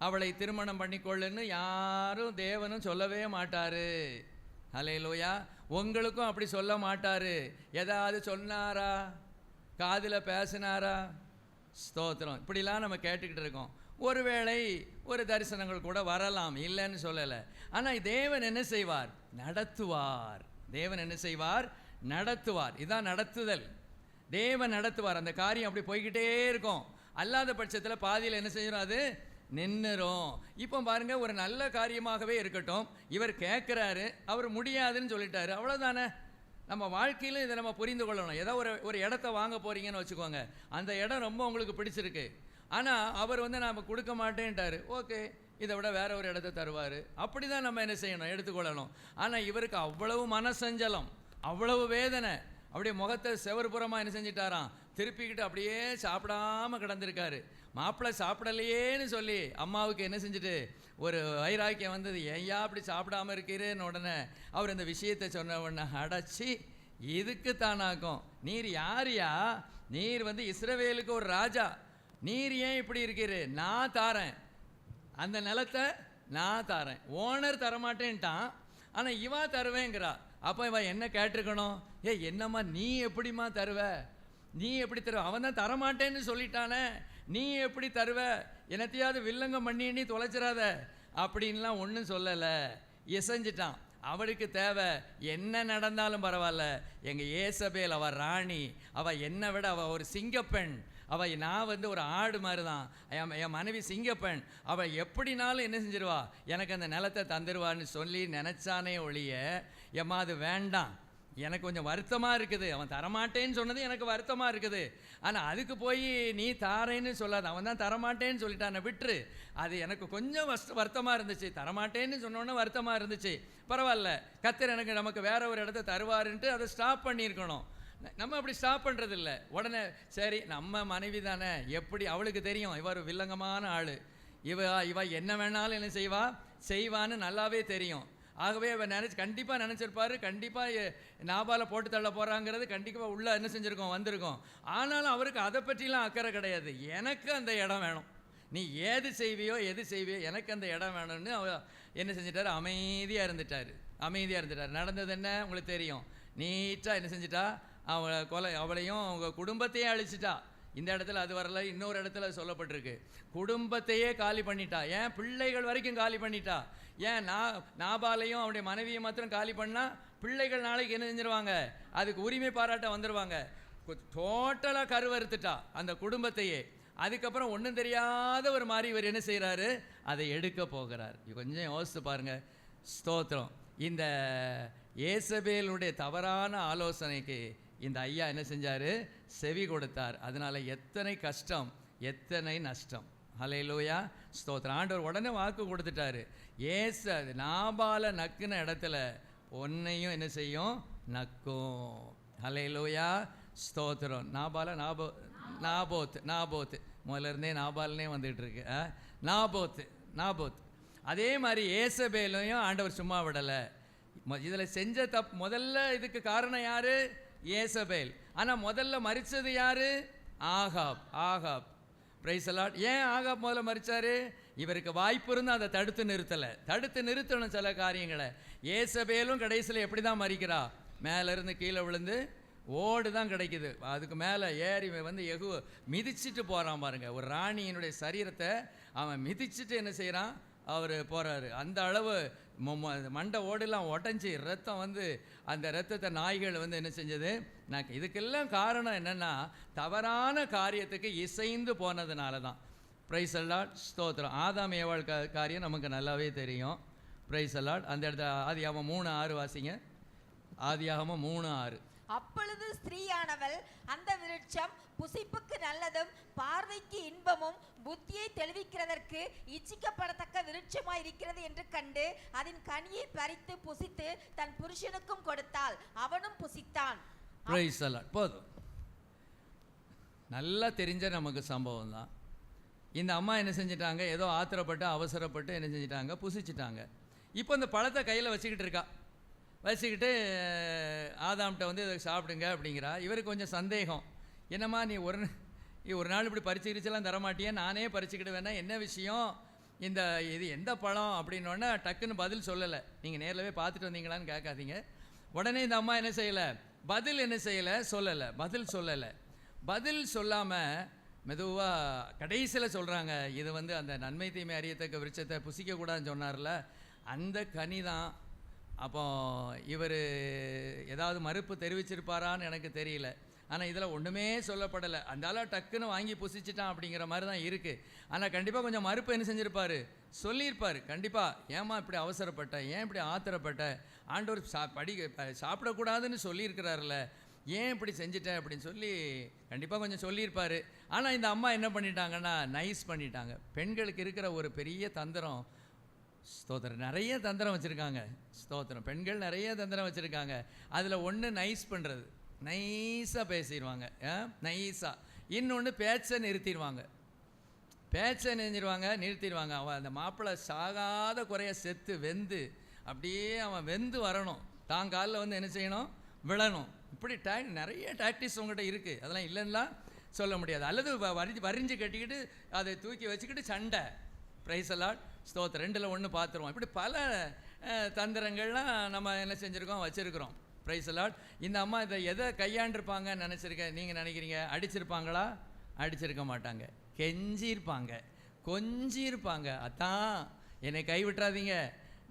அவளை திருமணம் பண்ணிக்கொள்ளுன்னு யாரும் தேவனும் சொல்லவே மாட்டார். ஹல்லேலூயா. உங்களுக்கும் அப்படி சொல்ல மாட்டார். ஏதாவது சொன்னாரா? காதில் பேசினாரா? ஸ்தோத்திரம். இப்படிலாம் நம்ம கேட்டுக்கிட்டு இருக்கோம். ஒருவேளை ஒரு தரிசனங்கள் கூட வரலாம், இல்லைன்னு சொல்லலை. ஆனால் தேவன் என்ன செய்வார்? நடத்துவார். தேவன் என்ன செய்வார்? நடத்துவார். இதான் நடத்துதல். தேவன் நடத்துவார். அந்த காரியம் அப்படி போய்கிட்டே இருக்கும். அல்லாத பட்சத்தில் பாதியில் என்ன செய்யணும்? அது நின்றுரும். இப்போ பாருங்க, ஒரு நல்ல காரியமாகவே இருக்கட்டும், இவர் கேட்குறாரு, அவர் முடியாதுன்னு சொல்லிட்டாரு, அவ்வளோதானே. நம்ம வாழ்க்கையிலும் இதை நம்ம புரிந்து கொள்ளணும். ஏதோ ஒரு இடத்த வாங்க போகிறீங்கன்னு வச்சுக்கோங்க. அந்த இடம் ரொம்ப உங்களுக்கு பிடிச்சிருக்கு, ஆனால் அவர் நம்ம கொடுக்க மாட்டேன்ட்டார். ஓகே, இதை விட வேற ஒரு இடத்த தருவார். அப்படி தான் நம்ம என்ன செய்யணும்? எடுத்துக்கொள்ளணும். ஆனால் இவருக்கு அவ்வளவு மனசஞ்சலம், அவ்வளவு வேதனை. அப்படியே முகத்தை செவறுபுறமாக என்ன செஞ்சிட்டாராம்? திருப்பிக்கிட்டு அப்படியே சாப்பிடாம கிடந்திருக்காரு. மாப்பிள்ளை சாப்பிடலையேன்னு சொல்லி அம்மாவுக்கு என்ன செஞ்சுட்டு ஒரு வைராக்கியம் வந்தது. ஐயா அப்படி சாப்பிடாம இருக்கிறேன்னு உடனே அவர் இந்த விஷயத்தை சொன்ன உடனே, அடைச்சி இதுக்கு தானாக்கும், நீர் யாரியா? நீர் இஸ்ரவேலுக்கு ஒரு ராஜா, நீர் ஏன் இப்படி இருக்கிற? நான் தாரேன், அந்த நிலத்தை நான் தாரேன். ஓனர் தரமாட்டேன்ட்டான், ஆனால் இவா தருவேங்கிறா. அப்போ இவன் என்ன கேட்டிருக்கணும்? என்னம்மா நீ எப்படிம்மா தருவ? நீ எப்படி தருவ? அவன் தான் தரமாட்டேன்னு சொல்லிட்டானே, நீ எப்படி தருவ? என்னத்தையாவது வில்லங்கம் பண்ணி நீ தொலைச்சிடாத அப்படின்லாம் ஒன்றும் சொல்லலை. இசைஞ்சிட்டான். அவளுக்கு தேவை என்ன நடந்தாலும் பரவாயில்ல, எங்கள் ஏசபேல் அவள் ராணி, அவள் என்னை விட அவள் ஒரு சிங்கப்பெண், அவள் நான் ஒரு ஆடு மாதிரி தான், என் மனைவி சிங்கப்பெண், அவள் எப்படினாலும் என்ன செஞ்சிருவா, எனக்கு அந்த நிலத்தை தந்துடுவான்னு சொல்லி நினச்சானே ஒழிய, ஏம்மா அது வேண்டாம், எனக்கு கொஞ்சம் வருத்தமாக இருக்குது, அவன் தரமாட்டேன்னு சொன்னது எனக்கு வருத்தமாக இருக்குது, ஆனால் அதுக்கு போய் நீ தாரேன்னு சொல்லாது, அவன் தான் தரமாட்டேன்னு சொல்லிட்டான், விட்டுரு. அது எனக்கு கொஞ்சம் வருத்தமாக இருந்துச்சு, தரமாட்டேன்னு சொன்னோன்னே வருத்தமாக இருந்துச்சு, பரவாயில்ல, கர்த்தர் நமக்கு வேற ஒரு இடத்த தருவாருன்ட்டு அதை ஸ்டாப் பண்ணியிருக்கணும். நம்ம அப்படி ஸ்டாப் பண்ணுறதில்ல. உடனே சரி நம்ம மனைவி தானே, எப்படி அவளுக்கு தெரியும் இவர் வில்லங்கமான ஆள், இவ என்ன வேணாலும் என்ன செய்வான்னு நல்லாவே தெரியும். ஆகவே அவர் கண்டிப்பாக நினச்சிருப்பாரு, கண்டிப்பாக நாபால போட்டு தள்ள போகிறாங்கிறது கண்டிப்பாக உள்ளே என்ன செஞ்சுருக்கோம், வந்திருக்கோம். ஆனாலும் அவருக்கு அதை பற்றிலாம் அக்கறை கிடையாது. எனக்கு அந்த இடம் வேணும், நீ எது செய்வியோ எனக்கு அந்த இடம் வேணும்னு அவர் என்ன செஞ்சிட்டாரு? அமைதியாக இருந்துட்டார். நடந்தது என்ன உங்களுக்கு தெரியும். நீட்டாக என்ன செஞ்சிட்டா? அவளையும் அவங்க குடும்பத்தையே அழிச்சிட்டா. இந்த இடத்துல அது வரல, இன்னொரு இடத்துல சொல்லப்பட்டிருக்கு, குடும்பத்தையே காலி பண்ணிட்டா. ஏன் பிள்ளைகள் வரைக்கும் காலி பண்ணிட்டா. ஏன் நாபாலையும் அவனுடைய மனைவியை மாத்திரம் காலி பண்ணால் பிள்ளைகள் நாளைக்கு என்ன செஞ்சிருவாங்க? அதுக்கு உரிமை பாராட்ட வந்துடுவாங்க. டோட்டலாக கருவறுத்துட்டா அந்த குடும்பத்தையே. அதுக்கப்புறம் ஒன்றும் தெரியாத ஒரு மாதிரி இவர் என்ன செய்கிறாரு? அதை எடுக்க போகிறார். கொஞ்சம் யோசித்து பாருங்க. ஸ்தோத்திரம். இந்த ஏசபேலுடைய தவறான ஆலோசனைக்கு இந்த ஐயா என்ன செஞ்சார்? செவி கொடுத்தார். அதனால் எத்தனை கஷ்டம், எத்தனை நஷ்டம். ஹல்லேலூயா, ஸ்தோத்திரம். ஆண்டவர் உடனே வாக்கு கொடுத்துட்டாரு. நாபால நக்குன இடத்துல ஒன்னையும் என்ன செய்யும்? நக்கும். ஹல்லேலூயா, ஸ்தோத்திரம். நாபோத் முதல்ல இருந்தே நாபால்னே வந்துட்டு இருக்கு. நாபோத். அதே மாதிரி ஏசபேலையும் ஆண்டவர் சும்மா விடலை. இதில் செஞ்ச முதல்ல இதுக்கு காரணம் யாரு? ஏசபேல். ஆனால் முதல்ல மரிச்சது யாரு? ஆகாப். Price the Lord. ஏன் ஆகாப் முதல்ல மரிச்சாரு? இவருக்கு வாய்ப்பு இருந்தால் அதை தடுத்து நிறுத்தணும் சில காரியங்களை. ஏசபேலும் கடைசியில் எப்படி தான் மறிக்கிறா? மேலேருந்து கீழே விழுந்து ஓடு தான் கிடைக்குது. அதுக்கு மேலே ஏறி மிதிச்சுட்டு போகிறான் பாருங்க. ஒரு ராணியினுடைய சரீரத்தை அவன் மிதிச்சுட்டு என்ன செய்கிறான்? அவர் போகிறாரு. அந்த அளவு மண்டை ஓடெல்லாம் உடஞ்சி ரத்தம் அந்த ரத்தத்தை நாய்கள் என்ன செஞ்சது? இதுக்கெல்லாம் காரணம் என்னென்னா, தவறான காரியத்துக்கு இசைந்து போனதுனால தான். பிரைஸ் தி லார்ட், ஸ்தோத்திரம். ஆதாம் ஏவாள் காரியம் நமக்கு நல்லாவே தெரியும். Price the Lord. அந்த இடத்துல ஆதியாகமம் 3:6 வாசிங்க. ஆதியாகமம் 3:6. அப்பொழுது ஸ்திரீயானவள், அந்த விருட்சம் புசிப்புக்கு நல்லதும் பார்வைக்கு இன்பமும் புத்தியை தெளிவிக்கிறதற்கு இச்சிக்கப்படத்தக்க விருட்சமாய் இருக்கிறது என்று கண்டு அதன் கனியை பறித்து புசித்து தன் புருஷனுக்கும் கொடுத்தாள், அவனும் புசித்தான். Price the Lord. போதும், நல்லா தெரிஞ்ச நமக்கு சம்பவம் தான். இந்த அம்மா என்ன செஞ்சிட்டாங்க, ஏதோ ஆத்திரப்பட்டு அவசரப்பட்டு என்ன செஞ்சிட்டாங்க, புசிச்சிட்டாங்க. இப்போ இந்த பழத்தை கையில் வச்சுக்கிட்டு இருக்கா, வச்சுக்கிட்டு ஆதாம்கிட்ட வந்து இதை சாப்பிடுங்க அப்படிங்கிறா. இவருக்கு கொஞ்சம் சந்தேகம், என்னம்மா நீ ஒரு நாள் இப்படி பறிச்சுக்கிடுச்செல்லாம் தரமாட்டியே, நானே பறிச்சுக்கிட்டு வேணா, என்ன விஷயம், இது எந்த பழம் அப்படின்னோடனே டக்குன்னு பதில் சொல்லலை. நீங்கள் நேரில் பார்த்துட்டு வந்தீங்களான்னு கேட்காதீங்க. உடனே இந்த அம்மா என்ன செய்யலை, சொல்லலை. பதில் சொல்லாமல் மெதுவாக கடைசியில் சொல்கிறாங்க, இது வந்து அந்த நன்மை தீமை அறியத்தக்க விருட்சத்தை புசிக்கக்கூடாதுன்னு சொன்னார்ல, அந்த கனி தான். அப்போ இவர் ஏதாவது மறுப்பு தெரிவிச்சிருப்பாரான்னு எனக்கு தெரியல. ஆனால் இதில் ஒன்றுமே சொல்லப்படலை. அந்தால டக்குன்னு வாங்கி புசிச்சிட்டான் அப்படிங்கிற மாதிரி தான் இருக்குது. ஆனால் கண்டிப்பாக கொஞ்சம் மறுப்பு என்ன செஞ்சுருப்பார், சொல்லியிருப்பார். கண்டிப்பாக, ஏம்மா இப்படி அவசரப்பட்ட, ஏன் இப்படி ஆத்திரப்பட்ட, ஆண்டவர் சாப்பிடக்கூடாதுன்னு சொல்லியிருக்கிறார்ல, ஏன் இப்படி செஞ்சிட்டேன் அப்படின்னு சொல்லி கண்டிப்பாக கொஞ்சம் சொல்லியிருப்பார். ஆனால் இந்த அம்மா என்ன பண்ணிட்டாங்கன்னா, நைஸ் பண்ணிட்டாங்க. பெண்களுக்கு இருக்கிற ஒரு பெரிய தந்திரம், ஸ்தோத்திரம், நிறைய தந்திரம் வச்சுருக்காங்க. ஸ்தோத்திரம், பெண்கள் நிறைய தந்திரம் வச்சுருக்காங்க. அதில் ஒன்று நைஸ் பண்ணுறது, நைஸாக பேசிடுவாங்க, நைஸாக. இன்னொன்று பேச்சை நிறுத்திடுவாங்க. அவன் அந்த மாப்பிள்ளை சாகாத குறைய செத்து வெந்து அப்படியே அவன் வெந்து வரணும், தான் காலில் வந்து என்ன செய்யணும், விழணும். இப்படி நிறைய டாக்டிக்ஸ் உங்கள்கிட்ட இருக்குது, அதெல்லாம் இல்லைன்னா சொல்ல முடியாது. அல்லது வரிஞ்சு கட்டிக்கிட்டு அதை தூக்கி வச்சுக்கிட்டு சண்டை. Price the Lord. ஸ்தோத்திரம். 2ல் 1 பார்த்துருவோம். இப்படி பல தந்திரங்கள்லாம் நம்ம என்ன செஞ்சுருக்கோம், வச்சுருக்கிறோம். Price the Lord. இந்த அம்மா இதை எதை கையாண்டிருப்பாங்கன்னு நினச்சிருக்கேன், நீங்கள் நினைக்கிறீங்க? அடிச்சிருப்பாங்களா? அடிச்சிருக்க மாட்டாங்க. கெஞ்சிருப்பாங்க, கொஞ்சிருப்பாங்க. அதான் என்னை கைவிட்டுறாதீங்க,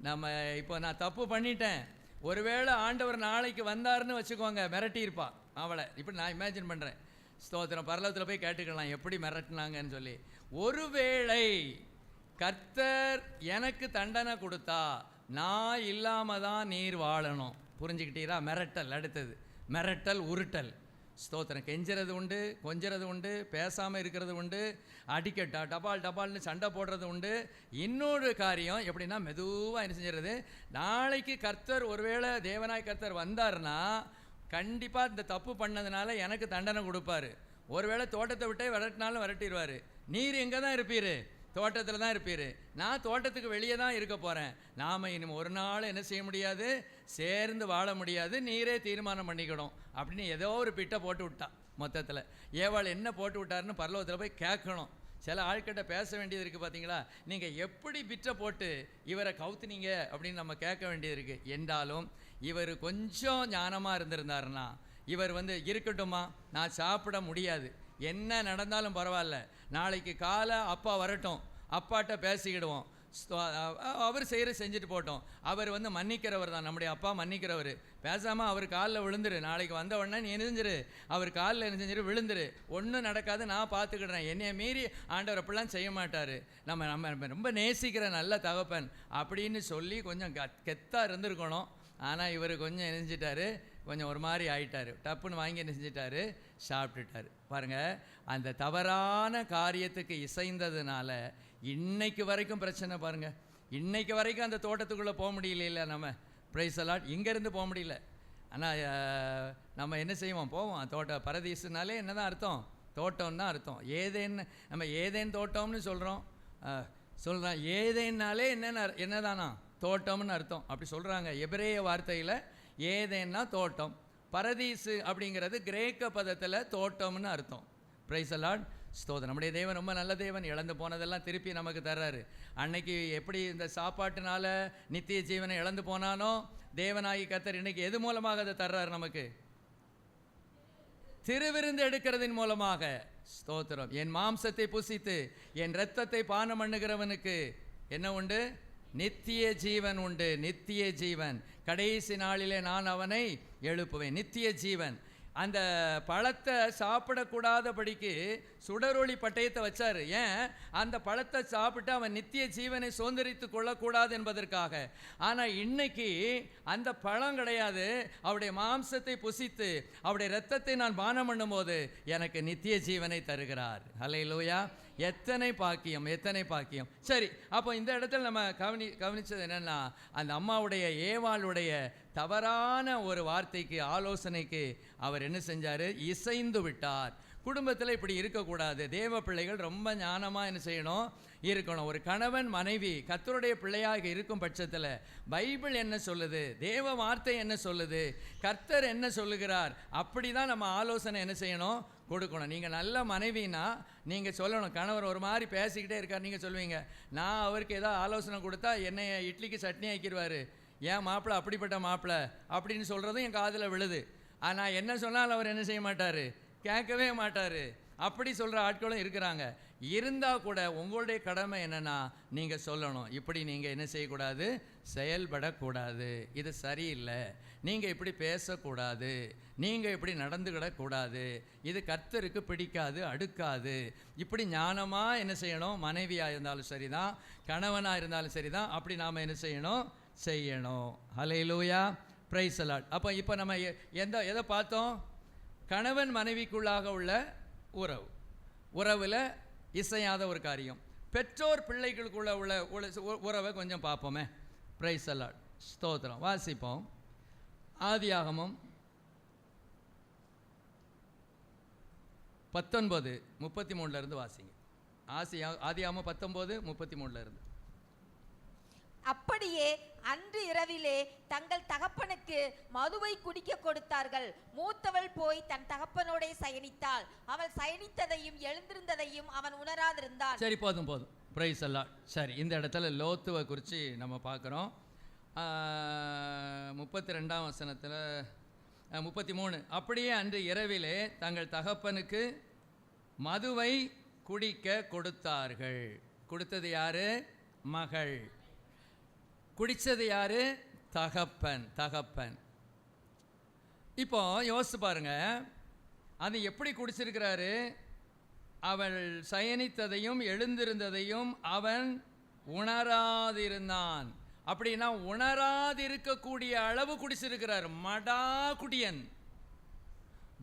நம்ம இப்போ நான் தப்பு பண்ணிட்டேன், ஒருவேளை ஆண்டவர் நாளைக்கு வந்தாருன்னு வச்சுக்கோங்க, மிரட்டியிருப்பா அவளை. இப்படி நான் இமேஜின் பண்ணுறேன். ஸ்தோத்திரம். பரலோகத்தில் போய் கேட்டுக்கலாம் எப்படி மிரட்டினாங்கன்னு சொல்லி. ஒருவேளை கர்த்தர் எனக்கு தண்டனை கொடுத்தா நான் இல்லாமல் தான் நீர் வாழணும். புரிஞ்சுக்கிட்டீரா? மிரட்டல். அடுத்தது மிரட்டல், உருட்டல். ஸ்தோத்திரம். கெஞ்சுறது உண்டு, கொஞ்சறது உண்டு, பேசாமல் இருக்கிறது உண்டு, அடிக்கட்டா டபால்னு சண்டை போடுறது உண்டு. இன்னொரு காரியம் எப்படின்னா, மெதுவாக என்ன செஞ்சுறது, நாளைக்கு கர்த்தர் ஒருவேளை தேவனாய் கர்த்தர் வந்தார்னா கண்டிப்பாக இந்த தப்பு பண்ணதுனால எனக்கு தண்டனை கொடுப்பாரு. ஒருவேளை தோட்டத்தை விட்டே விரட்டினாலும் விரட்டிடுவார். நீர் எங்கே தான் இருப்பீர்? தோட்டத்தில் தான் இருப்பீர். நான் தோட்டத்துக்கு வெளியே தான் இருக்க போகிறேன். நாம் இன்னும் ஒரு நாள் என்ன செய்ய முடியாது, சேர்ந்து வாழ முடியாது, நீரே தீர்மானம் பண்ணிக்கணும் அப்படின்னு ஏதோ ஒரு பிட்டை போட்டு விட்டா. மொத்தத்தில் ஏவாள் என்ன போட்டு விட்டாருன்னு பரலோகத்தில் போய் கேட்கணும். சில ஆட்கிட்ட பேச வேண்டியது இருக்குது பார்த்தீங்களா, நீங்கள் எப்படி பிட்டை போட்டு இவரை கவுத்துனீங்க அப்படின்னு நம்ம கேட்க வேண்டியது இருக்குது. என்றாலும் இவர் கொஞ்சம் ஞானமாக இருந்திருந்தாருன்னா, இவர் வந்து இருக்கட்டும்மா, நான் சாப்பிட முடியாது, என்ன நடந்தாலும் பரவாயில்ல, நாளைக்கு காலை அப்பா வரட்டும், அப்பாட்ட பேசிக்கிடுவோம், அவர் செய்கிற செஞ்சுட்டு போட்டோம், அவர் வந்து மன்னிக்கிறவர் தான், நம்முடைய அப்பா மன்னிக்கிறவர், பேசாமல் அவர் காலில் விழுந்துரு, நாளைக்கு வந்த உடனே நீ செஞ்சிரு, அவர் காலில் என்ன செஞ்சிரு, விழுந்துரு, ஒன்றும் நடக்காது, நான் பார்த்துக்கிடுறேன், என்னைய மீறி ஆண்டவர் அப்படிலாம் செய்ய மாட்டார், நம்ம ரொம்ப நேசிக்கிற நல்ல தகப்பன் அப்படின்னு சொல்லி கொஞ்சம் கெத்தாக இருந்திருக்கணும். ஆனால் இவர் கொஞ்சம் என்ன செஞ்சிட்டாரு, கொஞ்சம் ஒரு மாதிரி ஆயிட்டார், டப்புன்னு வாங்கி என்ன செஞ்சிட்டாரு, சாப்பிட்டுட்டார். பாருங்கள், அந்த தவறான காரியத்துக்கு இசைந்ததுனால இன்னைக்கு வரைக்கும் பிரச்சனை. பாருங்கள், இன்னைக்கு வரைக்கும் அந்த தோட்டத்துக்குள்ளே போக முடியல. நம்ம பிரைஸ் தி லார்ட், இங்கேருந்து போக முடியல. ஆனால் நம்ம என்ன செய்வோம், போவோம். தோட்டம் பரதீசுனாலே என்ன தான் அர்த்தம், தோட்டம் தான் அர்த்தம். ஏதேன்னு நம்ம ஏதேன் தோட்டம்னு சொல்கிறோம். ஏதேன்னாலே என்னதானா, தோட்டம்னு அர்த்தம். அப்படி சொல்கிறாங்க எபிரேய வார்த்தையில். ஏதேன்னா தோட்டம், பரதீசு அப்படிங்கிறது கிரேக்க பதத்தில் தோட்டம்னு அர்த்தம். Price the Lord. ஸ்தோத்திரம். நம்முடைய தேவன் ரொம்ப நல்ல தேவன். இழந்து போனதெல்லாம் திருப்பி நமக்கு தர்றாரு. அன்னைக்கு எப்படி இந்த சாப்பாட்டுனால நித்திய ஜீவனை இழந்து போனானோ, தேவனாகி கர்த்தர் இன்னைக்கு எது மூலமாக அதை தர்றாரு நமக்கு, திருவிருந்து எடுக்கிறதின் மூலமாக. ஸ்தோத்திரம். என் மாம்சத்தை புசித்து என் இரத்தத்தை பானம் பண்ணுகிறவனுக்கு என்ன உண்டு, நித்திய ஜீவன் உண்டு. நித்திய ஜீவன். கடைசி நாளிலே நான் அவனை எழுப்புவேன். நித்திய ஜீவன். அந்த பழத்தை சாப்பிடக்கூடாதபடிக்கு சுடரொளி பட்டயத்தை வச்சார். ஏன்? அந்த பழத்தை சாப்பிட்டு அவன் நித்திய ஜீவனை சுதந்திரித்து கொள்ளக்கூடாது என்பதற்காக. ஆனால் இன்னைக்கு அந்த பழம் கிடையாது. அவருடைய மாம்சத்தை புசித்து அவருடைய இரத்தத்தை நான் பானம் பண்ணும்போது எனக்கு நித்திய ஜீவனை தருகிறார். ஹல்லேலூயா! எத்தனை பாக்கியம், எத்தனை பாக்கியம். சரி, அப்போ இந்த இடத்துல நம்ம கவனிச்சது என்னென்னா, அந்த அம்மாவுடைய ஏவாளுடைய தவறான ஒரு வார்த்தைக்கு, ஆலோசனைக்கு அவர் என்ன செஞ்சார்? இசைந்து விட்டார். குடும்பத்தில் இப்படி இருக்கக்கூடாது. தேவ பிள்ளைகள் ரொம்ப ஞானமாக என்ன செய்யணும்? இருக்கணும். ஒரு கணவன் மனைவி கர்த்தருடைய பிள்ளையாக இருக்கும் பட்சத்தில் பைபிள் என்ன சொல்லுது, தேவ வார்த்தை என்ன சொல்லுது, கர்த்தர் என்ன சொல்லுகிறார், அப்படி தான் நம்ம ஆலோசனை என்ன செய்யணும்? கொடுக்கணும். நீங்கள் நல்ல மனைவினா நீங்கள் சொல்லணும். கணவர் ஒரு மாதிரி பேசிக்கிட்டே இருக்கார், நீங்கள் சொல்லுவீங்க, நான் அவருக்கு ஏதாவது ஆலோசனை கொடுத்தா என்னை இட்லிக்கு சட்னி ஆக்கிடுவார், ஏன் மாப்பிள்ளை அப்படிப்பட்ட மாப்பிள்ளை அப்படின்னு சொல்கிறதும் என் காதில் விழுது. ஆனால் என்ன சொன்னாலும் அவர் என்ன செய்ய மாட்டார்? கேட்கவே மாட்டார். அப்படி சொல்கிற ஆட்களும் இருக்கிறாங்க. இருந்தால் கூட உங்களுடைய கடமை என்னென்னா, நீங்கள் சொல்லணும், இப்படி நீங்கள் என்ன செய்யக்கூடாது? செயல்படக்கூடாது, இது சரியில்லை, நீங்கள் இப்படி பேசக்கூடாது, நீங்கள் இப்படி நடந்துக்கிடக்கூடாது, இது கர்த்தருக்கு பிடிக்காது, அடுக்காது. இப்படி ஞானமாக என்ன செய்யணும்? மனைவியாக இருந்தாலும் சரி தான், கணவனாக இருந்தாலும் சரி தான், அப்படி நாம் என்ன செய்யணும்? செய்யணும். ஹல்லேலூயா! Praise the lord. அப்போ இப்போ நம்ம எதை பார்த்தோம்? கணவன் மனைவிக்குள்ளாக உள்ள உறவில் இசையாத ஒரு காரியம். பெற்றோர் பிள்ளைகளுக்குள்ள உள்ள உறவை கொஞ்சம் பார்ப்போமே. Price the Lord. ஸ்தோத்திரம். வாசிப்போம். ஆதியாகமம் 19:33 வாசிங்க. ஆதியாகமம் 19:33. அப்படியே அன்று இரவிலே தங்கள் தகப்பனுக்கு மதுவை குடிக்க கொடுத்தார்கள். மூத்தவள் போய் தன் தகப்பனோட சயனித்தாள். அவள் சயனித்ததையும் எழுந்திருந்ததையும் அவன் உணராதிருந்தான். சரி, போதும். Price the Lord. சரி, இந்த இடத்துல லோத்துவை குறித்து நம்ம பார்க்குறோம். 32ஆம் வசனத்தில் 33. அப்படியே அன்று இரவிலே தங்கள் தகப்பனுக்கு மதுவை குடிக்க கொடுத்தார்கள். கொடுத்தது யாரு? மகள். குடித்தது யாரு? தகப்பன். இப்போ யோசிச்சு பாருங்க, அது எப்படி குடிச்சிருக்கிறாரு? அவள் சயனித்ததையும் எழுந்திருந்ததையும் அவன் உணராதிருந்தான். அப்படின்னா உணராதிருக்கக்கூடிய அளவு குடிச்சிருக்கிறார். மடா குடியன்.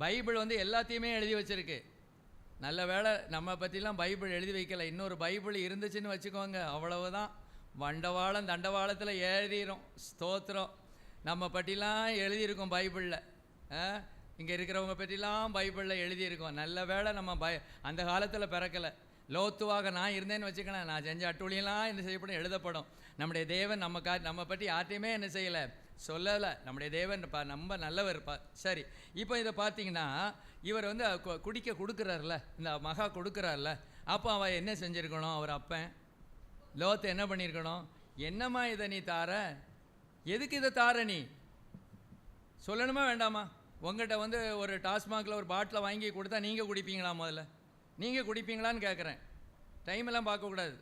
பைபிள் எல்லாத்தையுமே எழுதி வச்சிருக்கு. நல்ல வேளை நம்ம பற்றிலாம் பைபிள் எழுதி வைக்கல. இன்னொரு பைபிள் இருந்துச்சுன்னு வச்சுக்கோங்க, அவ்வளவுதான். வண்டவாளம் தண்டவாளத்தில் எழுதிரும். ஸ்தோத்திரம். நம்ம பற்றிலாம் எழுதியிருக்கோம் பைபிளில். இங்கே இருக்கிறவங்க பற்றிலாம் பைபிளில் எழுதியிருக்கோம். நல்ல வேளை நம்ம அந்த காலத்தில் பிறக்கலை. லோத்துவாக நான் இருந்தேன்னு வச்சுக்கணும், நான் செஞ்ச அட்டூழியெல்லாம் என்ன செய்யப்படும்? எழுதப்படும். நம்முடைய தேவன் நம்ம பற்றி யார்ட்டையுமே என்ன செய்யலை? சொல்லலை. நம்முடைய தேவன் ரொம்ப நல்லவர். சரி, இப்போ இதை பார்த்தீங்கன்னா இவர் குடிக்க கொடுக்குறாருல, இந்த மகா கொடுக்குறாருல, அப்போ அவன் என்ன செஞ்சுருக்கணும்? அவர் அப்பன் லோத்து என்ன பண்ணியிருக்கணும்? என்னம்மா இதை நீ தார? எதுக்கு இதை தார? நீ சொல்லணுமா வேண்டாமா? உங்கள்கிட்ட ஒரு டாஸ்மாகில் ஒரு பாட்டிலை வாங்கி கொடுத்தா நீங்கள் குடிப்பீங்களா? முதல்ல நீங்கள் குடிப்பீங்களான்னு கேட்குறேன். டைமெல்லாம் பார்க்கக்கூடாது.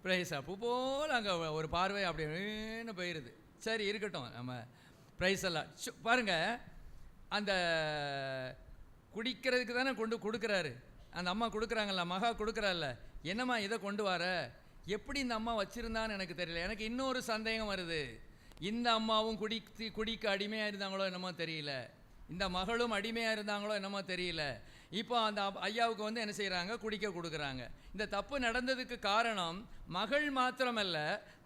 ப்ரைஸா பூ போல் அங்கே ஒரு பார்வை அப்படின்னு போயிடுது. சரி, இருக்கட்டும். நம்ம ப்ரைஸெல்லாம் பாருங்கள், அந்த குடிக்கிறதுக்கு தானே கொடுக்குறாரு. அந்த அம்மா கொடுக்குறாங்கல்ல, மகா கொடுக்குறாள்ல, என்னம்மா இதை கொண்டு வர? எப்படி இந்த அம்மா வச்சுருந்தான்னு எனக்கு தெரியல. எனக்கு இன்னொரு சந்தேகம் வருது. இந்த அம்மாவும் குடிக்க அடிமையாக இருந்தாங்களோ என்னமோ தெரியல, இந்த மகளும் அடிமையாக இருந்தாங்களோ என்னமோ தெரியல. இப்போ அந்த ஐயாவுக்கு என்ன செய்கிறாங்க? குடிக்க கொடுக்குறாங்க. இந்த தப்பு நடந்ததுக்கு காரணம் மகள் மாத்திரமல்ல,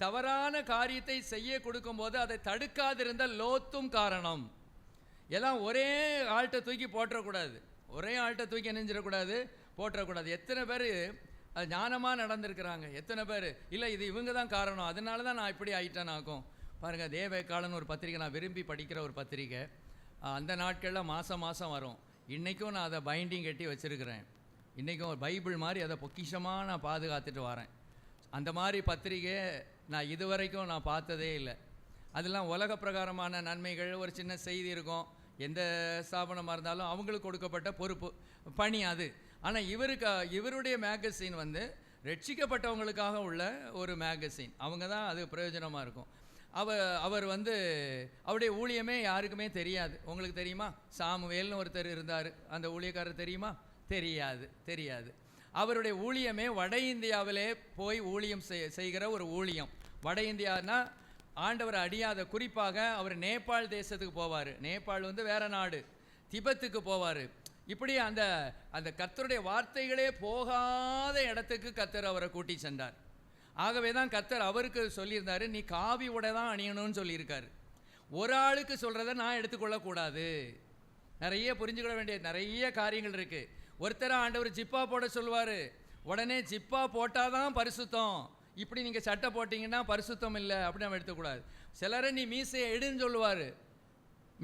தவறான காரியத்தை செய்ய கொடுக்கும்போது அதை தடுக்காதிருந்த லோத்தும் காரணம். எல்லாம் ஒரே ஆள்கிட்ட தூக்கி போட்டுறக்கூடாது. ஒரே ஆள்கிட்ட தூக்கி நெஞ்சிடக்கூடாது, போட்டுறக்கூடாது. எத்தனை பேர் அது ஞானமாக நடந்திருக்கிறாங்க? எத்தனை பேர் இல்லை இது இவங்க தான் காரணம், அதனால தான் நான் இப்படி ஆகிட்டேனாக்கும். பாருங்கள், தேவகாலன்னு ஒரு பத்திரிக்கை நான் விரும்பி படிக்கிற ஒரு பத்திரிக்கை. அந்த நாட்களில் மாதம் வரும். இன்றைக்கும் நான் அதை பைண்டிங் கட்டி வச்சுருக்கிறேன். இன்றைக்கும் ஒரு பைபிள் மாதிரி அதை பொக்கிஷமாக நான் பாதுகாத்துட்டு வரேன். அந்த மாதிரி பத்திரிக்கை நான் இதுவரைக்கும் நான் பார்த்ததே இல்லை. அதெல்லாம் உலக பிரகாரமான நன்மைகள், ஒரு சின்ன செய்தி இருக்கும். எந்த ஸ்தாபனமாக இருந்தாலும் அவங்களுக்கு கொடுக்கப்பட்ட பொறுப்பு, பணி அது. ஆனால் இவருடைய மேகசின் ரட்சிக்கப்பட்டவங்களுக்காக உள்ள ஒரு மேகசின். அவங்க தான் அது பிரயோஜனமாக இருக்கும். அவர் வந்து அவருடைய ஊழியமே யாருக்குமே தெரியாது. உங்களுக்கு தெரியுமா? சாமுவேல்னு ஒருத்தர் இருந்தார், அந்த ஊழியக்காரர் தெரியுமா? தெரியாது. அவருடைய ஊழியமே வட இந்தியாவிலே போய் ஊழியம் செய்கிற ஒரு ஊழியம். வட இந்தியானா ஆண்டவர் அடியாத, குறிப்பாக அவர் நேபாள் தேசத்துக்கு போவார். நேபாள் வந்து வேற நாடு. திபெத்துக்கு போவார். இப்படி அந்த அந்த கர்த்தருடைய வார்த்தைகளே போகாத இடத்துக்கு கர்த்தர் அவரை கூட்டி சென்றார். ஆகவே தான் கர்த்தர் அவருக்கு சொல்லியிருந்தார், நீ காவி உடை தான் அணியணும்னு சொல்லியிருக்காரு. ஒரு ஆளுக்கு சொல்கிறத நான் எடுத்துக்கொள்ளக்கூடாது. நிறைய புரிஞ்சுக்கிட வேண்டிய நிறைய காரியங்கள் இருக்குது. ஒருத்தர் ஆண்டவர் ஜிப்பா போட சொல்லுவார், உடனே ஜிப்பா போட்டால் தான் பரிசுத்தம், இப்படி நீங்கள் சட்டை போட்டிங்கன்னா பரிசுத்தம் இல்லை, அப்படி நம்ம எடுத்துக்கூடாது. சிலரை நீ மீசையை எடுன்னு சொல்லுவார்.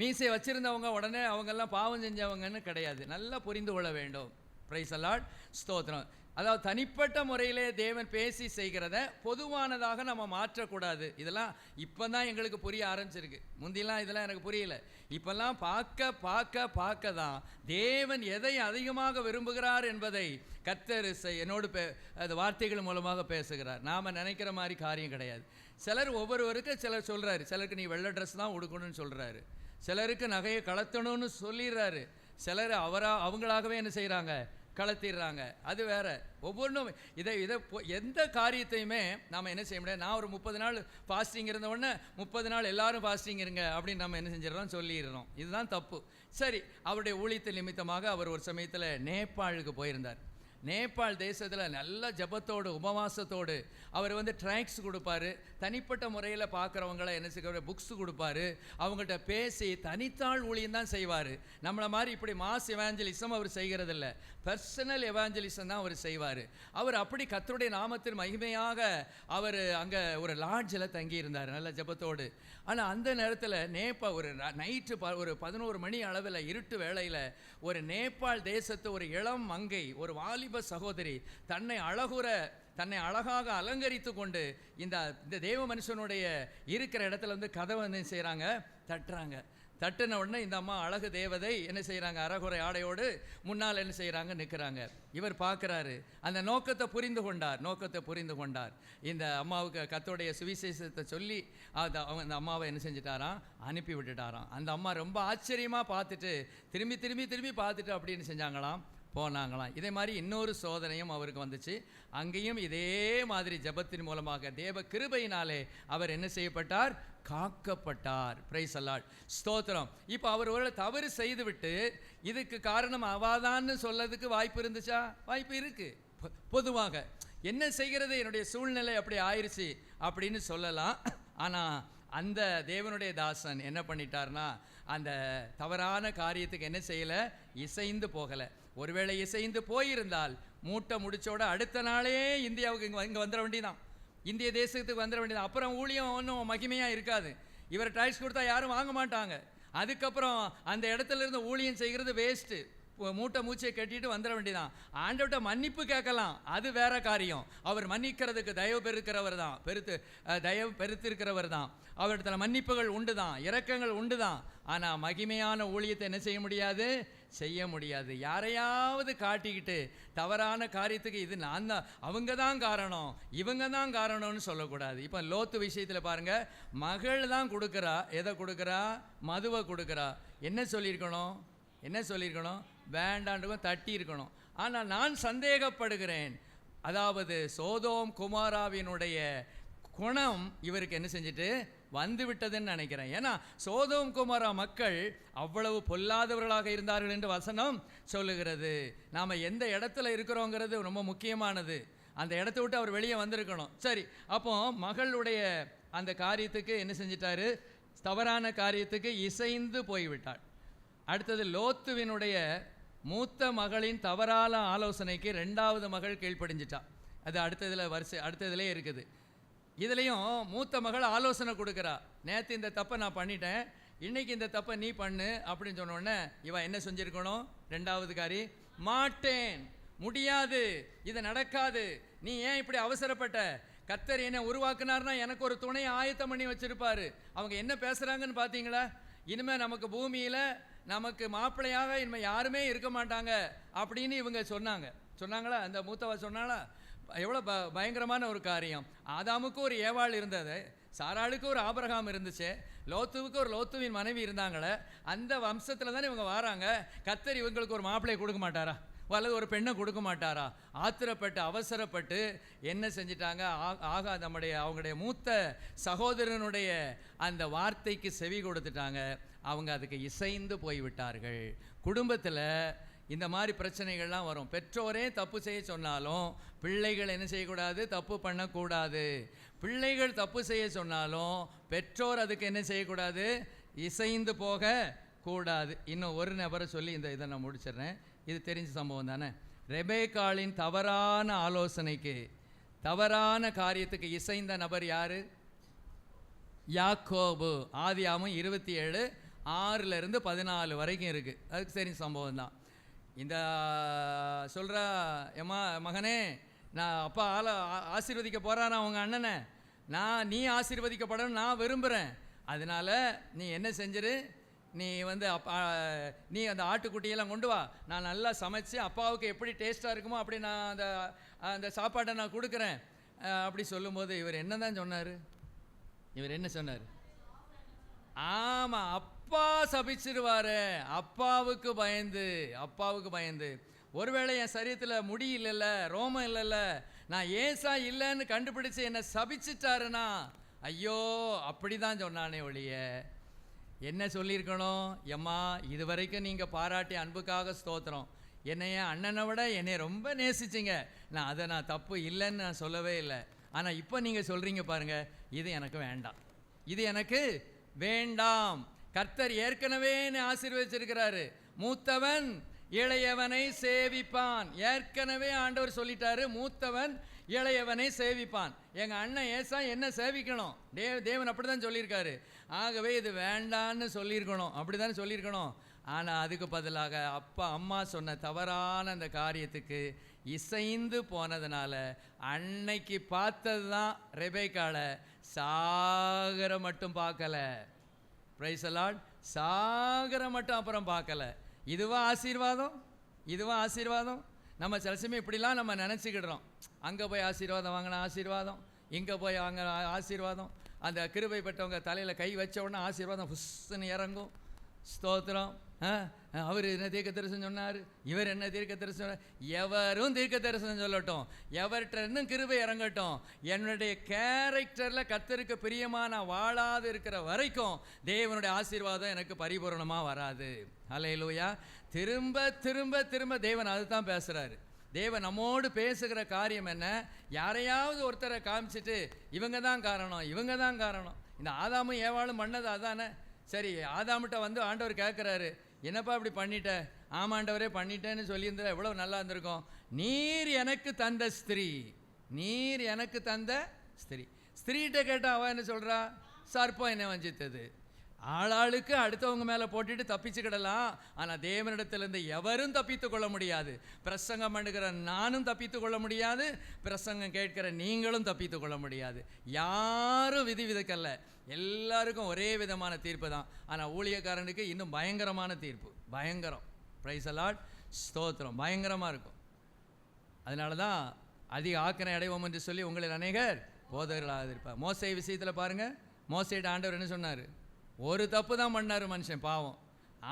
மீசையை வச்சுருந்தவங்க உடனே அவங்கெல்லாம் பாவம் செஞ்சவங்கன்னு கிடையாது. நல்லா புரிந்து கொள்ள வேண்டும். பிரைஸ் தி லார்ட், ஸ்தோத்திரம். அதாவது தனிப்பட்ட முறையிலே தேவன் பேசி செய்கிறத பொதுவானதாக நம்ம மாற்றக்கூடாது. இதெல்லாம் இப்போ தான் எங்களுக்கு புரிய ஆரம்பிச்சிருக்கு. முந்திலாம் இதெல்லாம் எனக்கு புரியல. இப்போல்லாம் பார்க்க தான் தேவன் எதை அதிகமாக விரும்புகிறார் என்பதை கர்த்தர் என்னோடு அது வார்த்தைகள் மூலமாக பேசுகிறார். நாம் நினைக்கிற மாதிரி காரியம் கிடையாது. சிலர் ஒவ்வொருவருக்கு சிலர் சொல்கிறாரு, சிலருக்கு நீ வெள்ளை ட்ரெஸ் தான் உடுக்கணும்னு சொல்கிறாரு, சிலருக்கு நகையை கலத்தணும்னு சொல்லிடுறாரு, சிலர் அவங்களாகவே என்ன செய்கிறாங்க, கலத்திடுறாங்க. அது வேற. ஒவ்வொன்றும் இதை எந்த காரியத்தையுமே நாம் என்ன செய்ய முடியாது. நான் ஒரு 30 நாள் ஃபாஸ்டிங் இருந்த உடனே 30 நாள் எல்லாரும் ஃபாஸ்டிங் இருங்க அப்படின்னு நம்ம என்ன செஞ்சிடறோம், சொல்லிடுறோம். இதுதான் தப்பு. சரி, அவருடைய ஊழியத்தின் நிமித்தமாக அவர் ஒரு சமயத்தில் நேபாளுக்கு போயிருந்தார். நேபாள் தேசத்தில் நல்ல ஜபத்தோடு உபவாசத்தோடு அவர் வந்து ட்ராக்ஸ் கொடுப்பாரு. தனிப்பட்ட முறையில் பார்க்குறவங்கள என்ன செய்வார், புக்ஸ் கொடுப்பாரு. அவங்கள்ட்ட பேசி தனித்தாள் ஊழியம் தான் செய்வார். நம்மளை மாதிரி இப்படி மாஸ் எவாஞ்சலிசம் அவர் செய்கிறதில்ல, பர்சனல் எவாஞ்சலிசம் தான் அவர் செய்வார். அவர் அப்படி கர்த்தருடைய நாமத்தின் மகிமையாக அவர் அங்கே ஒரு லாட்ஜில் தங்கியிருந்தார் நல்ல ஜபத்தோடு. ஆனால் அந்த நேரத்தில் ஒரு நைட்டு ஒரு 11 மணி அளவில் இருட்டு வேளையில் ஒரு நேபாள் தேசத்து ஒரு இளம் மங்கை, ஒரு வாலிப சகோதரி தன்னை அழகாக அலங்கரித்து கொண்டு இந்த தேவ மனுஷனுடைய இருக்கிற இடத்துல வந்து கதவை என்ன செய்கிறாங்க, தட்டுன உடனே இந்த அம்மா அழகு தேவதை என்ன செய்கிறாங்க, அறகுறை ஆடையோடு முன்னால் என்ன செய்கிறாங்க, நிற்கிறாங்க. இவர் பார்க்குறாரு, அந்த நோக்கத்தை புரிந்து கொண்டார். இந்த அம்மாவுக்கு கர்த்தருடைய சுவிசேஷத்தை சொல்லி அந்த அம்மாவை என்ன செஞ்சிட்டாராம், அனுப்பி விட்டுட்டாராம். அந்த அம்மா ரொம்ப ஆச்சரியமாக பார்த்துட்டு திரும்பி பார்த்துட்டு அப்படின்னு செஞ்சாங்களாம், போனாங்களாம். இதே மாதிரி இன்னொரு சோதனையும் அவருக்கு வந்துச்சு. அங்கேயும் இதே மாதிரி ஜபத்தின் மூலமாக தேவ கிருபையினாலே அவர் என்ன செய்யப்பட்டார், காக்கப்பட்டார். பிரைஸ் தி லார்ட், ஸ்தோத்திரம். இப்போ அவர் ஒரு தவறு செய்துவிட்டு இதுக்கு காரணம் அவாதான்னு சொல்லதுக்கு வாய்ப்பு இருந்துச்சா? வாய்ப்பு இருக்கு. பொதுவாக என்ன செய்கிறது, என்னுடைய சூழ்நிலை அப்படி ஆயிடுச்சு அப்படின்னு சொல்லலாம். ஆனால் அந்த தேவனுடைய தாசன் என்ன பண்ணிட்டார்னா, அந்த தவறான காரியத்துக்கு என்ன செய்யலை, இசைந்து போகலை. ஒருவேளை இசைந்து போயிருந்தால் மூட்டை முடிச்சோட அடுத்த நாளே இந்தியாவுக்கு இங்கே வந்துட வேண்டியதான், இந்திய தேசத்துக்கு வந்துட வேண்டியதான். அப்புறம் ஊழியம் ஒன்றும் மகிமையாக இருக்காது. இவர் டாக்ஸ் கொடுத்தா யாரும் வாங்க மாட்டாங்க. அதுக்கப்புறம் அந்த இடத்துல இருந்து ஊழியம் செய்கிறது வேஸ்ட்டு. மூச்சை கட்டிட்டு வந்துட வேண்டியதான். ஆண்டவர்கிட்ட மன்னிப்பு கேட்கலாம், அது வேற காரியம். அவர் மன்னிக்கிறதுக்கு தயவு பெருத்திருக்கிறவர் தான். அவரிடத்துல மன்னிப்புகள் உண்டு தான், இரக்கங்கள் உண்டு தான். ஆனால் மகிமையான ஊழியத்தை என்ன செய்ய முடியாது. யாரையாவது காட்டிக்கிட்டு தவறான காரியத்துக்கு இது நான் தான், அவங்க தான் காரணம், இவங்க தான் காரணம்னு சொல்லக்கூடாது. இப்போ லோத்து விஷயத்தில் பாருங்கள், மகள் தான் கொடுக்குறா. எதை கொடுக்குறா? மதுவை கொடுக்குறா. என்ன சொல்லியிருக்கணும்? வேண்டாண்டுக்கும் தட்டி இருக்கணும். ஆனால் நான் சந்தேகப்படுகிறேன், அதாவது சோதோம் குமாராவினுடைய குணம் இவருக்கு என்ன செஞ்சுட்டு வந்து விட்டதுன்னு நினைக்கிறேன். ஏன்னா சோதோம் குமாரா மக்கள் அவ்வளவு பொல்லாதவர்களாக இருந்தார்கள் என்று வசனம் சொல்லுகிறது. நாம் எந்த இடத்துல இருக்கிறோங்கிறது ரொம்ப முக்கியமானது. அந்த இடத்த விட்டு அவர் வெளியே வந்திருக்கணும். சரி, அப்போ மகளுடைய அந்த காரியத்துக்கு என்ன செஞ்சிட்டாரு, தவறான காரியத்துக்கு இசைந்து போய்விட்டாள். அடுத்தது லோத்துவினுடைய மூத்த மகளின் தவறான ஆலோசனைக்கு 2வது மகள் கீழ்ப்படிஞ்சிட்டா. அது அடுத்ததுல இருக்குது. இதுலேயும் மூத்த மகள் ஆலோசனை கொடுக்குறா. நேற்று இந்த தப்பை நான் பண்ணிட்டேன், இன்னைக்கு இந்த தப்பை நீ பண்ணு அப்படின்னு சொன்ன உடனே இவன் என்ன செஞ்சிருக்கணும்? 2வது காரி, மாட்டேன், முடியாது, இது நடக்காது, நீ ஏன் இப்படி அவசரப்பட்ட? கர்த்தர் என்னை உருவாக்குனார்னா எனக்கு ஒரு துணையை ஆயத்தம் பண்ணி வச்சிருப்பாரு. அவங்க என்ன பேசுகிறாங்கன்னு பார்த்தீங்களா? இனிமேல் நமக்கு பூமியில் நமக்கு மாப்பிள்ளையாக இனிமேல் யாருமே இருக்க மாட்டாங்க அப்படின்னு இவங்க சொன்னாங்களா? அந்த மூத்தவ சொன்னாங்களா? எவ்வளோ பயங்கரமான ஒரு காரியம். ஆதாமுக்கு ஒரு ஏவாள் இருந்தது, சாராளுக்கு ஒரு ஆபிரகாம் இருந்துச்சு, லோத்துவுக்கு ஒரு லோத்துவின் மனைவி இருந்தாங்களே, அந்த வம்சத்தில் தானே இவங்க வராங்க. கர்த்தர் இவங்களுக்கு ஒரு மாப்பிள்ளையை கொடுக்க மாட்டாரா, அல்லது ஒரு பெண்ணை கொடுக்க மாட்டாரா? ஆத்திரப்பட்டு அவசரப்பட்டு என்ன செஞ்சிட்டாங்க, அவங்களுடைய மூத்த சகோதரனுடைய அந்த வார்த்தைக்கு செவி கொடுத்துட்டாங்க. அவங்க அதுக்கு இசைந்து போய்விட்டார்கள். குடும்பத்தில் இந்த மாதிரி பிரச்சனைகள்லாம் வரும். பெற்றோரே தப்பு செய்ய சொன்னாலும் பிள்ளைகள் என்ன செய்யக்கூடாது, தப்பு பண்ணக்கூடாது. பிள்ளைகள் தப்பு செய்ய சொன்னாலும் பெற்றோர் அதுக்கு என்ன செய்யக்கூடாது, இசைந்து போக கூடாது. இன்னும் ஒரு நபரை சொல்லி இதை நான் முடிச்சிடுறேன். இது தெரிஞ்ச சம்பவம் தானே. ரெபேக்காளின் தவறான ஆலோசனைக்கு, தவறான காரியத்துக்கு இசைந்த நபர் யாரு? யாக்கோபு. ஆதியாகமம் 27:6-14 வரைக்கும் இருக்குது. அதுக்கு தெரிஞ்ச சம்பவம் தான். இந்த சொல்கிற மகனே, நான் அப்பா ஆசீர்வதிக்க போகிறான் அவங்க அண்ணனை, நீ ஆசீர்வதிக்கப்படணும் நான் விரும்புகிறேன். அதனால் நீ என்ன செஞ்சிரு, நீ நீ அந்த ஆட்டுக்குட்டியெல்லாம் கொண்டு வா, நான் நல்லா சமைச்சு அப்பாவுக்கு எப்படி டேஸ்ட்டாக இருக்குமோ அப்படி நான் அந்த சாப்பாட்டை நான் கொடுக்குறேன் அப்படி சொல்லும்போது இவர் என்ன தான் சொன்னார்? இவர் என்ன சொன்னார்? ஆமாம், அப்பா சபிச்சிருவாரு. அப்பாவுக்கு பயந்து ஒருவேளை என் சரீரத்தில் முடி இல்லைல்ல, ரோமம் இல்லைல்ல, நான் ஏசா இல்லைன்னு கண்டுபிடிச்சு என்னை சபிச்சிட்டாருனா, ஐயோ அப்படி தான் சொன்னானே ஒழிய என்ன சொல்லியிருக்கணும்? எம்மா, இது வரைக்கும் நீங்கள் பாராட்டி அன்புக்காக ஸ்தோத்திரம், என்னைய அண்ணனை விட என்னை ரொம்ப நேசிச்சிங்க, நான் தப்பு இல்லைன்னு நான் சொல்லவே இல்லை. ஆனால் இப்போ நீங்கள் சொல்கிறீங்க பாருங்கள், இது எனக்கு வேண்டாம், இது எனக்கு வேண்டாம். கர்த்தர் ஏற்கனவே ஆசீர்வதிச்சிருக்கிறாரு, மூத்தவன் இளையவனை சேவிப்பான். ஏற்கனவே ஆண்டவர் சொல்லிட்டாரு, மூத்தவன் இளையவனை சேவிப்பான். எங்கள் அண்ணன் ஏசா என்ன சேவிக்கணும்? தேவன் அப்படி தான் சொல்லியிருக்காரு. ஆகவே இது வேண்டான்னு சொல்லியிருக்கணும், அப்படி தானே சொல்லியிருக்கணும். ஆனால் அதுக்கு பதிலாக அப்பா அம்மா சொன்ன தவறான அந்த காரியத்துக்கு இசைந்து போனதுனால அன்னைக்கு பார்த்தது தான் ரெபேக்காளை சாகர மட்டும் பார்க்கல. Price the Lord. சாகர மட்டும் அப்புறம் பார்க்கல. இதுவா ஆசீர்வாதம்? நம்ம சில சமயம் இப்படிலாம் நம்ம நினச்சிக்கிடுறோம். அங்கே போய் ஆசீர்வாதம் வாங்கினா ஆசீர்வாதம், இங்கே போய் வாங்க ஆசீர்வாதம். அந்த கிருபை பெற்றவங்க தலையில் கை வச்ச உடனே ஆசீர்வாதம் புஷ்ன்னு இறங்கும். ஸ்தோத்திரம். அவர் என்ன தீர்க்க தரிசனம் சொன்னார், இவர் என்ன தீர்க்க தரிசனம் சொன்னார். எவரும் தீர்க்க தரிசனம் சொல்லட்டும், எவர்கிட்ட இருந்தும் கிருபை இறங்கட்டும். என்னுடைய கேரக்டரில் கர்த்தருக்கு பிரியமான வாழாது இருக்கிற வரைக்கும் தேவனுடைய ஆசீர்வாதம் எனக்கு பரிபூரணமாக வராது. ஹல்லேலூயா. திரும்ப திரும்ப திரும்ப தேவன் அதுதான் பேசுகிறாரு. தேவன் நம்மோடு பேசுகிற காரியம் என்ன? யாரையாவது ஒருத்தரை காமிச்சிட்டு இவங்க தான் காரணம். இந்த ஆதாமும் ஏவாளும் பண்ணது அதானே. சரி, ஆதாமிட்ட ஆண்டவர் கேட்குறாரு, என்னப்பா இப்படி பண்ணிட்ட? ஆமாண்டவரே பண்ணிட்டேன்னு சொல்லியிருந்தா எவ்வளோ நல்லா இருந்திருக்கும். நீர் எனக்கு தந்த ஸ்திரீ. ஸ்திரீகிட்ட கேட்டால் அவன் என்ன சொல்கிறா? சர்ப்பம் என்ன வஞ்சித்தது. ஆளாளுக்கு அடுத்தவங்க மேலே போட்டுட்டு தப்பிச்சுக்கிடலாம். ஆனால் தேவனிடத்திலிருந்து எவரும் தப்பித்து கொள்ள முடியாது. பிரசங்கம் பண்ணுகிற நானும் தப்பித்து கொள்ள முடியாது, பிரசங்கம் கேட்கிற நீங்களும் தப்பித்து கொள்ள முடியாது. யாரும் விதிவிலக்கல்ல, எல்லாருக்கும் ஒரே விதமான தீர்ப்பு தான். ஆனால் ஊழியக்காரனுக்கு இன்னும் பயங்கரமான தீர்ப்பு. பயங்கரம். Price the Lord. ஸ்தோத்திரம். பயங்கரமாக இருக்கும். அதனால தான் அதிக ஆக்கனை அடைவோம் என்று சொல்லி உங்களில் அநேகர் போதகர்களாக இருப்பார். மோசே விஷயத்தில் பாருங்கள், மோசேட்ட ஆண்டவர் என்ன சொன்னார்? ஒரு தப்பு தான் பண்ணார் மனுஷன், பாவம்.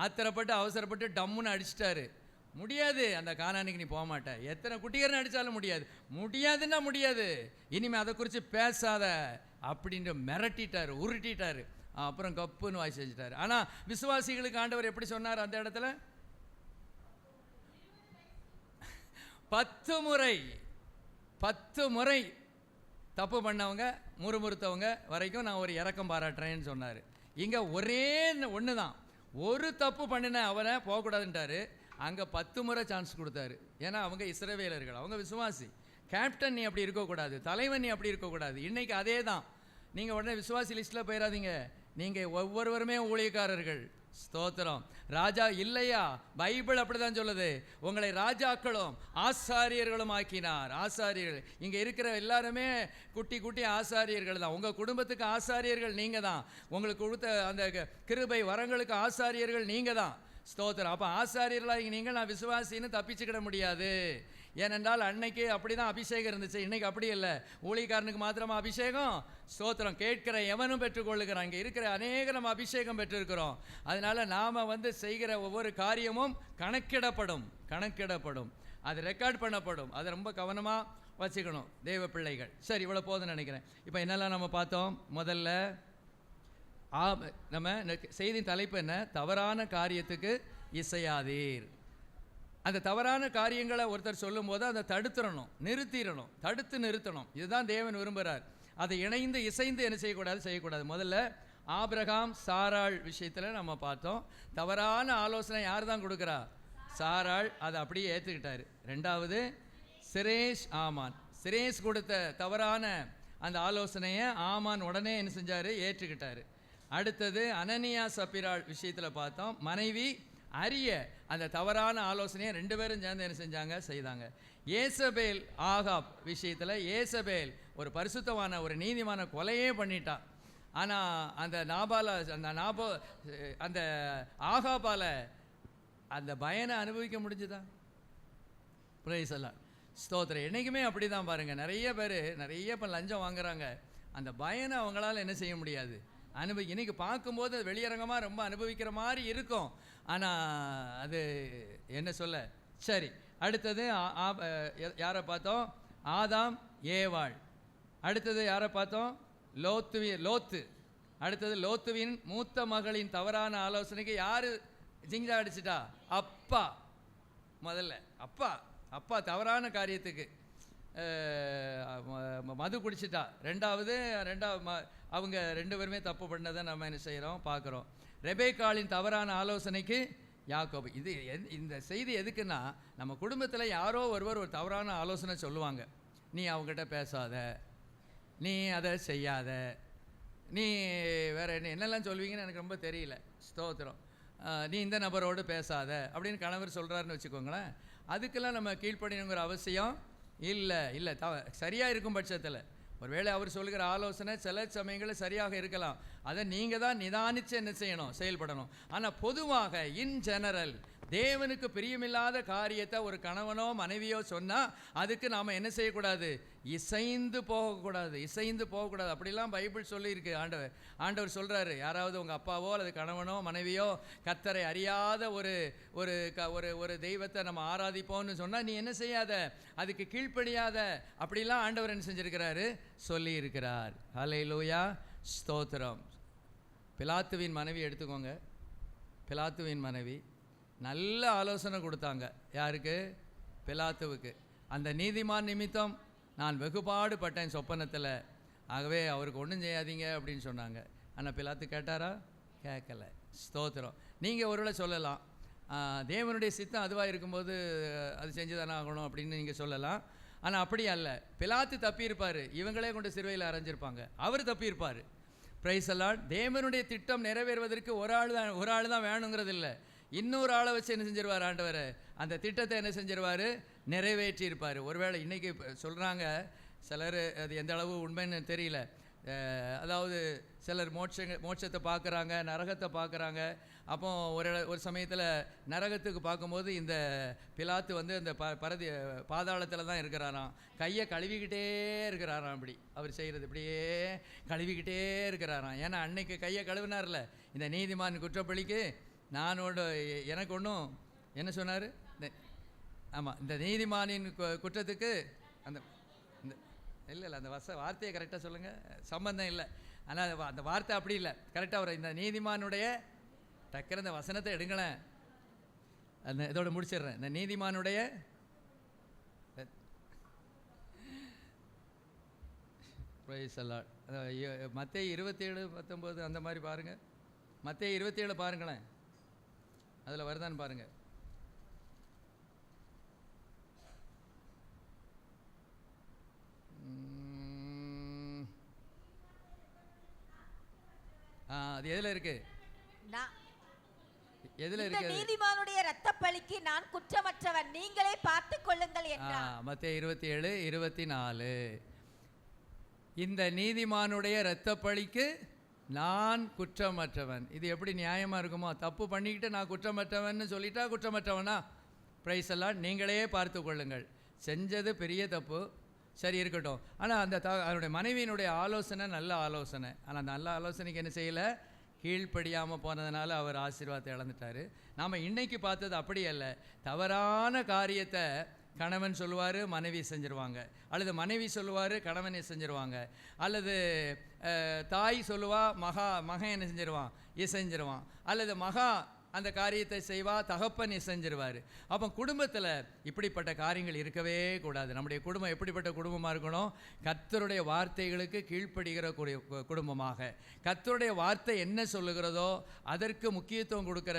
ஆத்திரப்பட்டு அவசரப்பட்டு டம்முன்னு அடிச்சிட்டாரு. முடியாது, அந்த கானானுக்கு நீ போக மாட்ட. எத்தனை குட்டிகரன்னு அடித்தாலும் முடியாதுன்னா முடியாது, இனிமேல் அதை குறித்து பேசாத அப்படின்ட்டு மிரட்டிட்டார், உருட்டிட்டார். அப்புறம் கப்புன்னு வாய் செஞ்சிட்டார். ஆனால் விசுவாசிகளுக்கு ஆண்டவர் எப்படி சொன்னார் அந்த இடத்துல? 10 முறை தப்பு பண்ணவங்க, முறுமுறுத்தவங்க வரைக்கும் நான் ஒரு இரக்கம் பாராட்டுறேன்னு சொன்னார். இங்கே ஒரே ஒன்று தான், ஒரு தப்பு பண்ணின அவரை போகக்கூடாதுன்ட்டாரு. அங்கே 10 முறை சான்ஸ் கொடுத்தாரு. ஏன்னா அவங்க இஸ்ரவேலர்கள், அவங்க விசுவாசி. கேப்டன் நீ அப்படி இருக்கக்கூடாது, தலைவன் நீ அப்படி இருக்கக்கூடாது. இன்றைக்கி அதே தான். நீங்கள் உடனே விசுவாசி லிஸ்ட்டில் போயிடாதீங்க. நீங்கள் ஒவ்வொருவருமே ஊழியக்காரர்கள். ஸ்தோத்திரம். ராஜா இல்லையா? பைபிள் அப்படி தான் சொல்லுது, உங்களை ராஜாக்களும் ஆசாரியர்களும் ஆக்கினார். ஆசாரியர்கள் இங்கே இருக்கிற எல்லாருமே குட்டி ஆசாரியர்கள் தான். உங்கள் குடும்பத்துக்கு ஆசாரியர்கள் நீங்கள் தான். உங்களுக்கு கொடுத்த அந்த கிருபை வரங்களுக்கு ஆசாரியர்கள் நீங்கள் தான். ஸ்தோத்திரம். அப்போ ஆசாரியர்களாக நீங்கள் நான் விசுவாசின்னு தப்பிச்சுக்கிட முடியாது. ஏனென்றால் அன்னைக்கு அப்படி தான் அபிஷேகம் இருந்துச்சு, இன்னைக்கு அப்படி இல்லை. ஊழியக்காரனுக்கு மாத்திரமா அபிஷேகம்? ஸ்தோத்திரம். கேட்கிற எவனும் பெற்றுக்கொள்ளுகிறான். இங்கே இருக்கிற அநேக நம்ம அபிஷேகம் பெற்றிருக்கிறோம். அதனால நாம் செய்கிற ஒவ்வொரு காரியமும் கணக்கிடப்படும், அது ரெக்கார்ட் பண்ணப்படும். அதை ரொம்ப கவனமாக வச்சுக்கணும் தேவ பிள்ளைகள். சரி, இவ்வளோ போதும்னு நினைக்கிறேன். இப்போ என்னெல்லாம் நம்ம பார்த்தோம்? முதல்ல நம்ம செய்தி தலைப்பு என்ன? தவறான காரியத்துக்கு இசையாதீர். அந்த தவறான காரியங்களை ஒருத்தர் சொல்லும் போது அதை தடுத்து நிறுத்தணும். இதுதான் தேவன் விரும்புகிறார். அதை இணைந்து இசைந்து என்ன செய்யக்கூடாது. முதல்ல ஆபிரகாம் சாராள் விஷயத்தில் நம்ம பார்த்தோம். தவறான ஆலோசனை யார் தான் கொடுக்குறா? சாராள். அதை அப்படியே ஏற்றுக்கிட்டாரு. ரெண்டாவது சிரேஷ் கொடுத்த தவறான அந்த ஆலோசனையை ஆமான் உடனே என்ன செஞ்சார்? ஏற்றுக்கிட்டாரு. அடுத்தது அனனியா சப்பிராள் விஷயத்தில் பார்த்தோம். மனைவி அறிய அந்த தவறான ஆலோசனையை 2 பேரும் சேர்ந்து என்ன செய்தாங்க. ஏசபேல் ஆகாப் விஷயத்தில் ஏசபேல் ஒரு பரிசுத்தமான ஒரு நீதிமான கொலையே பண்ணிட்டா. ஆனால் அந்த ஆகாபால அந்த பயனை அனுபவிக்க முடிஞ்சுதா? பிரைஸ் எல்லாம் ஸ்தோத்திரம். என்றைக்குமே அப்படி தான் பாருங்கள். நிறைய பேர் இப்போ லஞ்சம் வாங்குறாங்க. அந்த பயனை அவங்களால என்ன செய்ய முடியாது, இன்னைக்கு பார்க்கும்போது அது வெளியரங்கமாக ரொம்ப அனுபவிக்கிற மாதிரி இருக்கும். ஆனால் அது என்ன சொல்ல. சரி, அடுத்தது யாரை பார்த்தோம்? ஆதாம் ஏவாள். அடுத்தது யாரை பார்த்தோம்? லோத்து. அடுத்தது லோத்துவின் மூத்த மகளின் தவறான ஆலோசனைக்கு யார் ஜிங்கா அடிச்சிட்டா? அப்பா. முதல்ல அப்பா தவறான காரியத்துக்கு மது குடிச்சிட்டா. ரெண்டாவது அவங்க 2 பேருமே தப்பு பண்ணதை நம்ம என்ன செய்கிறோம், பார்க்குறோம். ரெபேக்காளின் தவறான ஆலோசனைக்கு யாக்கோபு. இந்த செய்தி எதுக்குன்னா, நம்ம குடும்பத்தில் யாரோ ஒருவர் ஒரு தவறான ஆலோசனை சொல்லுவாங்க. நீ அவங்ககிட்ட பேசாத, நீ அதை செய்யாத, நீ வேறு என்னெல்லாம் சொல்வீங்கன்னு எனக்கு ரொம்ப தெரியல. ஸ்தோத்திரம். நீ இந்த நபரோடு பேசாத அப்படின்னு கணவர் சொல்கிறாருன்னு வச்சுக்கோங்களேன். அதுக்கெல்லாம் நம்ம கீழ்ப்படியணுங்கிற அவசியம் இல்லை. சரியாக இருக்கும் பட்சத்தில் ஒருவேளை அவர் சொல்கிற ஆலோசனை சில சமயங்களில் சரியாக இருக்கலாம். அதை நீங்கள் தான் நிதானித்து என்ன செய்யணும், செயல்படணும். ஆனால் பொதுவாக இன் ஜெனரல் தேவனுக்கு பிரியமில்லாத காரியத்தை ஒரு கணவனோ மனைவியோ சொன்னால் அதுக்கு நாம் என்ன செய்யக்கூடாது, இசைந்து போகக்கூடாது. அப்படிலாம் பைபிள் சொல்லியிருக்கு. ஆண்டவர் சொல்கிறாரு, யாராவது உங்கள் அப்பாவோ அல்லது கணவனோ மனைவியோ கர்த்தரை அறியாத ஒரு தெய்வத்தை நம்ம ஆராதிப்போம்னு சொன்னால் நீ என்ன செய்யாத, அதுக்கு கீழ்ப்படியாத. அப்படிலாம் ஆண்டவர் என்ன செஞ்சிருக்கிறாரு, சொல்லியிருக்கிறார். ஹல்லேலூயா, ஸ்தோத்திரம். பிலாத்துவின் மனைவி எடுத்துக்கோங்க. பிலாத்துவின் மனைவி நல்ல ஆலோசனை கொடுத்தாங்க. யாருக்கு? பிலாத்துவுக்கு. அந்த நீதிமான் நிமித்தம் நான் வெகுபாடுபட்டேன் சொப்பனத்தில், ஆகவே அவருக்கு ஒன்றும் செய்யாதீங்க அப்படின்னு சொன்னாங்க. ஆனால் பிலாத்து கேட்டாரா? கேட்கல. ஸ்தோத்திரம். நீங்கள் ஒருவேளை சொல்லலாம், தேவனுடைய சித்தம் அதுவாக இருக்கும்போது அது செஞ்சு தானே ஆகணும் அப்படின்னு நீங்கள் சொல்லலாம். ஆனால் அப்படி அல்ல. பிலாத்து தப்பியிருப்பார், இவங்களே கொண்டு சிறுவையில் அரைஞ்சிருப்பாங்க. அவர் தப்பியிருப்பார். Price allot. தேவனுடைய திட்டம் நிறைவேறுவதற்கு ஒரு ஆள் தான் வேணுங்கிறது இல்லை. இன்னொரு ஆளை வச்சு என்ன செஞ்சிருவார் ஆண்டவர், அந்த திட்டத்தை என்ன செஞ்சிருவார், நிறைவேற்றியிருப்பார். ஒருவேளை இன்றைக்கி சொல்கிறாங்க சிலர், அது எந்த அளவு உண்மைன்னு தெரியல, அதாவது சிலர் மோட்சத்தை பார்க்குறாங்க, நரகத்தை பார்க்குறாங்க. அப்போ ஒரு சமயத்தில் நரகத்துக்கு பார்க்கும்போது இந்த பிலாத்து அந்த பாதாளத்தில் தான் இருக்கிறாராம். கையை கழுவிக்கிட்டே இருக்கிறாராம். அப்படி அவர் செய்கிறது இப்படியே கழுவிக்கிட்டே இருக்கிறாராம். ஏன்னா அன்னைக்கு கையை கழுவினார்ல இந்த நீதிமான் குற்றப்பலிக்கு. எனக்கு ஒன்றும் என்ன சொன்னார், ஆமாம், இந்த நீதிமானின் குற்றத்துக்கு அந்த இல்லை அந்த வார்த்தையை கரெக்டாக சொல்லுங்கள், சம்பந்தம் இல்லை. ஆனால் அந்த வார்த்தை அப்படி இல்லை, கரெக்டாக வரும். இந்த நீதிமானுடைய டக்குற இந்த வசனத்தை எடுங்களேன், இதோட முடிச்சிடுறேன். இந்த நீதிமானுடைய மத்தேயு 27:19 அந்த மாதிரி பாருங்கள். மத்தேயு 27 பாருங்களேன், அதில் வருதான்னு பாருங்கள். அது எதில் இருக்கு? எதில் இருக்கு? நீதிமானுடைய இரத்தப்பழிக்கு நான் குற்றமற்றவன், நீங்களே பார்த்துக் கொள்ளுங்கள் என்றார். மத்தேயு 27:24. இந்த நீதிமானுடைய இரத்தப்பழிக்கு நான் குற்றமற்றவன். இது எப்படி நியாயமாக இருக்குமோ? தப்பு பண்ணிக்கிட்டு நான் குற்றமற்றவன் சொல்லிட்டா குற்றமற்றவனா? பிரைஸ் எல்லாம் நீங்களே பார்த்து கொள்ளுங்கள். செஞ்சது பெரிய தப்பு, சரி இருக்கட்டும். ஆனால் அவருடைய மனைவியினுடைய ஆலோசனை நல்ல ஆலோசனை. ஆனால் அந்த நல்ல ஆலோசனைக்கு என்ன செய்யலை? கீழ்ப்படியாமல் போனதுனால அவர் ஆசீர்வாதத்தை இழந்துட்டார். நாம் இன்னைக்கு பார்த்தது அப்படி அல்ல. தவறான காரியத்தை கணவன் சொல்லுவார், மனைவி செஞ்சுருவாங்க. அல்லது மனைவி சொல்லுவார், கணவனை செஞ்சுருவாங்க. அல்லது தாய் சொல்லுவா, மகன் என்ன செஞ்சிருவான்? இசைஞ்சிருவான். அல்லது மகா அந்த காரியத்தை செய்வா, தகப்பன் இசைஞ்சிருவார். அப்போ குடும்பத்தில் இப்படிப்பட்ட காரியங்கள் இருக்கவே கூடாது. நம்முடைய குடும்பம் எப்படிப்பட்ட குடும்பமாக இருக்கணும்? கர்த்தருடைய வார்த்தைகளுக்கு கீழ்ப்படுகிற குடும்பமாக, கர்த்தருடைய வார்த்தை என்ன சொல்லுகிறதோ அதற்கு முக்கியத்துவம் கொடுக்குற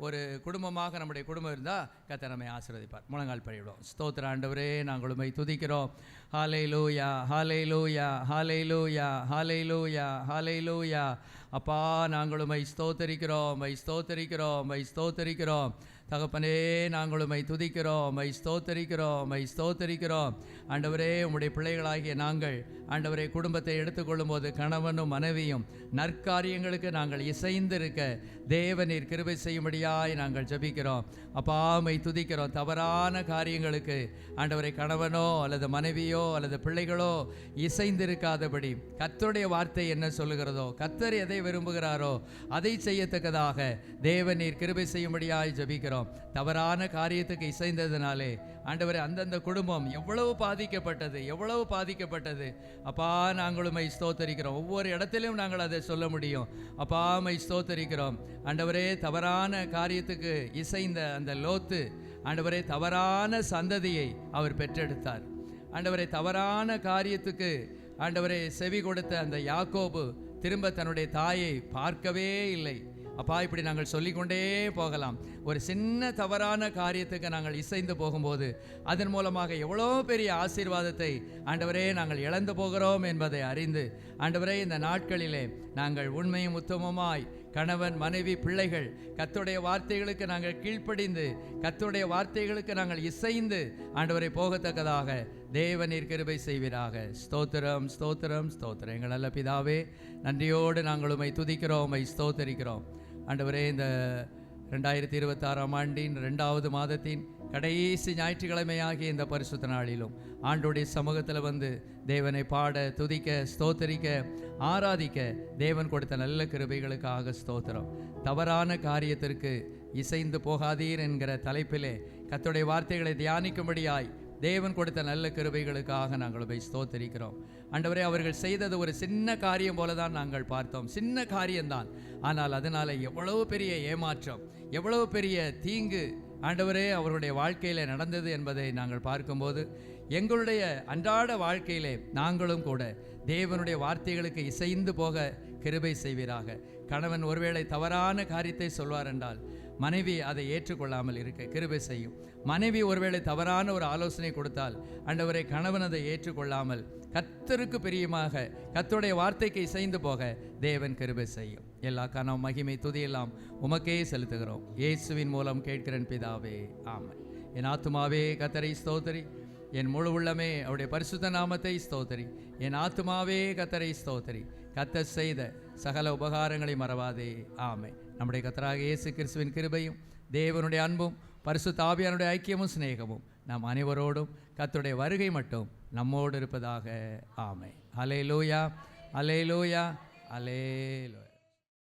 ஒரு குடும்பமாக நம்முடைய குடும்பம் இருந்தால் கர்த்தர் நம்மை ஆசீர்வதிப்பார். முழங்கால் படிவிடும். ஸ்தோத்திர ஆண்டவரே, நாங்கள் உம்மை துதிக்கிறோம். ஹல்லேலூயா, ஹல்லேலூயா, ஹல்லேலூயா, ஹல்லேலூயா, ஹல்லேலூயா. அப்பா, நாங்கள் உம்மை ஸ்தோத்தரிக்கிறோம், உம்மை ஸ்தோத்தரிக்கிறோம், உம்மை ஸ்தோத்தரிக்கிறோம். தகப்பனே, நாங்கள் உம்மை துதிக்கிறோம், உம்மை ஸ்தோத்தரிக்கிறோம், உம்மை ஸ்தோத்தரிக்கிறோம். ஆண்டவரே, உம்முடைய பிள்ளைகளாகிய நாங்கள் ஆண்டவரே குடும்பத்தை எடுத்துக்கொள்ளும் போது கணவனும் மனைவியும் நற்காரியங்களுக்கு நாங்கள் இசைந்திருக்க தேவநீர் கிருபை செய்யும்படியாய் நாங்கள் ஜெபிக்கிறோம். அப்பா, உம்மை துதிக்கிறோம். தவறான காரியங்களுக்கு ஆண்டவரை கணவனோ அல்லது மனைவியோ அல்லது பிள்ளைகளோ இசைந்திருக்காதபடி கர்த்தருடைய வார்த்தை என்ன சொல்லுகிறதோ, கர்த்தர் எதை விரும்புகிறாரோ அதை செய்யத்தக்கதாக தேவநீர் கிருபை செய்யும்படியாய் ஜெபிக்கிறோம். தவறான காரியத்துக்கு இசைந்ததினாலே ஆண்டவரே அந்தந்த குடும்பம் எவ்வளவு பாதிக்கப்பட்டது, எவ்வளவு பாதிக்கப்பட்டது. அப்பா, நாங்கள் உம்மை ஸ்தோத்தரிக்கிறோம். ஒவ்வொரு இடத்திலும் நாங்கள் அதை சொல்ல முடியும். அப்பா, உம்மை ஸ்தோத்தரிக்கிறோம். ஆண்டவரே, தவறான காரியத்துக்கு இசைந்த அந்த லோத்து ஆண்டவரே தவறான சந்ததியை அவர் பெற்றெடுத்தார். ஆண்டவரே, தவறான காரியத்துக்கு ஆண்டவரே செவி கொடுத்த அந்த யாக்கோபு திரும்ப தன்னுடைய தாயை பார்க்கவே இல்லை. அப்பா, இப்படி நாங்கள் சொல்லிக்கொண்டே போகலாம். ஒரு சின்ன தவறான காரியத்துக்கு நாங்கள் இசைந்து போகும்போது அதன் மூலமாக எவ்வளோ பெரிய ஆசீர்வாதத்தை ஆண்டவரே நாங்கள் இழந்து போகிறோம் என்பதை அறிந்து ஆண்டவரே இந்த நாட்களிலே நாங்கள் உண்மையும் உத்தமமாய் கணவன் மனைவி பிள்ளைகள் கர்த்தருடைய வார்த்தைகளுக்கு நாங்கள் கீழ்ப்படிந்து கர்த்தருடைய வார்த்தைகளுக்கு நாங்கள் இசைந்து ஆண்டவரை போகத்தக்கதாக தேவநீர் கிருபை செய்வீராக. ஸ்தோத்திரம், ஸ்தோத்திரம், ஸ்தோத்திரம். எங்கள் நல்ல பிதாவே, நன்றியோடு நாங்கள் உம்மை துதிக்கிறோம், உம்மை ஸ்தோத்தரிக்கிறோம். ஆண்டவரே, இந்த 2026ஆம் ஆண்டின் 2வது மாதத்தின் கடைசி ஞாயிற்றுக்கிழமையாகிய இந்த பரிசுத்த நாளிலும் ஆண்டோடைய சமூகத்தில் வந்து தேவனை பாட, துதிக்க, ஸ்தோத்தரிக்க, ஆராதிக்க தேவன் கொடுத்த நல்ல கிருபைகளுக்காக ஸ்தோத்திரம். தவறான காரியத்திற்கு இசைந்து போகாதீர் என்கிற தலைப்பிலே கர்த்தருடைய வார்த்தைகளை தியானிக்கும்படியாய் தேவன் கொடுத்த நல்ல கிருபைகளுக்காக நாங்கள் உம்மை ஸ்தோத்தரிக்கிறோம். ஆண்டவரே, அவர்கள் செய்தது ஒரு சின்ன காரியம் போல தான் நாங்கள் பார்த்தோம். சின்ன காரியம்தான், ஆனால் அதனால் எவ்வளவு பெரிய ஏமாற்றம், எவ்வளவு பெரிய தீங்கு ஆண்டவரே அவருடைய வாழ்க்கையில் நடந்தது என்பதை நாங்கள் பார்க்கும்போது எங்களுடைய அன்றாட வாழ்க்கையிலே நாங்களும் கூட தேவனுடைய வார்த்தைகளுக்கு இசைந்து போக கிருபை செய்வீராக. கணவன் ஒருவேளை தவறான காரியத்தை சொல்வார் என்றால் மனைவி அதை ஏற்றுக்கொள்ளாமல் இருக்க கிருபை செய்யும். மனைவி ஒருவேளை தவறான ஒரு ஆலோசனை கொடுத்தால் ஆண்டவரை கணவன் அதை ஏற்றுக்கொள்ளாமல் கர்த்தருக்கு பிரியமாக கர்த்தருடைய வார்த்தைக்கு இசைந்து போக தேவன் கிருபை செய்யும். எல்லா கனம் மகிமை துதியெல்லாம் உமக்கே செலுத்துகிறோம். இயேசுவின் மூலம் கேட்கிறேன் பிதாவே, ஆமென். என் ஆத்துமாவே கர்த்தரை ஸ்தோத்திரி, என் முழு உள்ளமே அவருடைய பரிசுத்த நாமத்தை ஸ்தோத்திரி. என் ஆத்துமாவே கர்த்தரை ஸ்தோத்திரி, கர்த்தர் செய்த சகல உபகாரங்களை மறவாதே, ஆமென். நம்முடைய கர்த்தராக இயேசு கிறிஸ்துவின் கிருபையும் தேவனுடைய அன்பும் பரிசுத்த ஆவியானுடைய ஐக்கியமும் சிநேகமும் நம் அனைவரோடும் கர்த்தருடைய வருகை மட்டும் நம்மோடு இருப்பதாக, ஆமென். அல்லேலூயா, அல்லேலூயா, அல்லேலூயா.